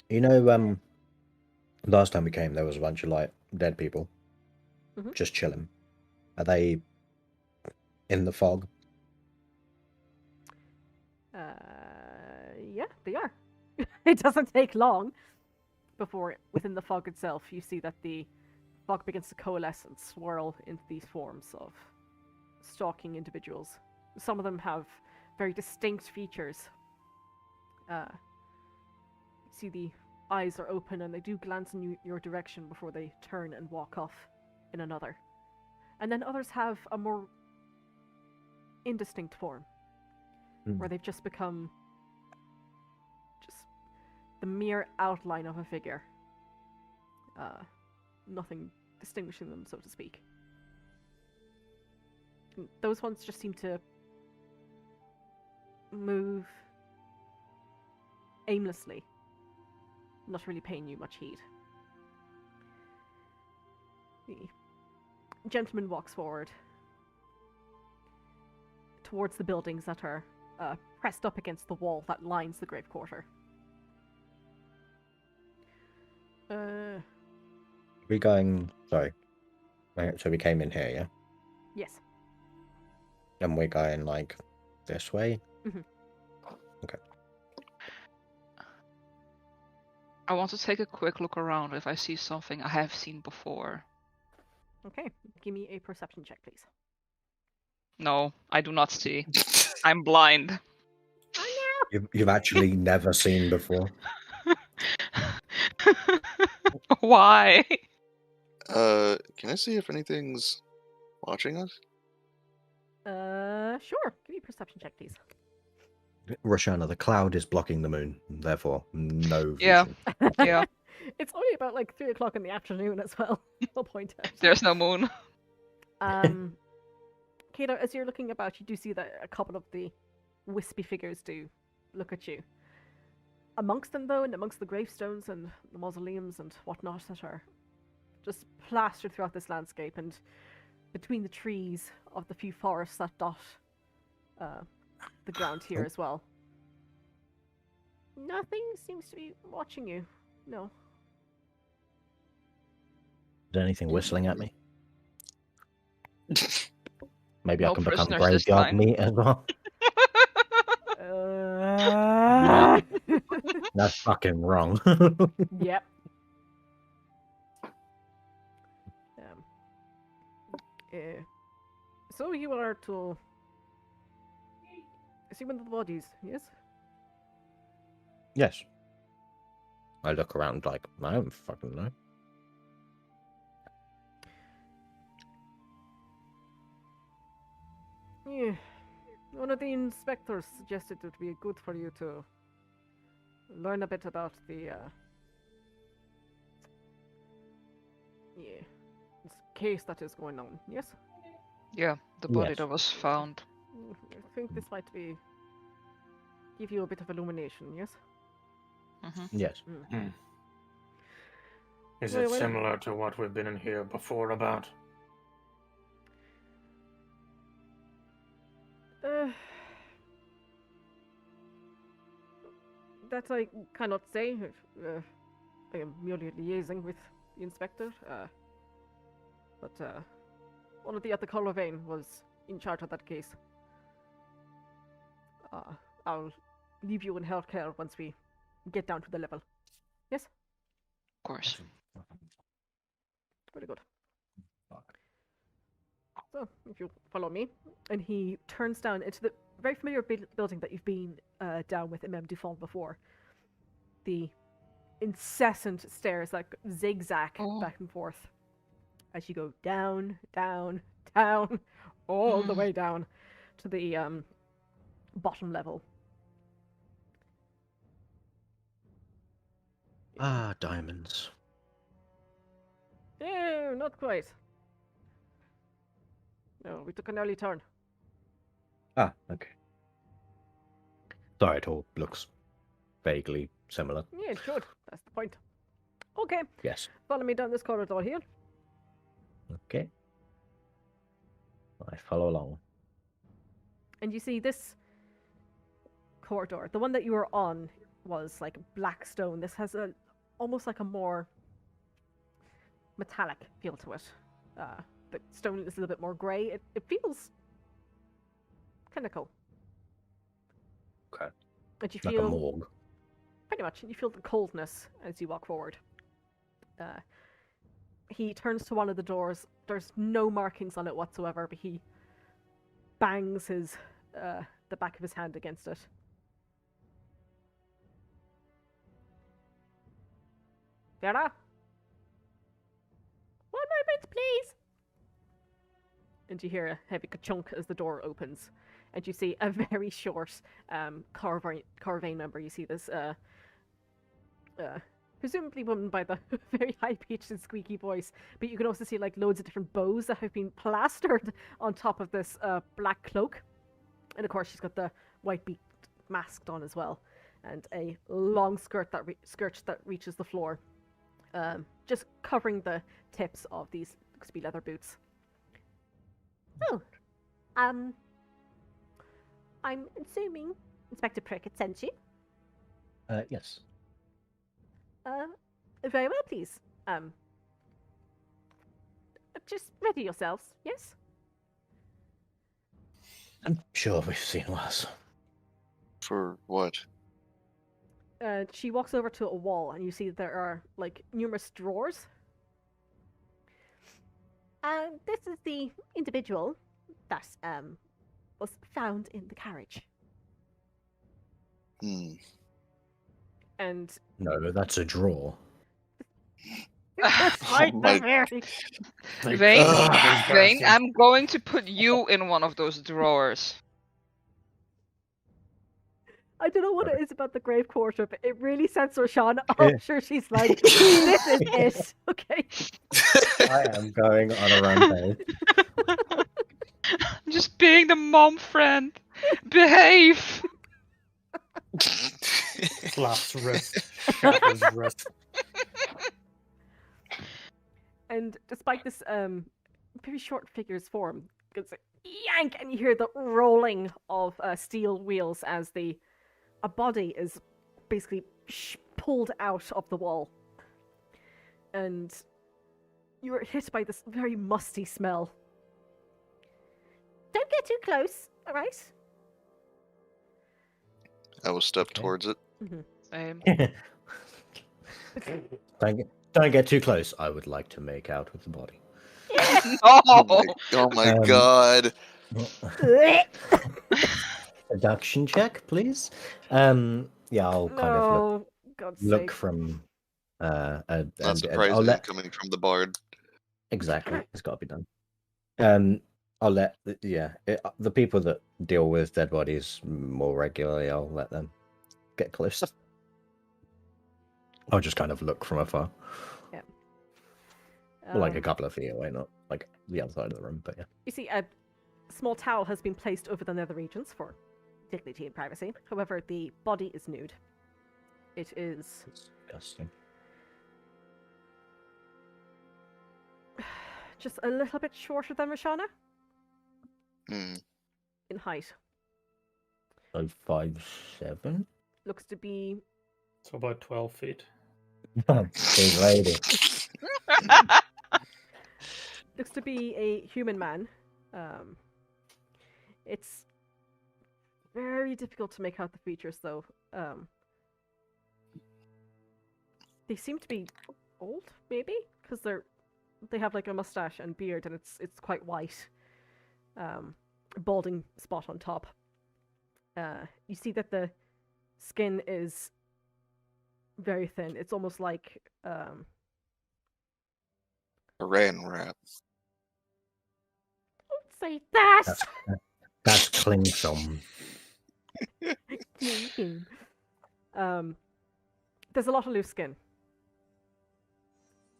you know, last time we came, there was a bunch of like dead people just chilling. Are they in the fog? Yeah, they are. It doesn't take long before within the fog itself you see that the fog begins to coalesce and swirl into these forms of stalking individuals. Some of them have very distinct features. You see the eyes are open and they do glance in your direction before they turn and walk off in another. And then others have a more indistinct form, where they've just become just the mere outline of a figure. Nothing distinguishing them, so to speak. And those ones just seem to move aimlessly, not really paying you much heed. The gentleman walks forward towards the buildings that are pressed up against the wall that lines the grave quarter. We going? Sorry. So we came in here, yeah, Yes. and we're going like this way. Okay. I want to take a quick look around if I see something I have seen before. Okay, give me a perception check, please. No, I do not see. I'm blind. You've actually never seen before. Why? Can I see if anything's watching us? Sure. Give me a perception check, please. Roshana, the cloud is blocking the moon, therefore no vision. Yeah. Yeah. It's only about like 3 o'clock in the afternoon as well. I'll point out. There's no moon. Kato, as you're looking about, you do see that a couple of the wispy figures do look at you. Amongst them, though, and amongst the gravestones and the mausoleums and whatnot that are just plastered throughout this landscape, and between the trees of the few forests that dot the ground here as well. Nothing seems to be watching you. No. Is anything whistling at me? Maybe I No can become prisoners this graveyard time. meat as well. That's fucking wrong. Yep. So you are to examine the bodies, yes? Yes. I look around like, I don't fucking know. Yeah. One of the inspectors suggested it would be good for you to learn a bit about the this case that is going on, yes? Yeah, the body Yes. that was found. I think this might give you a bit of illumination, yes? Yes. Is Well, it well- similar to what we've been in here before about? That I cannot say. I am merely liaising with the inspector. But one of the at the caravan was in charge of that case. I'll leave you in healthcare once we get down to the level. Yes? Of course. Very good. So, if you follow me, and he turns down into the very familiar building that you've been down with MM Dufont before. The incessant stairs that zigzag back and forth as you go down, down, down, all the way down to the bottom level. Ah, diamonds. No, not quite. No, we took an early turn. Ah, okay. Sorry, it all looks vaguely similar. Yeah, it should. That's the point. Okay, Yes. follow me down this corridor here. Okay. I follow along. And you see this corridor. The one that you were on was like black stone. This has a almost like a more metallic feel to it. The stone is a little bit more grey. It feels kind of cool. Okay. And you Like a feel morgue. pretty much. You feel the coldness as you walk forward. He turns to one of the doors. There's no markings on it whatsoever, but he bangs his the back of his hand against it. Vera? 1 moment, please. And you hear a heavy ka-chunk as the door opens, and you see a very short caravan member. You see this presumably woman by the very high-pitched and squeaky voice, but you can also see like loads of different bows that have been plastered on top of this black cloak. And of course she's got the white beak masked on as well, and a long skirt that reaches the floor, just covering the tips of these looks to be leather boots. Oh, I'm assuming Inspector Prickett sent you. Yes. Very well, please. Just ready yourselves, yes? I'm sure we've seen worse. For what? She walks over to a wall, and you see there are like numerous drawers. This is the individual that was found in the carriage. And No, that's a drawer. it's like Oh my- the very Vayne, Ugh. Vayne, I'm going to put you in one of those drawers. I don't know what it is about the grave quarter, but it really sets Roshana Yeah. up. Sure, she's like, this is it. Okay. I am going on a rampage. I'm just being the mom friend. Behave. Slaps wrist, shatters wrist. And despite this very short figure's form, it's a yank, and you hear the rolling of steel wheels as a body is basically pulled out of the wall. And you are hit by this very musty smell. Don't get too close, all right? I will step Okay. towards it. Same. Don't get too close. I would like to make out with the body. Oh, Oh my Um, god. Seduction check, please. Yeah, I'll kind of No, God's look sake. from Not and I'll surprising let coming from the bard. exactly. It's got to be done. I'll let the people that deal with dead bodies more regularly. I'll let them get closer. I'll just kind of look from afar, well, like a Um, couple of feet away, not like the other side of the room. But yeah, You see, a small towel has been placed over the nether regions for dignity and privacy. However, the body is nude. It is it's disgusting. just a little bit shorter than Roshana Hmm. in height. So 5'7". Looks to be So about 12 feet. Big lady. a human man. It's very difficult to make out the features, though. They seem to be old, maybe, because they have like a mustache and beard, and it's quite white. Balding spot on top. You see that the skin is very thin. It's almost like A rain wrap. Don't say that! That's clingsome. There's a lot of loose skin.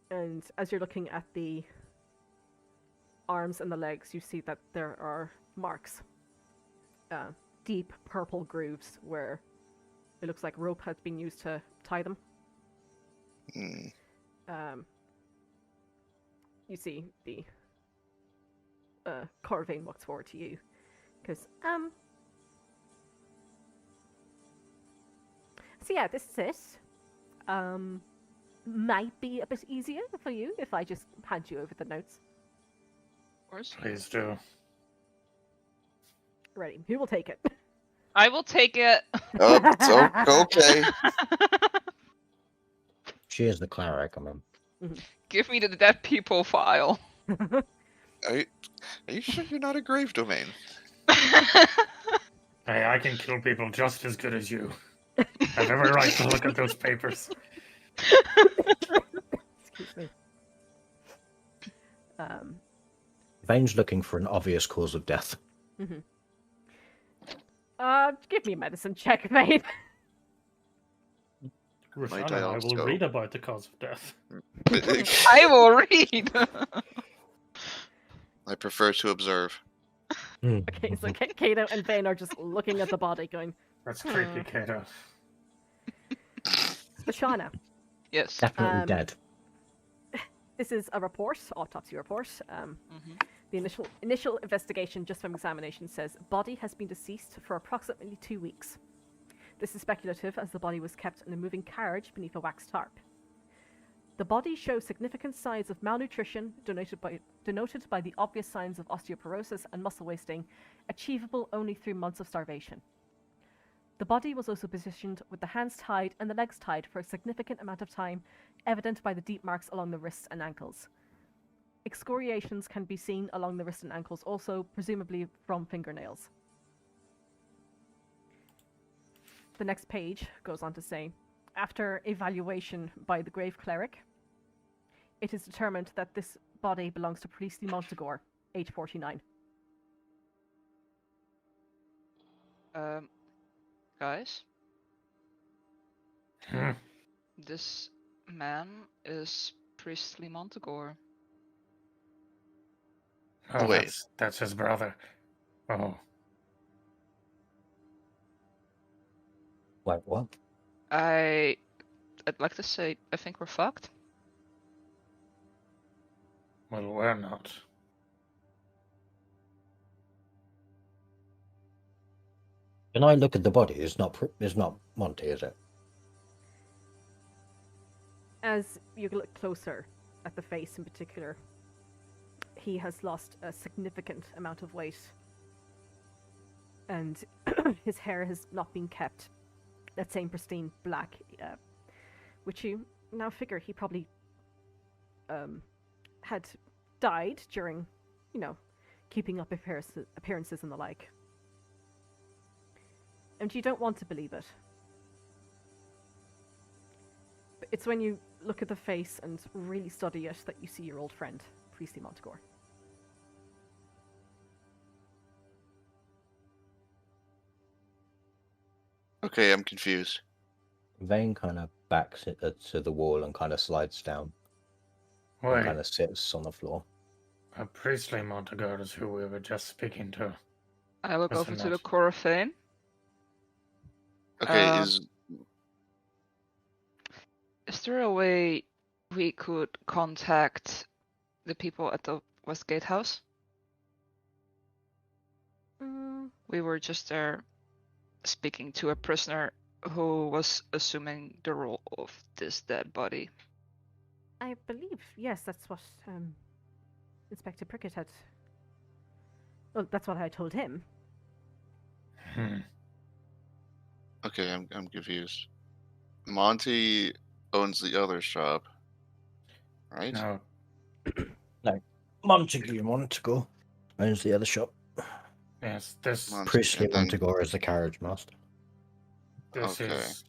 And as you're looking at the arms and the legs, you see that there are marks. Deep purple grooves where it looks like rope has been used to tie them. You see the Vayne walks forward to you. Because, so yeah, this is it. Might be a bit easier for you if I just hand you over the notes. Of course. Please do. Ready. Who will take it? I will take it. Oh, okay. She is the cleric, I mean. Give me the dead people file. Are you sure you're not a grave domain? Hey, I can kill people just as good as you. I have every right to look at those papers. Excuse me. Vayne's looking for an obvious cause of death. Give me a medicine check, Vayne. Roshana, I I will also- read about the cause of death. I will read. I prefer to observe. Okay, so Kato and Vayne are just looking at the body going, That's creepy, Kato. Roshana, Yes. Definitely dead. this is a report, autopsy report. Mhm. The initial investigation just from examination says body has been deceased for approximately 2 weeks. This is speculative as the body was kept in a moving carriage beneath a wax tarp. The body shows significant signs of malnutrition denoted by the obvious signs of osteoporosis and muscle wasting, achievable only through months of starvation. The body was also positioned with the hands tied and the legs tied for a significant amount of time, evident by the deep marks along the wrists and ankles. Excoriations can be seen along the wrists and ankles also, presumably from fingernails. The next page goes on to say, after evaluation by the grave cleric, it is determined that this body belongs to Priestley Montegor, age 49. Guys, Hmm. this man is Priestley Montegor. Oh, Wait. that's his brother. Oh, Wait, what? I'd like to say I think we're fucked. well, we're not. Can I look at the body? It's not Monty, is it? As you look closer at the face in particular, he has lost a significant amount of weight. And his hair has not been kept that same pristine black, which you now figure he probably had died during, keeping up appearances and the like. And you don't want to believe it. But it's when you look at the face and really study it that you see your old friend, Priestley Montegor. Okay, I'm confused. Vayne kind of backs it to the wall and kind of slides down and Wait, kind of sits on the floor. Priestley Montegor is who we were just speaking to. I look Listen, over to the that's- Caravan. Okay, Is there a way we could contact the people at the Westgate house? We were just there speaking to a prisoner who was assuming the role of this dead body. I believe, yes, that's what Inspector Prickett had. Well, that's what I told him. okay, I'm confused. Monty owns the other shop, right? No, Montegor owns the other shop. yes, this Monty, Priestley and then- Montegor is the carriage master. this Okay. is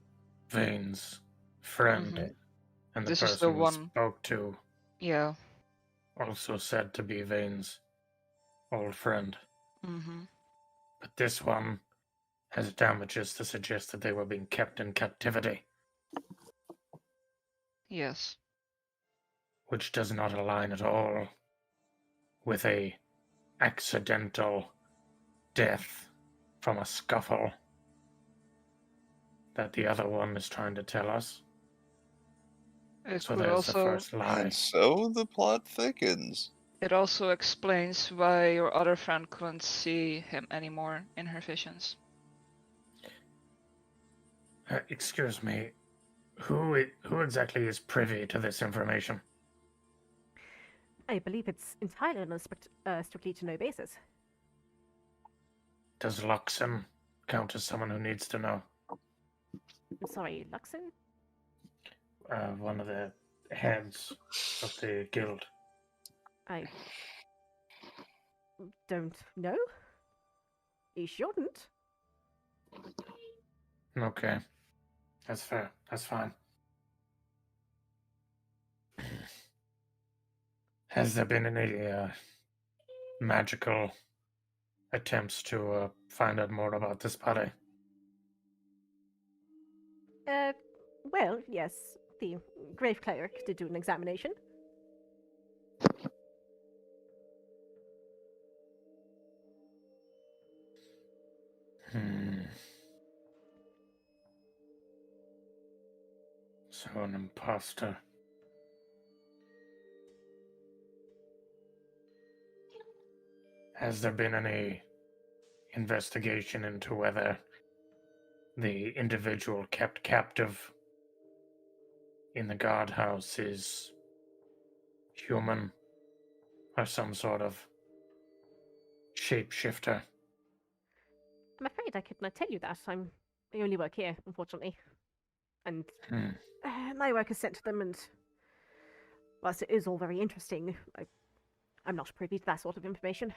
Vayne's friend, Mhm. and the This is person the we one- spoke to Yeah. also said to be Vayne's old friend. Mm-hmm. But this one has damages to suggest that they were being kept in captivity, Yes. which does not align at all with a accidental death from a scuffle that the other one is trying to tell us. It So could there's the also first lie. And so the plot thickens. it also explains why your other friend couldn't see him anymore in her visions. Excuse me, who exactly is privy to this information? I believe it's entirely on a strictly to know basis. Does Luxon count as someone who needs to know? Sorry, Luxon? One of the heads of the guild. I don't know. He shouldn't. Okay. That's fair. That's fine. Has there been any magical attempts to find out more about this body? Well, yes. The grave cleric did do an examination. So an imposter. Has there been any investigation into whether the individual kept captive in the guardhouse is human or some sort of shapeshifter? I'm afraid I could not tell you that. I only work here, unfortunately. And my work is sent to them, and whilst it is all very interesting, I'm not privy to that sort of information.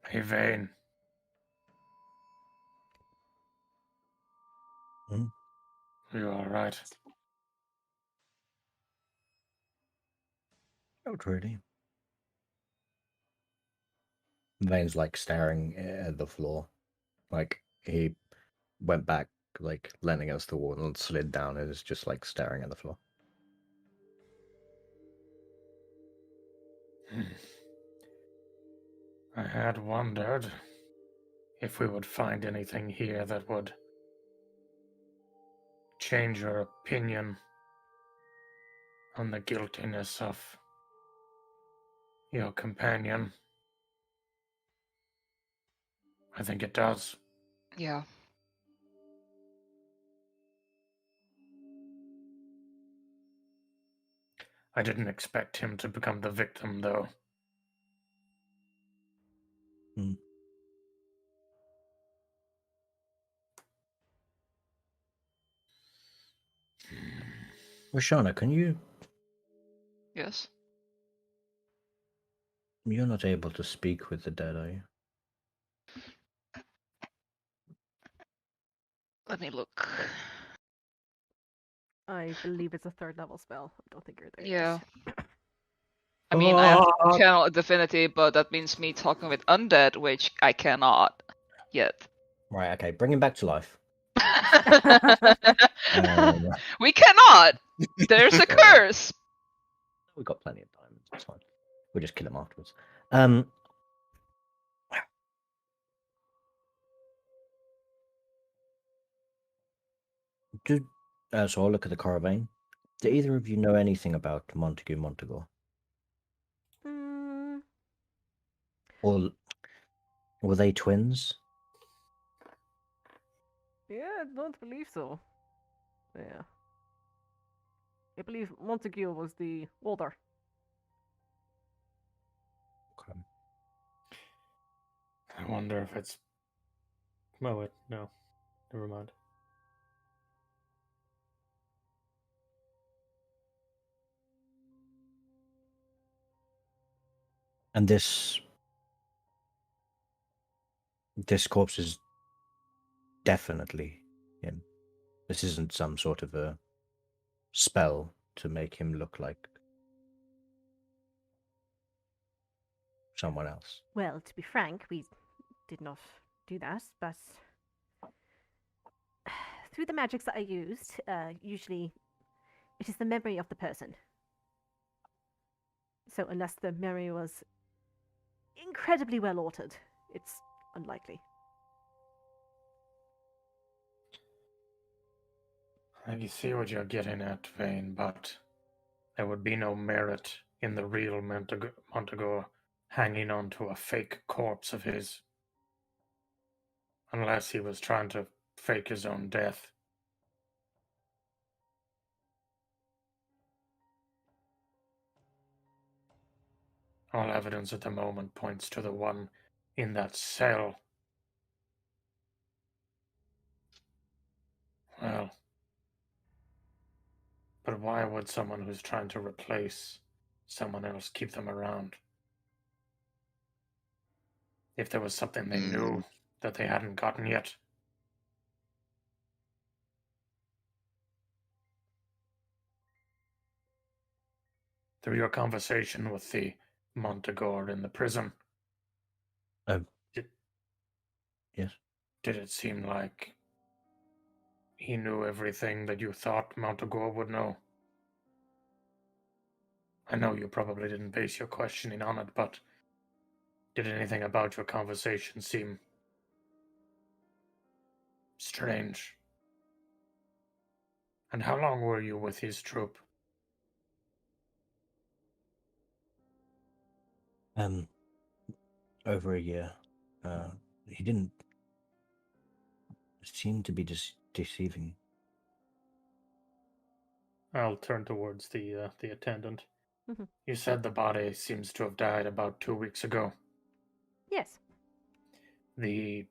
Hey, Vayne. Hmm? You alright? Not really. Vayne's like staring at the floor. Like he went back, like leaning against the wall and slid down and is just like staring at the floor. I had wondered if we would find anything here that would change your opinion on the guiltiness of your companion. I think it does. Yeah. I didn't expect him to become the victim, though. Roshana, can you? Yes. You're not able to speak with the dead, are you? Let me look. I believe it's a 3rd level spell. I don't think you're there Yeah. yet. I mean, I have to channel a divinity, but that means me talking with undead, which I cannot yet. Right. Okay. Bring him back to life. We cannot. There's a curse. We've got plenty of time. It's fine. We'll just kill him afterwards. So I'll look at the caravan. Do either of you know anything about Montague Montague? Or were they twins? Yeah, I don't believe so. Yeah. I believe Montague was the older. Okay. I wonder if it's... Oh, wait, no. Never mind. And this corpse is definitely him. This isn't some sort of a spell to make him look like someone else. Well, to be frank, we did not do that, but through the magics that I used, usually it is the memory of the person. So unless the memory was incredibly well altered, it's unlikely. I see what you're getting at, Vayne, but there would be no merit in the real Montague hanging on to a fake corpse of his. Unless he was trying to fake his own death. All evidence at the moment points to the one in that cell. Well, but why would someone who's trying to replace someone else keep them around? If there was something they knew that they hadn't gotten yet. Through your conversation with the Montague in the prison. Yes. Did it seem like he knew everything that you thought Montague would know? I know you probably didn't base your questioning on it, but did anything about your conversation seem strange? And how long were you with his troop? Over a year. He didn't seem to be deceiving. I'll turn towards the attendant. Mhm. You said the body seems to have died about 2 weeks ago. Yes. The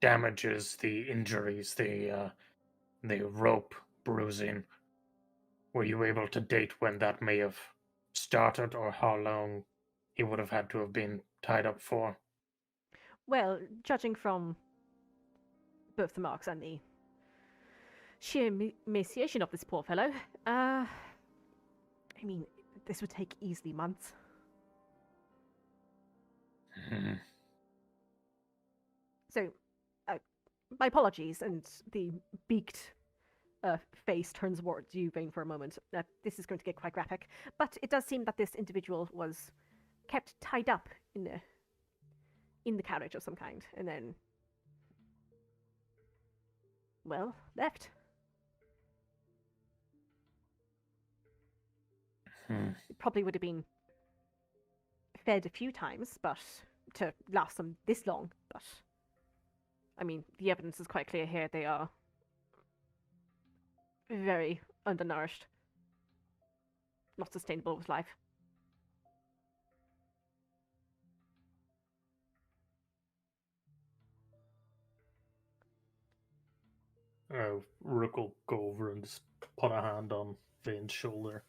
damages, the injuries, the rope bruising, were you able to date when that may have started or how long he would have had to have been tied up for? Well, judging from both the marks and the sheer emaciation of this poor fellow, I mean, this would take easily months. So, my apologies, and the beaked face turns towards you, Vayne, for a moment. This is going to get quite graphic, but it does seem that this individual was kept tied up in the carriage of some kind, and then, well, left. It probably would have been fed a few times, but to last them this long. But I mean, the evidence is quite clear here. They are very undernourished, not sustainable with life. Rook will go over and just put a hand on Vayne's shoulder.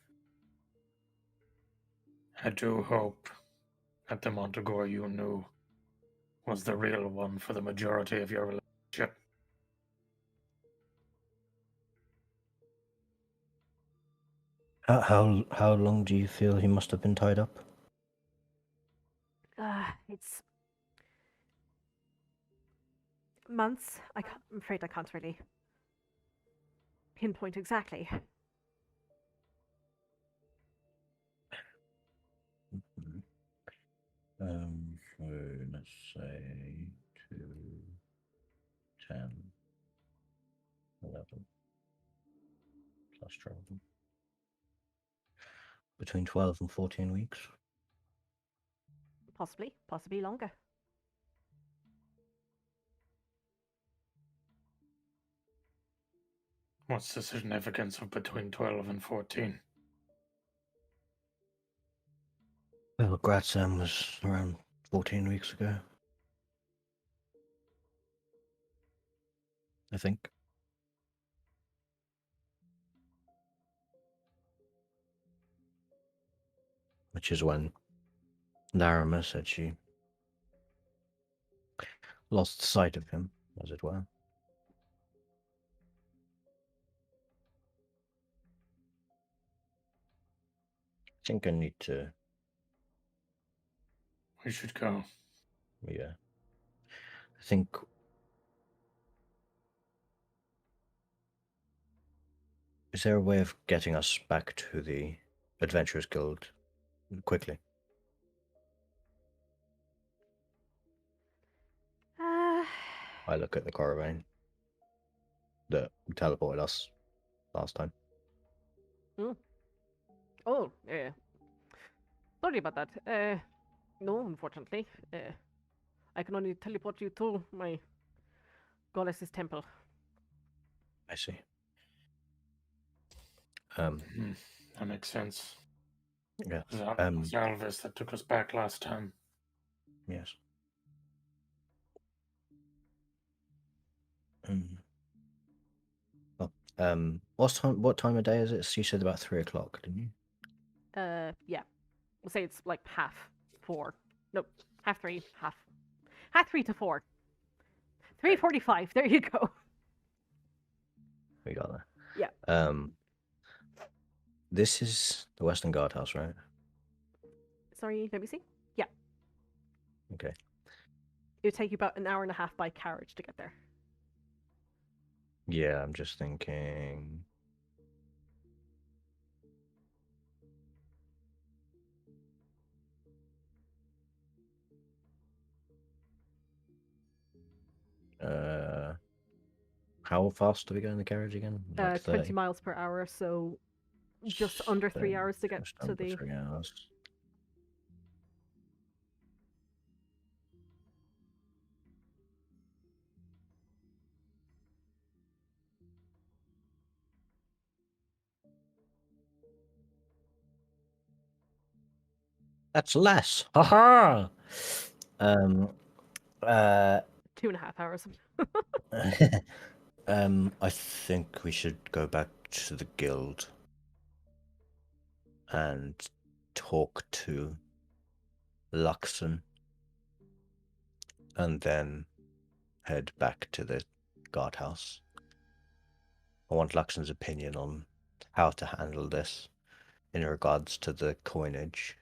I do hope that the Montague you knew was the real one for the majority of your relationship. How long do you feel he must have been tied up? It's months. I'm afraid I can't really pinpoint exactly. So let's say 2, 10, 11 plus travel. Between 12 and 14 weeks. Possibly longer. What's the significance of between 12 and 14? Well, Gradsam was around 14 weeks ago. I think. Which is when Narima said she lost sight of him, as it were. I think I need to... We should go. Yeah. I think Is there a way of getting us back to the Adventurers Guild quickly? I look at the caravan that teleported us last time. Oh, sorry about that. No, unfortunately. I can only teleport you to my goddess's temple. I see. That makes sense. Yeah. It was Alvis that took us back last time. Yes. Well, what time of day is it? You said about 3 o'clock, didn't you? Yeah. We'll say it's like 4:30. No, 3:30. Half 3 to 4. 3:45. There you go. We got that. Yeah. This is the Western Guardhouse, right? Sorry, let me see. Yeah. Okay. It would take you about an hour and a half by carriage to get there. Yeah, I'm just thinking. How fast do we go in the carriage again? Like 20 30? miles per hour, so just under 3 hours to get Just to under the. 3 hours. That's less. Haha. 2.5 hours. I think we should go back to the guild and talk to Luxon and then head back to the guardhouse. I want Luxon's opinion on how to handle this in regards to the coinage.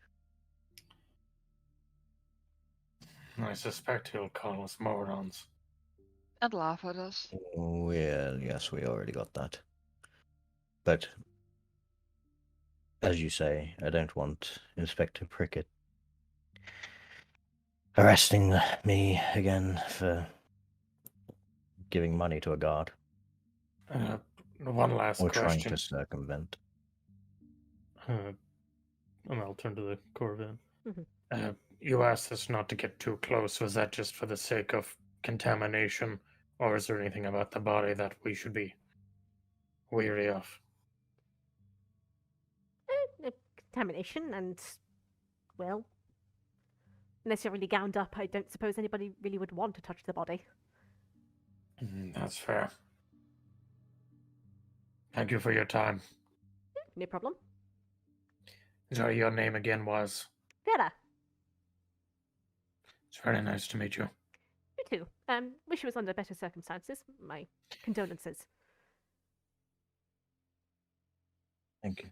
I suspect he'll call us morons. And laugh at us. Well, yes, we already got that. But, as you say, I don't want Inspector Prickett arresting me again for giving money to a guard. One last Or trying question. to circumvent. And I'll turn to the caravan. Mm-hmm. You asked us not to get too close. Was that just for the sake of contamination, or is there anything about the body that we should be weary of? Contamination and, well, unless you're really gowned up, I don't suppose anybody really would want to touch the body. That's fair. Thank you for your time. No problem. Sorry, your name again was? Vede. It's very nice to meet you. You too. Wish it was under better circumstances. My condolences. Thank you.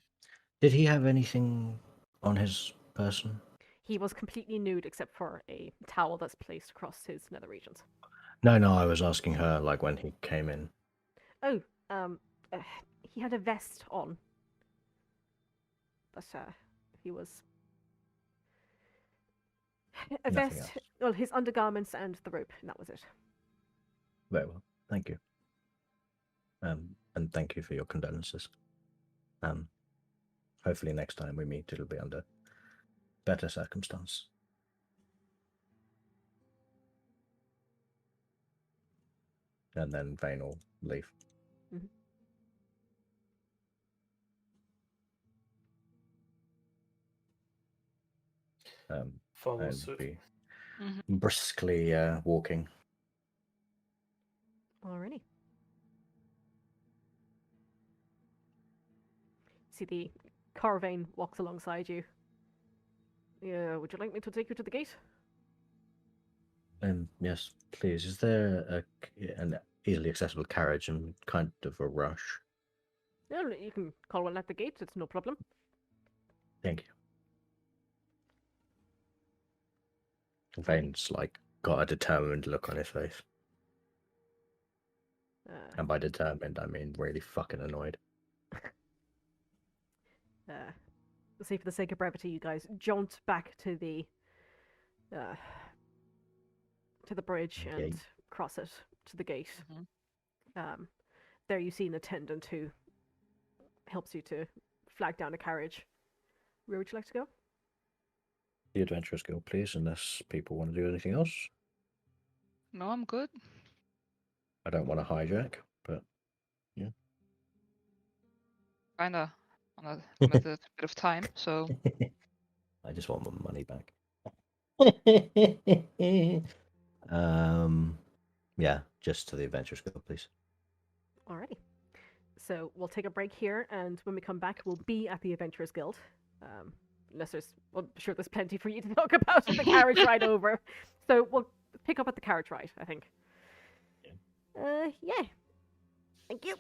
Did he have anything on his person? He was completely nude except for a towel that's placed across his nether regions. No, I was asking her, like, when he came in. Oh, he had a vest on. But he was a Nothing vest. else. Well, his undergarments and the rope, and that was it. Very well. Thank you. And thank you for your condolences. Hopefully next time we meet, it'll be under better circumstance. And then Vayne will leave. Mm-hmm. Follow I'll suit. be briskly walking. Alrighty. See the caravan walks alongside you. Yeah, would you like me to take you to the gate? Yes, please. Is there an easily accessible carriage and kind of a rush? Yeah, you can call one at the gate, it's no problem. Thank you. Vayne's like got a determined look on his face. And by determined, I mean really fucking annoyed. say for the sake of brevity, you guys jaunt back to the bridge and Gate. cross it to the gate. Mhm. There you see an attendant who helps you to flag down a carriage. Where would you like to go? The Adventurers Guild, please, unless people want to do anything else. No, I'm good. I don't want to hijack, but Kinda on a limited bit of time, so I just want my money back. Yeah, just to the Adventurers Guild, please. Alrighty. So we'll take a break here, and when we come back, we'll be at the Adventurers Guild. Unless there's, well, I'm sure there's plenty for you to talk about on the carriage ride over. So we'll pick up at the carriage ride, I think. Yeah. Yeah. Thank you.